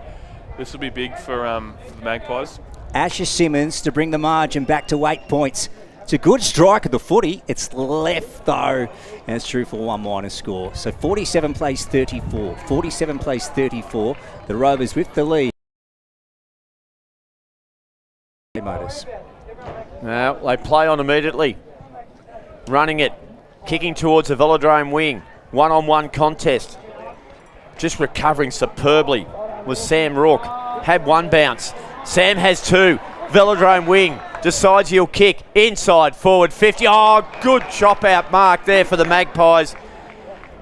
this will be big for the Magpies. Asher Simmons to bring the margin back to 8 points. It's a good strike of the footy. It's left though, and it's true for 1- score. So 47 plays 34. 47 plays 34. The Rovers with the lead. Motors. Now they play on immediately. Running it. Kicking towards the Velodrome wing. One-on-one contest. Just recovering superbly was Sam Rourke. Had one bounce. Sam has two. Velodrome wing. Decides he'll kick. Inside forward 50. Oh, good chop out mark there for the Magpies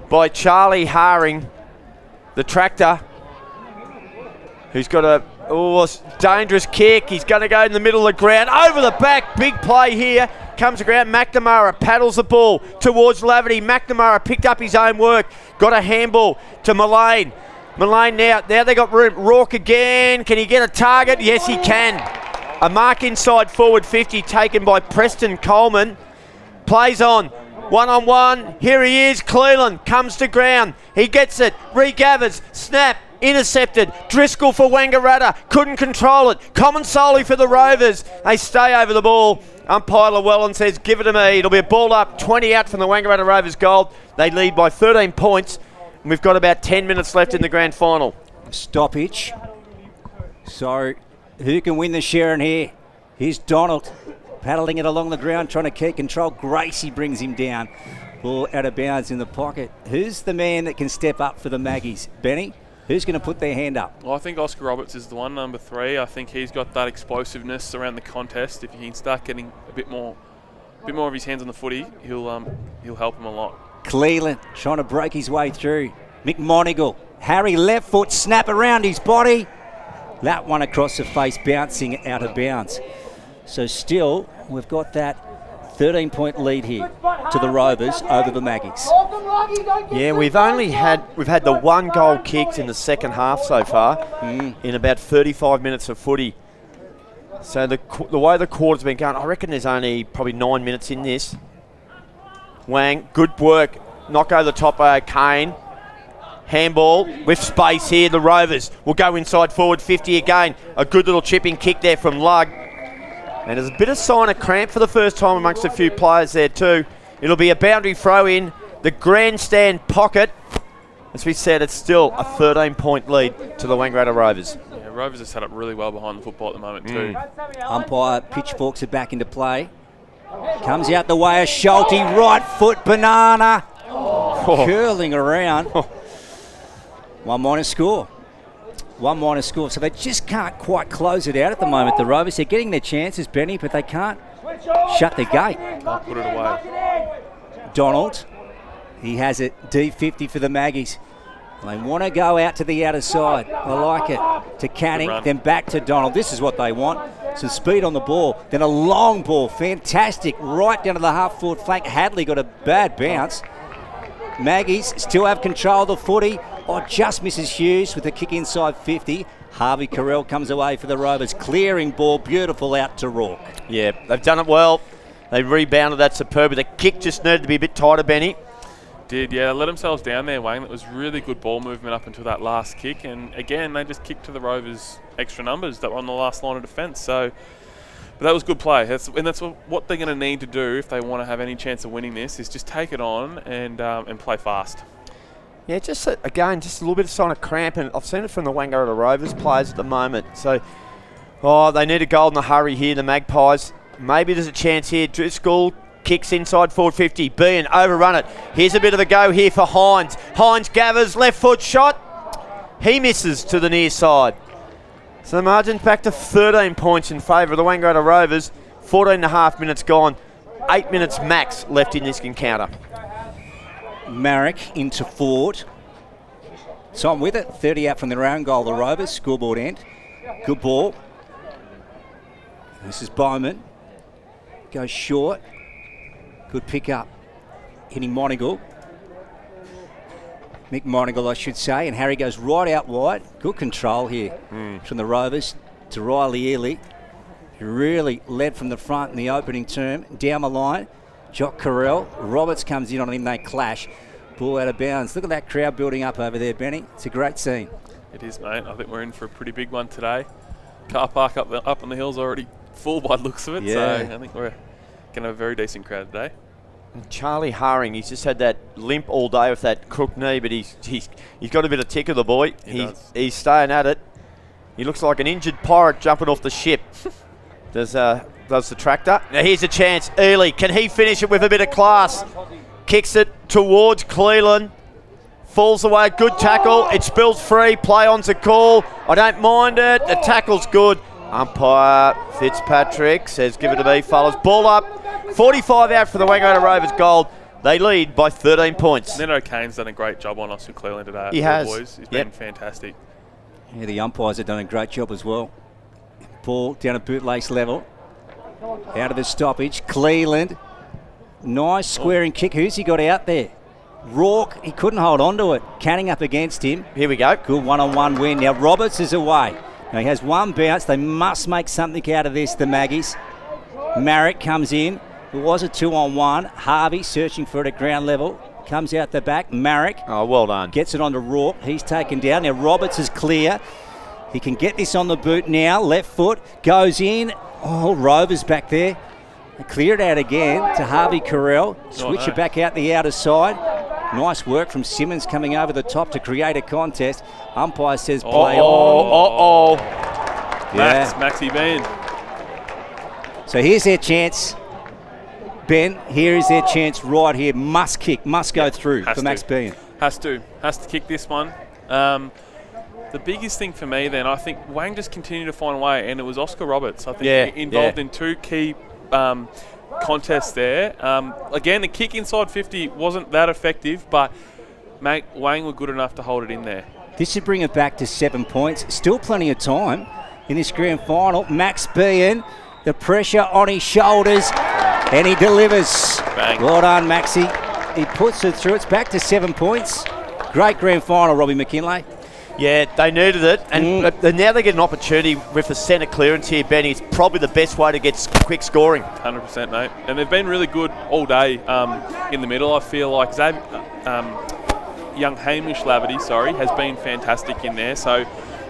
by Charlie Haring. The tractor. Who's got a dangerous kick. He's going to go in the middle of the ground. Over the back. Big play here. Comes to ground. McNamara paddles the ball towards Laverty. McNamara picked up his own work. Got a handball to Mullane. Mullane now they got room. Rourke again. Can he get a target? Yes, he can. A mark inside forward 50 taken by Preston Coleman. Plays on. One-on-one. Here he is. Cleland comes to ground. He gets it. Regathers. Snap. Intercepted. Driscoll for Wangaratta. Couldn't control it. Comensoli for the Rovers. They stay over the ball. Umpire Llewellyn says, give it to me. It'll be a ball up. 20 out from the Wangaratta Rovers goal. They lead by 13 points. And we've got about 10 minutes left in the grand final. Stoppage. So who can win the Sharon here? Here's Donald paddling it along the ground, trying to keep control. Gracie brings him down. Ball out of bounds in the pocket. Who's the man that can step up for the Maggies? Benny? Who's going to put their hand up? Well, I think Oscar Roberts is the one, number 3. I think he's got that explosiveness around the contest. If he can start getting a bit more of his hands on the footy, he'll help him a lot. Cleland trying to break his way through. McMonigal. Harry left foot, snap around his body. That one across the face, bouncing out of bounds. So still, we've got that 13-point lead here to the Rovers over the Maggies. Yeah, we've had the one goal kicked in the second half so far in about 35 minutes of footy. So the way the quarter's been going, I reckon there's only probably 9 minutes in this. Wang, good work. Knock over the top by Kane. Handball with space here. The Rovers will go inside forward 50 again. A good little chipping kick there from Lugg. And there's a bit of sign of cramp for the first time amongst a few players there too. It'll be a boundary throw in the grandstand pocket. As we said, it's still a 13-point lead to the Wangaratta Rovers. Yeah, Rovers are set up really well behind the football at the moment too. Umpire pitchforks are back into play. Comes out the way of Schulte, right foot banana. Curling around. 1- score. 1 minus score. So they just can't quite close it out at the moment, the Rovers. They're getting their chances, Benny, but they can't shut the gate. I'll put it away. Donald, he has it. D50 for the Maggies. They want to go out to the outer side. I like it. To Canning, then back to Donald. This is what they want. Some speed on the ball. Then a long ball. Fantastic. Right down to the half-forward flank. Hadley got a bad bounce. Maggies still have control of the footy. Oh, just misses Hughes with a kick inside 50. Harvey Carell comes away for the Rovers. Clearing ball. Beautiful out to Rourke. Yeah, they've done it well. They rebounded that superbly. The kick just needed to be a bit tighter, Benny. Did, yeah. Let themselves down there, Wayne. That was really good ball movement up until that last kick. And again, they just kicked to the Rovers' extra numbers that were on the last line of defence. So, but that was good play. That's what they're going to need to do if they want to have any chance of winning this, is just take it on and play fast. Yeah, just a little bit of sign of cramp. And I've seen it from the Wangaratta Rovers players at the moment. So, they need a goal in a hurry here, the Magpies. Maybe there's a chance here. Driscoll kicks inside forward 50. Bean overrun it. Here's a bit of a go here for Hines. Hines gathers, left foot shot. He misses to the near side. So the margin's back to 13 points in favour of the Wangaratta Rovers. 14 and a half minutes gone. 8 minutes max left in this encounter. Marek into forward. So I'm with it. 30 out from their own goal, the Rovers. Scoreboard end. Good ball. This is Bowman. Goes short. Good pick up. Hitting Monagle. Mick Monagle, I should say. And Harry goes right out wide. Good control here from the Rovers to Riley Earley. He really led from the front in the opening term. Down the line, Jock Carell. Roberts comes in on him. They clash. Ball out of bounds. Look at that crowd building up over there, Benny. It's a great scene. It is, mate. I think we're in for a pretty big one today. Car park up on the hill's already full by the looks of it. Yeah. So I think we're going to have a very decent crowd today. And Charlie Haring, he's just had that limp all day with that crook knee, but he's got a bit of ticker, the boy. He's staying at it. He looks like an injured pirate jumping off the ship. Does the tractor. Now here's a chance. Early, can he finish it with a bit of class? Kicks it towards Cleland. Falls away, good tackle. It spills free, play on's a call. I don't mind it. The tackle's good. Umpire Fitzpatrick says, give it to me, fellas. Ball up. 45 out for the Wangaratta Rovers Gold. They lead by 13 points. Nino Kane's done a great job on us with Cleland today. He has. Boys. He's been fantastic. Yeah, the umpires have done a great job as well. Ball down at bootlace level. Out of the stoppage. Cleland. Nice squaring kick. Who's he got out there? Rourke. He couldn't hold on to it. Canning up against him. Here we go. Good one-on-one win. Now Roberts is away. Now he has one bounce. They must make something out of this, the Maggies. Marek comes in. It was a 2-on-1. Harvey searching for it at ground level. Comes out the back. Marek. Oh, well done. Gets it onto Rourke. He's taken down. Now Roberts is clear. He can get this on the boot now. Left foot. Goes in. Oh, Rovers back there. They clear it out again to Harvey Carell. Switch it back out the outer side. Nice work from Simmons coming over the top to create a contest. Umpire says play on. Yeah. Maxie Ben. So here's their chance. Ben, here is their chance right here. Must kick, must go through for Max Bean. Has to kick this one. The biggest thing for me then, I think Wang just continued to find a way, and it was Oscar Roberts. I think involved in two key contests there. Again, the kick inside 50 wasn't that effective, but Wang were good enough to hold it in there. This should bring it back to 7 points. Still plenty of time in this grand final. Max Bean, the pressure on his shoulders, and he delivers. Bang. Well done, Maxie. He puts it through. It's back to 7 points. Great grand final, Robbie McKinlay. Yeah, they needed it, and now they get an opportunity with the centre clearance here, Benny. It's probably the best way to get quick scoring. 100%, mate. And they've been really good all day in the middle. I feel like young Hamish Laverty, has been fantastic in there. So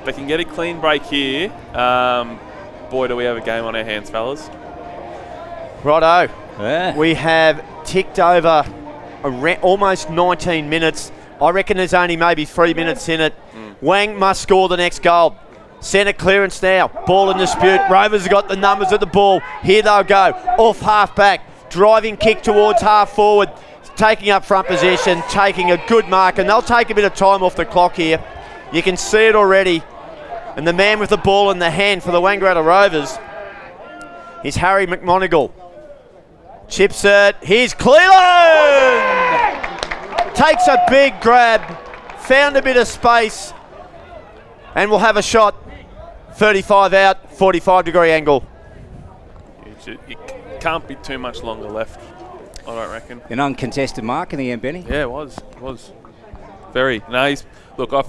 they can get a clean break here. Boy, do we have a game on our hands, fellas. Righto. Yeah. We have ticked over almost 19 minutes. I reckon there's only maybe 3 minutes in it. Wang must score the next goal. Centre clearance now. Ball in dispute. Rovers have got the numbers at the ball. Here they'll go. Off half back. Driving kick towards half forward. Taking up front position. Taking a good mark. And they'll take a bit of time off the clock here. You can see it already. And the man with the ball in the hand for the Wangaratta Rovers is Harry McMonigal. Chips it. Here's Cleland! Takes a big grab, found a bit of space, and will have a shot. 35 out, 45-degree angle. It can't be too much longer left, I don't reckon. An uncontested mark in the end, Benny. Yeah, it was. Very. No, as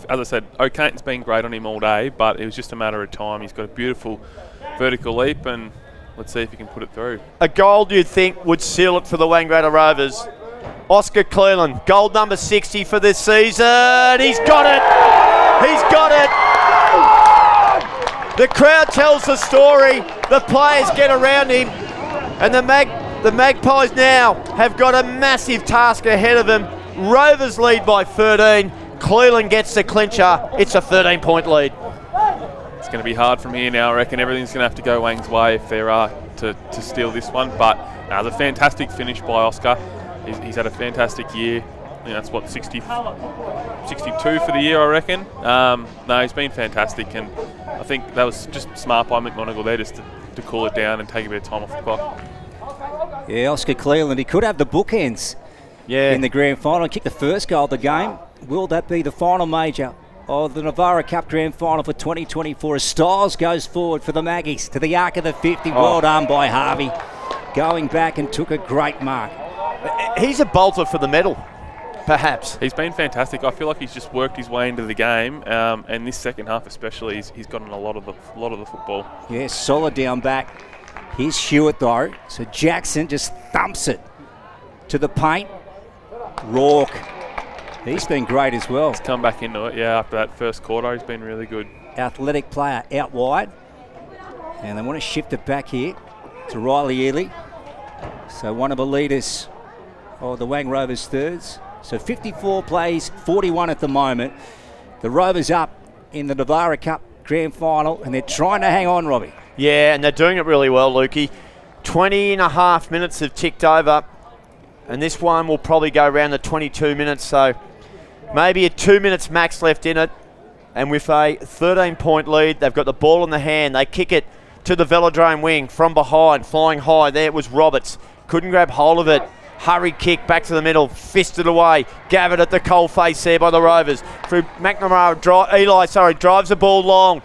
I said, O'Kane's been great on him all day, but it was just a matter of time. He's got a beautiful vertical leap, and let's see if he can put it through. A goal you'd think would seal it for the Wangaratta Rovers. Oscar Cleland, goal number 60 for this season. He's got it! He's got it! The crowd tells the story. The players get around him. And the Magpies now have got a massive task ahead of them. Rovers lead by 13. Cleland gets the clincher. It's a 13-point lead. It's going to be hard from here now. I reckon everything's going to have to go Wang's way if there are to steal this one. But the fantastic finish by Oscar. He's had a fantastic year. I think that's what, 62 for the year, I reckon. No, he's been fantastic, and I think that was just smart by McMonigal there just to cool it down and take a bit of time off the clock. Yeah, Oscar Cleland, he could have the bookends in the grand final. Kick the first goal of the game. Will that be the final major of the NAVARA Cup Grand Final for 2024 as Styles goes forward for the Maggies to the arc of the 50. Well done by Harvey. Going back and took a great mark. He's a bolter for the medal, perhaps. He's been fantastic. I feel like he's just worked his way into the game, and this second half especially, he's gotten a lot of the football. Yeah, solid down back. Here's Hewitt though. So Jackson just thumps it to the paint. Rourke. He's been great as well. He's come back into it, after that first quarter. He's been really good. Athletic player out wide. And they want to shift it back here to Riley Ely. So one of the leaders of the Wang Rovers thirds. So 54 plays, 41 at the moment. The Rovers up in the NAVARA Cup Grand Final, and they're trying to hang on, Robbie. Yeah, and they're doing it really well, Lukey. 20 and a half minutes have ticked over, and this one will probably go around the 22 minutes, so maybe 2 minutes max left in it. And with a 13-point lead, they've got the ball in the hand. They kick it to the Velodrome wing from behind, flying high. There it was Roberts. Couldn't grab hold of it. Hurried kick back to the middle, fisted away. Gavitt at the coal face there by the Rovers. Through McNamara, Eli drives the ball long.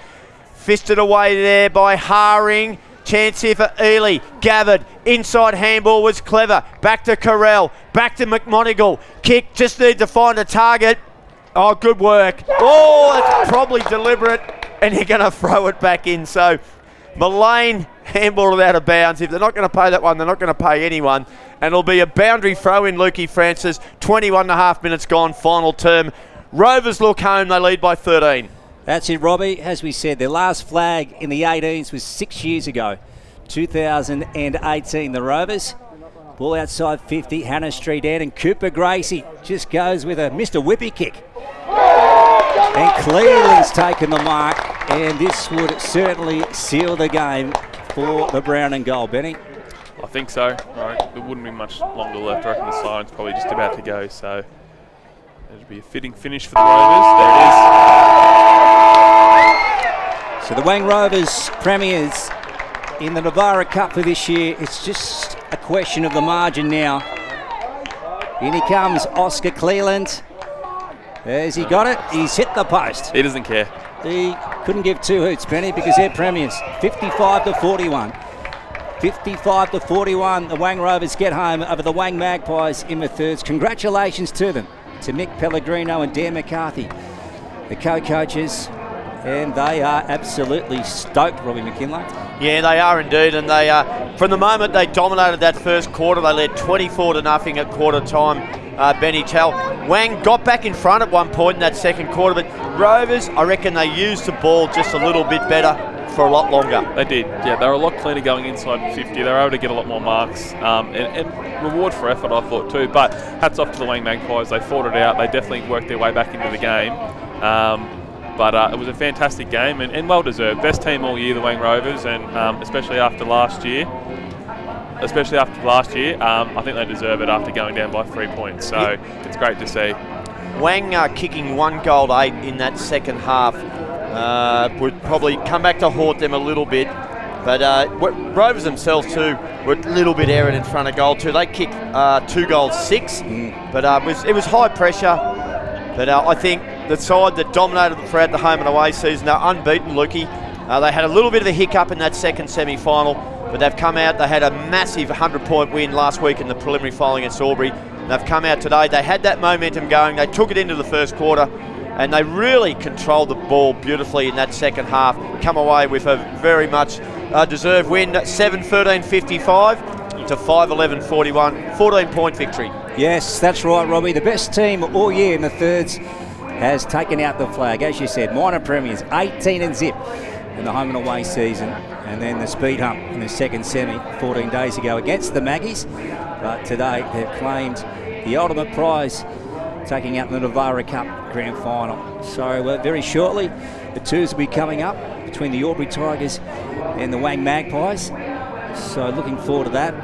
Fisted away there by Haring. Chance here for Ely. Gavitt, inside handball was clever. Back to Carell, back to McMonigal. Kick, just need to find a target. Oh, good work. Oh, that's probably deliberate. And you're going to throw it back in. So Mullane handballed it out of bounds. If they're not going to pay that one, they're not going to pay anyone. And it'll be a boundary throw in, Lukey Francis. 21 and a half minutes gone, final term. Rovers look home, they lead by 13. That's it, Robbie. As we said, their last flag in the 18s was 6 years ago. 2018, the Rovers. Ball outside 50, Hannah Street end, and Cooper Gracie just goes with a Mr. Whippy kick. And Cleveland's taken the mark, and this would certainly seal the game for the brown and gold. Benny? I think so. Right. There wouldn't be much longer left. I reckon the siren's probably just about to go, so it'll be a fitting finish for the Rovers. There it is. So the Wang Rovers premiers in the NAVARA Cup for this year. It's just a question of the margin now. In he comes, Oscar Cleland. Has he got it? He's hit the post. He doesn't care. He couldn't give two hoots, Benny, because they're premiers. 55-41. 55-41. The Wang Rovers get home over the Wang Magpies in the thirds. Congratulations to them, to Mick Pellegrino and Dan McCarthy, the co-coaches. And they are absolutely stoked, Robbie McKinlay. Yeah, they are indeed. And they from the moment they dominated that first quarter, they led 24-0 at quarter time. Benny Tell. Wang got back in front at one point in that second quarter, but Rovers, I reckon they used the ball just a little bit better for a lot longer. They did, yeah. They were a lot cleaner going inside 50. They were able to get a lot more marks and reward for effort, I thought, too. But hats off to the Wang Magpies. They fought it out. They definitely worked their way back into the game. But it was a fantastic game and well-deserved. Best team all year, the Wang Rovers, and especially after last year. I think they deserve it after going down by 3 points. So It's great to see. Wang kicking 1 goal 8 in that second half. would probably come back to haunt them a little bit. But Rovers themselves too were a little bit errant in front of goal too. They kicked 2 goals 6, but it was high pressure. But I think the side that dominated throughout the home and away season, they're unbeaten, Lukey. They had a little bit of a hiccup in that second semi-final, but they've come out. They had a massive 100-point win last week in the preliminary final against Albury. They've come out today. They had that momentum going. They took it into the first quarter, and they really controlled the ball beautifully in that second half. Come away with a very much deserved win, 7-13-55 to 5-11-41, 14-point victory. Yes, that's right, Robbie. The best team all year in the thirds has taken out the flag. As you said, minor premiers, 18-0 in the home and away season. And then the speed hump in the second semi 14 days ago against the Magpies. But today they've claimed the ultimate prize, taking out the NAVARA Cup Grand Final. So very shortly, the twos will be coming up between the Albury Tigers and the Wang Magpies. So looking forward to that.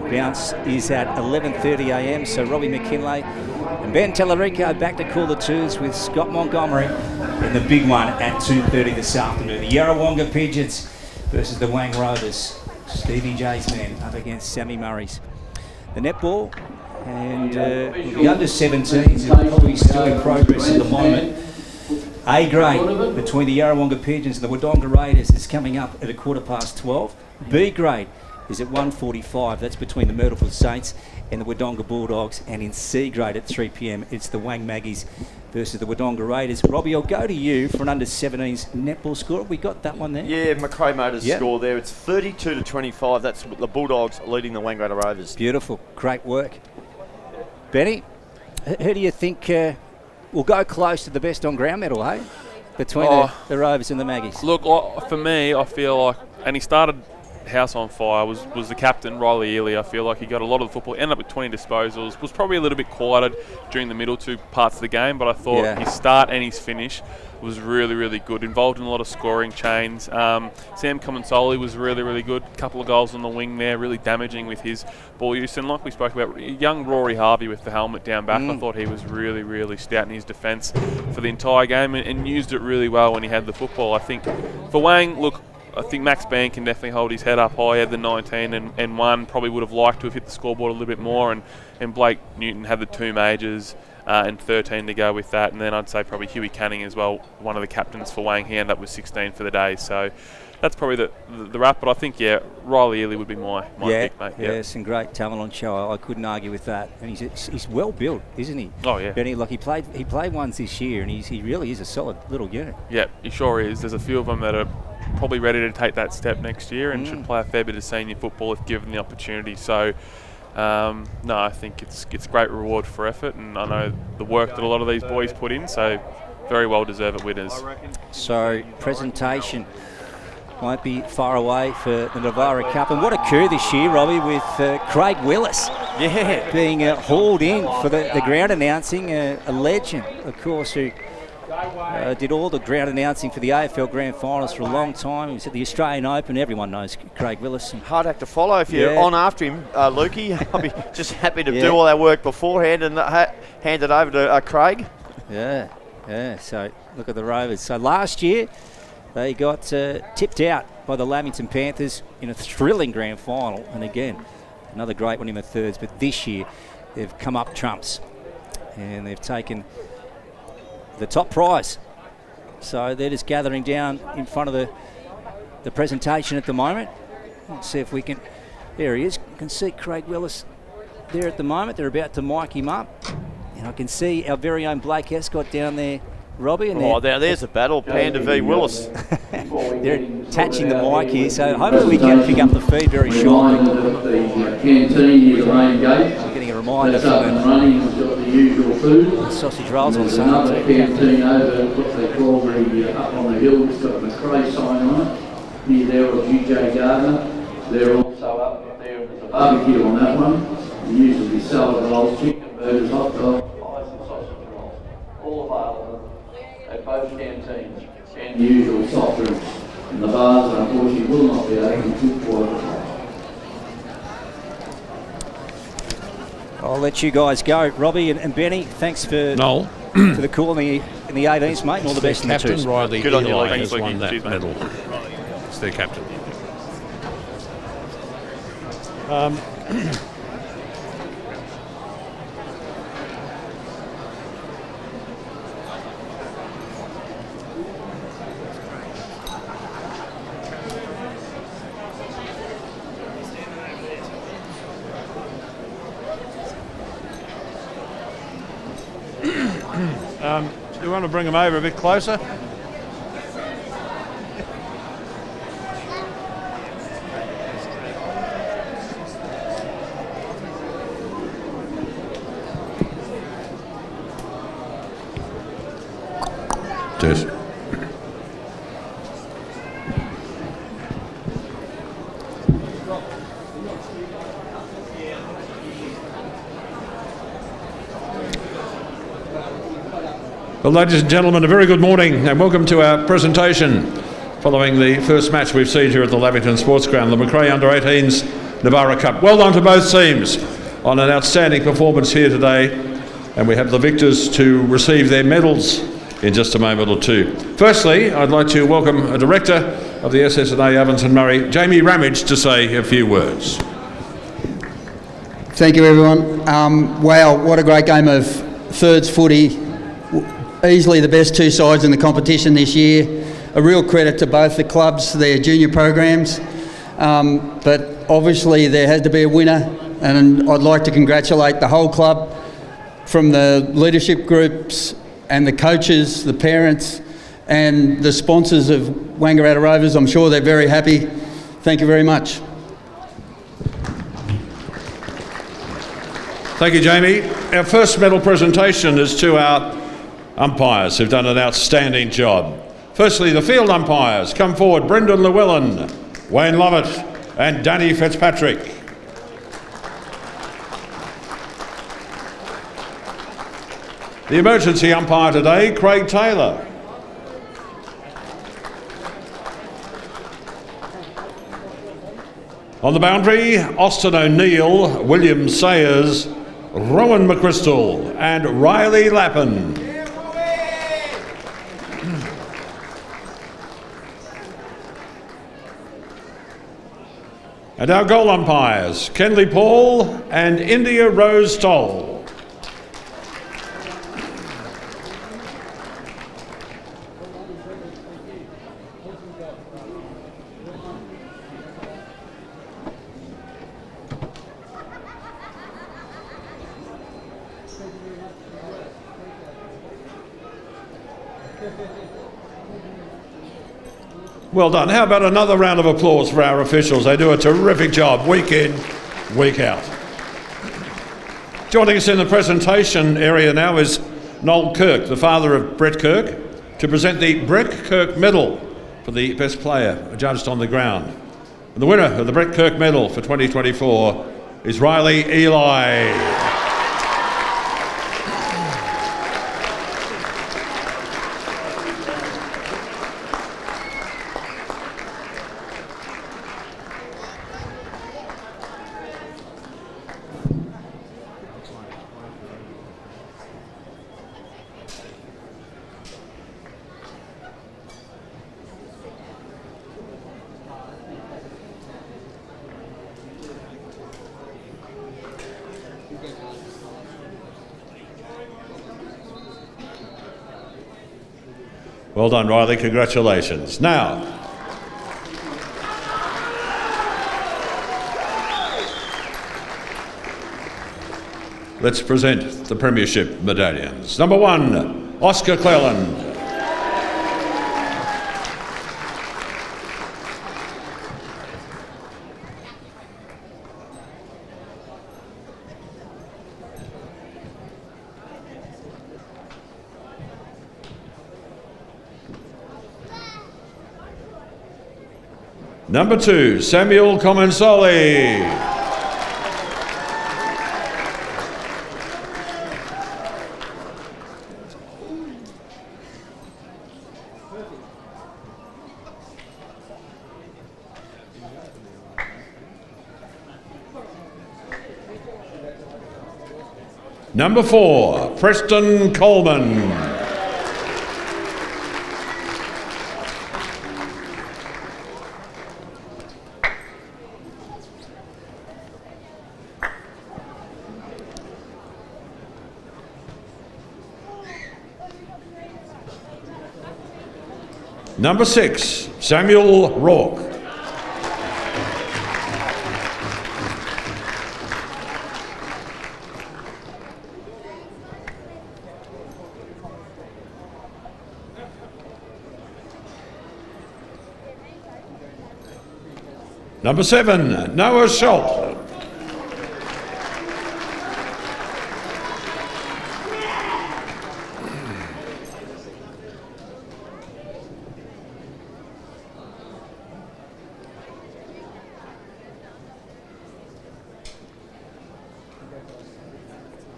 Bounce is at 11:30 a.m. So Robbie McKinlay and Ben Tellerico back to call the twos with Scott Montgomery in the big one at 2:30 this afternoon. The Yarrawonga Pigeons versus the Wang Rovers. Stevie J's men up against Sammy Murray's. The netball and the under-17s are probably still in progress at the moment. A grade between the Yarrawonga Pigeons and the Wodonga Raiders is coming up at 12:15. B grade is at 1:45. That's between the Myrtleford Saints and the Wodonga Bulldogs. And in C grade at 3 p.m, it's the Wang Maggies versus the Wodonga Raiders. Robbie, I'll go to you for an under-17s netball score. We got that one there? Yeah, McRae Motors score there. It's 32-25. That's the Bulldogs leading the Wangaratta Rovers. Beautiful. Great work. Benny, who do you think will go close to the best on-ground medal, hey? Between the Rovers and the Maggies? Look, for me, I feel like, and he started house on fire, was the captain, Riley Ely. I feel like he got a lot of the football, ended up with 20 disposals, was probably a little bit quieted during the middle two parts of the game, but I thought his start and his finish was really, really good. Involved in a lot of scoring chains. Sam Comensoli was really, really good. A couple of goals on the wing there, really damaging with his ball use. And like we spoke about, young Rory Harvey with the helmet down back, I thought he was really, really stout in his defence for the entire game and used it really well when he had the football. I think for Wang, look, I think Max Bann can definitely hold his head up high. He had the 19 and 1. Probably would have liked to have hit the scoreboard a little bit more. And Blake Newton had the 2 majors and 13 to go with that. And then I'd say probably Huey Canning as well, one of the captains for Wang. He ended up with 16 for the day. So that's probably the wrap. But I think, Riley Ely would be my pick, mate. Yeah, some great talent on show. I couldn't argue with that. And he's well built, isn't he? Oh, yeah. Benny, like he played ones this year, and he really is a solid little unit. Yeah, he sure is. There's a few of them that are probably ready to take that step next year and should play a fair bit of senior football if given the opportunity. So, no, I think it's great reward for effort, and I know the work that a lot of these boys put in, so very well deserved winners. So, presentation won't be far away for the NAVARA Cup. And what a coup this year, Robbie, with Craig Willis being hauled in for the ground announcing, a legend, of course, who did all the ground announcing for the AFL Grand Finals for a long time. He was at the Australian Open. Everyone knows Craig Willis. Hard act to follow if you're on after him, Lukey. I'll be just happy to do all our work beforehand and hand it over to Craig. Yeah. So look at the Rovers. So last year they got tipped out by the Lamington Panthers in a thrilling grand final. And again, another great one in the thirds. But this year they've come up trumps and they've taken the top prize. So they're just gathering down in front of the presentation at the moment. Let's see if we can. There he is. You can see Craig Willis there at the moment. They're about to mic him up. And I can see our very own Blake Escott down there, Robbie. And there's the battle, Panda v Willis. They're attaching the mic here, so hopefully we can pick up the feed very shortly. We're getting a reminder from the sausage rolls on Sunday. Canteen over, got the strawberry up on the hill, it's got the McRae sign on it. Near there was GJ Gardner. They're also up there with the barbecue on that one. We usually salad rolls, chicken burgers, hot dogs, pies and sausage rolls. All available at both canteens. And the usual soft drinks. And the bars, unfortunately, will not be open to quarter. I'll let you guys go. Robbie and Benny, thanks for to the call in the 18th, mate, and all the best in the twos. Captain Riley Good on you, Eli Lee. has Thanks, won Lee. that Cheers, mate. medal. It's their captain. Do you want to bring them over a bit closer? Cheers. Well, ladies and gentlemen, a very good morning and welcome to our presentation following the first match we've seen here at the Lavington Sports Ground, the Macrae Under-18s NAVARA Cup. Well done to both teams on an outstanding performance here today, and we have the victors to receive their medals in just a moment or two. Firstly, I'd like to welcome a director of the SSNA Ovens and Murray, Jamie Ramage, to say a few words. Thank you, everyone. Wow, what a great game of thirds footy. Easily the best two sides in the competition this year. A real credit to both the clubs, their junior programs. But obviously there had to be a winner, and I'd like to congratulate the whole club, from the leadership groups and the coaches, the parents and the sponsors of Wangaratta Rovers. I'm sure they're very happy. Thank you very much. Thank you, Jamie. Our first medal presentation is to our umpires who've done an outstanding job. Firstly, the field umpires. Come forward, Brendan Llewellyn, Wayne Lovett and Danny Fitzpatrick. The emergency umpire today, Craig Taylor. On the boundary, Austin O'Neill, William Sayers, Rowan McChrystal and Riley Lappin. And our goal umpires, Kenley Paul and India Rose Toll. Well done. How about another round of applause for our officials? They do a terrific job week in, week out. Joining us in the presentation area now is Noel Kirk, the father of Brett Kirk, to present the Brett Kirk Medal for the best player judged on the ground. And the winner of the Brett Kirk Medal for 2024 is Riley Eli. Well done, Riley. Congratulations. Now, let's present the Premiership medallions. Number 1, Oscar Cleland. Number 2, Samuel Comensoli. Number 4, Preston Coleman. Number 6, Samuel Rourke. Number 7, Noah Schultz.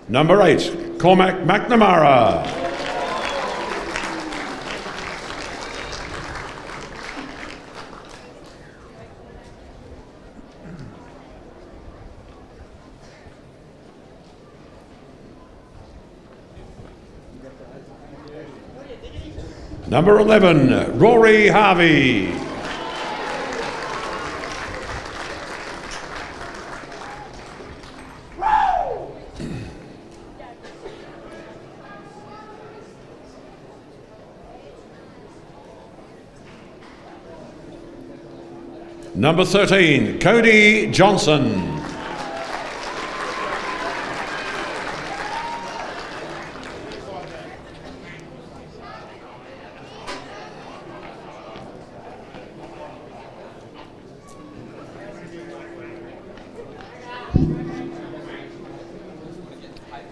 Number 8, Cormac McNamara. Number 11, Rory Harvey. Number 13, Cody Johnson.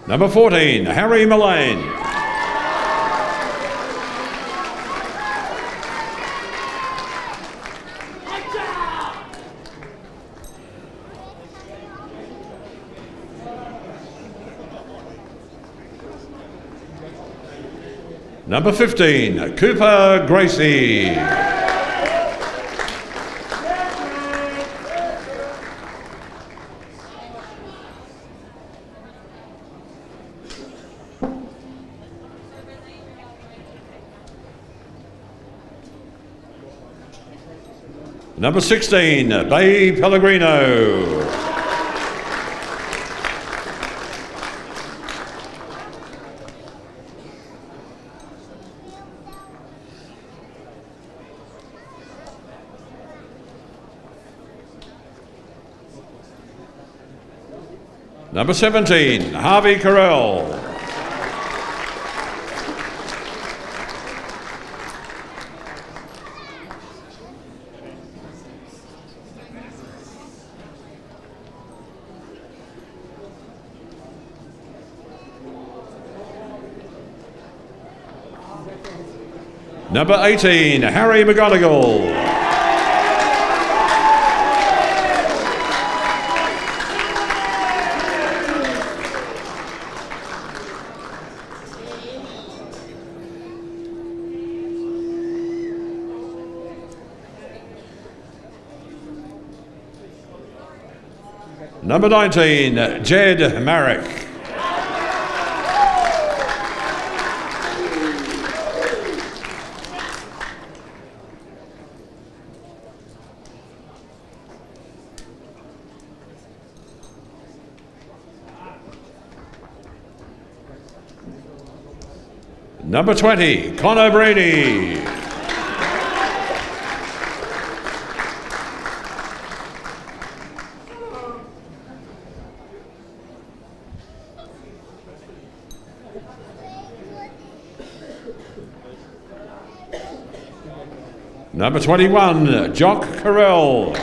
Number 14, Harry Mullane. Number 15, Cooper Gracie. Number 16, Bay Pellegrino. Number 17, Harvey Carell. Number 18, Harry McGonigal. Number 19, Jed Marek. Number 20, Connor Brady. Number 21, Jock Carell.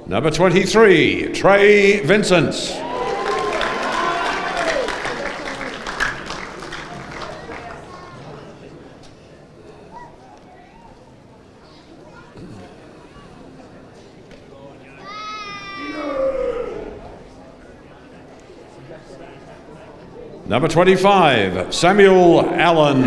Number 23, Trey Vincent. Number 25, Samuel Allen.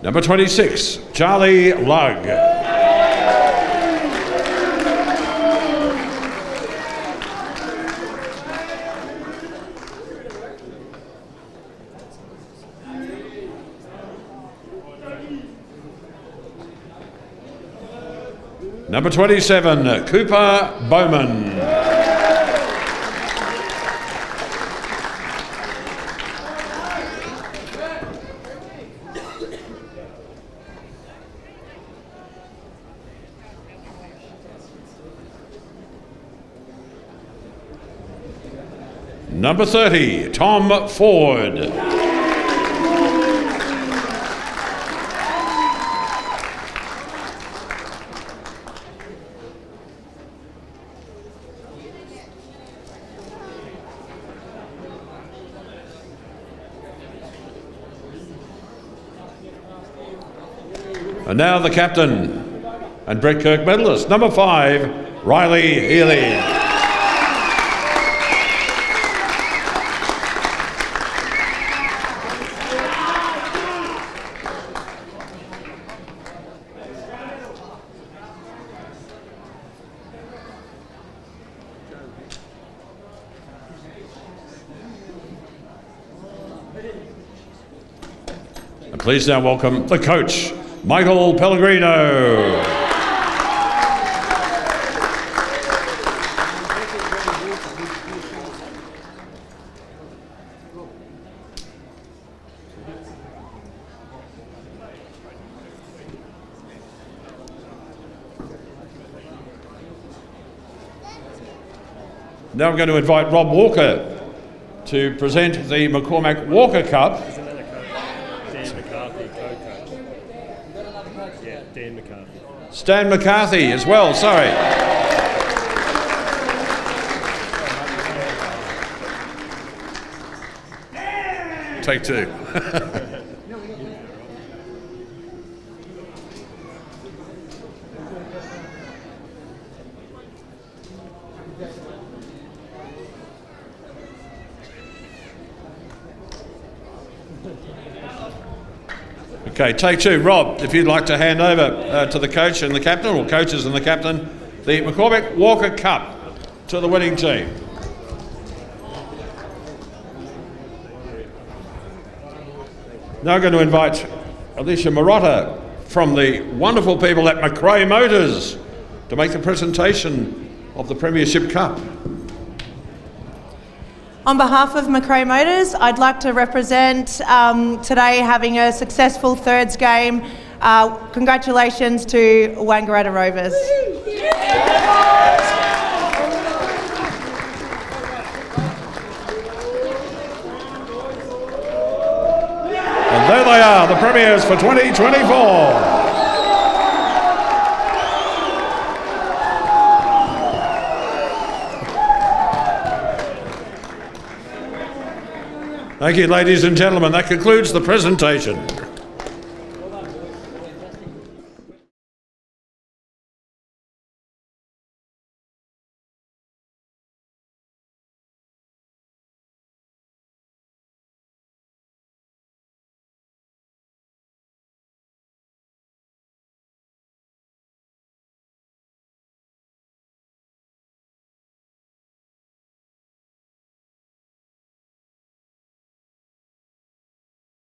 Number 26, Charlie Lugg. Number 27, Cooper Bowman. Number 30, Tom Ford. And now the captain and Brett Kirk medalist, number 5, Riley Healy. And please now welcome the coach, Michael Pellegrino. Now I'm going to invite Rob Walker to present the McCormack Walker Cup. Stan McCarthy as well, sorry. Take two. Okay, take two. Rob, if you'd like to hand over to the coach and the captain, or coaches and the captain, the McCormack Walker Cup to the winning team. Now I'm going to invite Alicia Marotta from the wonderful people at McRae Motors to make the presentation of the Premiership Cup. On behalf of McRae Motors, I'd like to represent today having a successful thirds game. Congratulations to Wangaratta Rovers. And there they are, the premiers for 2024. Thank you, ladies and gentlemen. That concludes the presentation.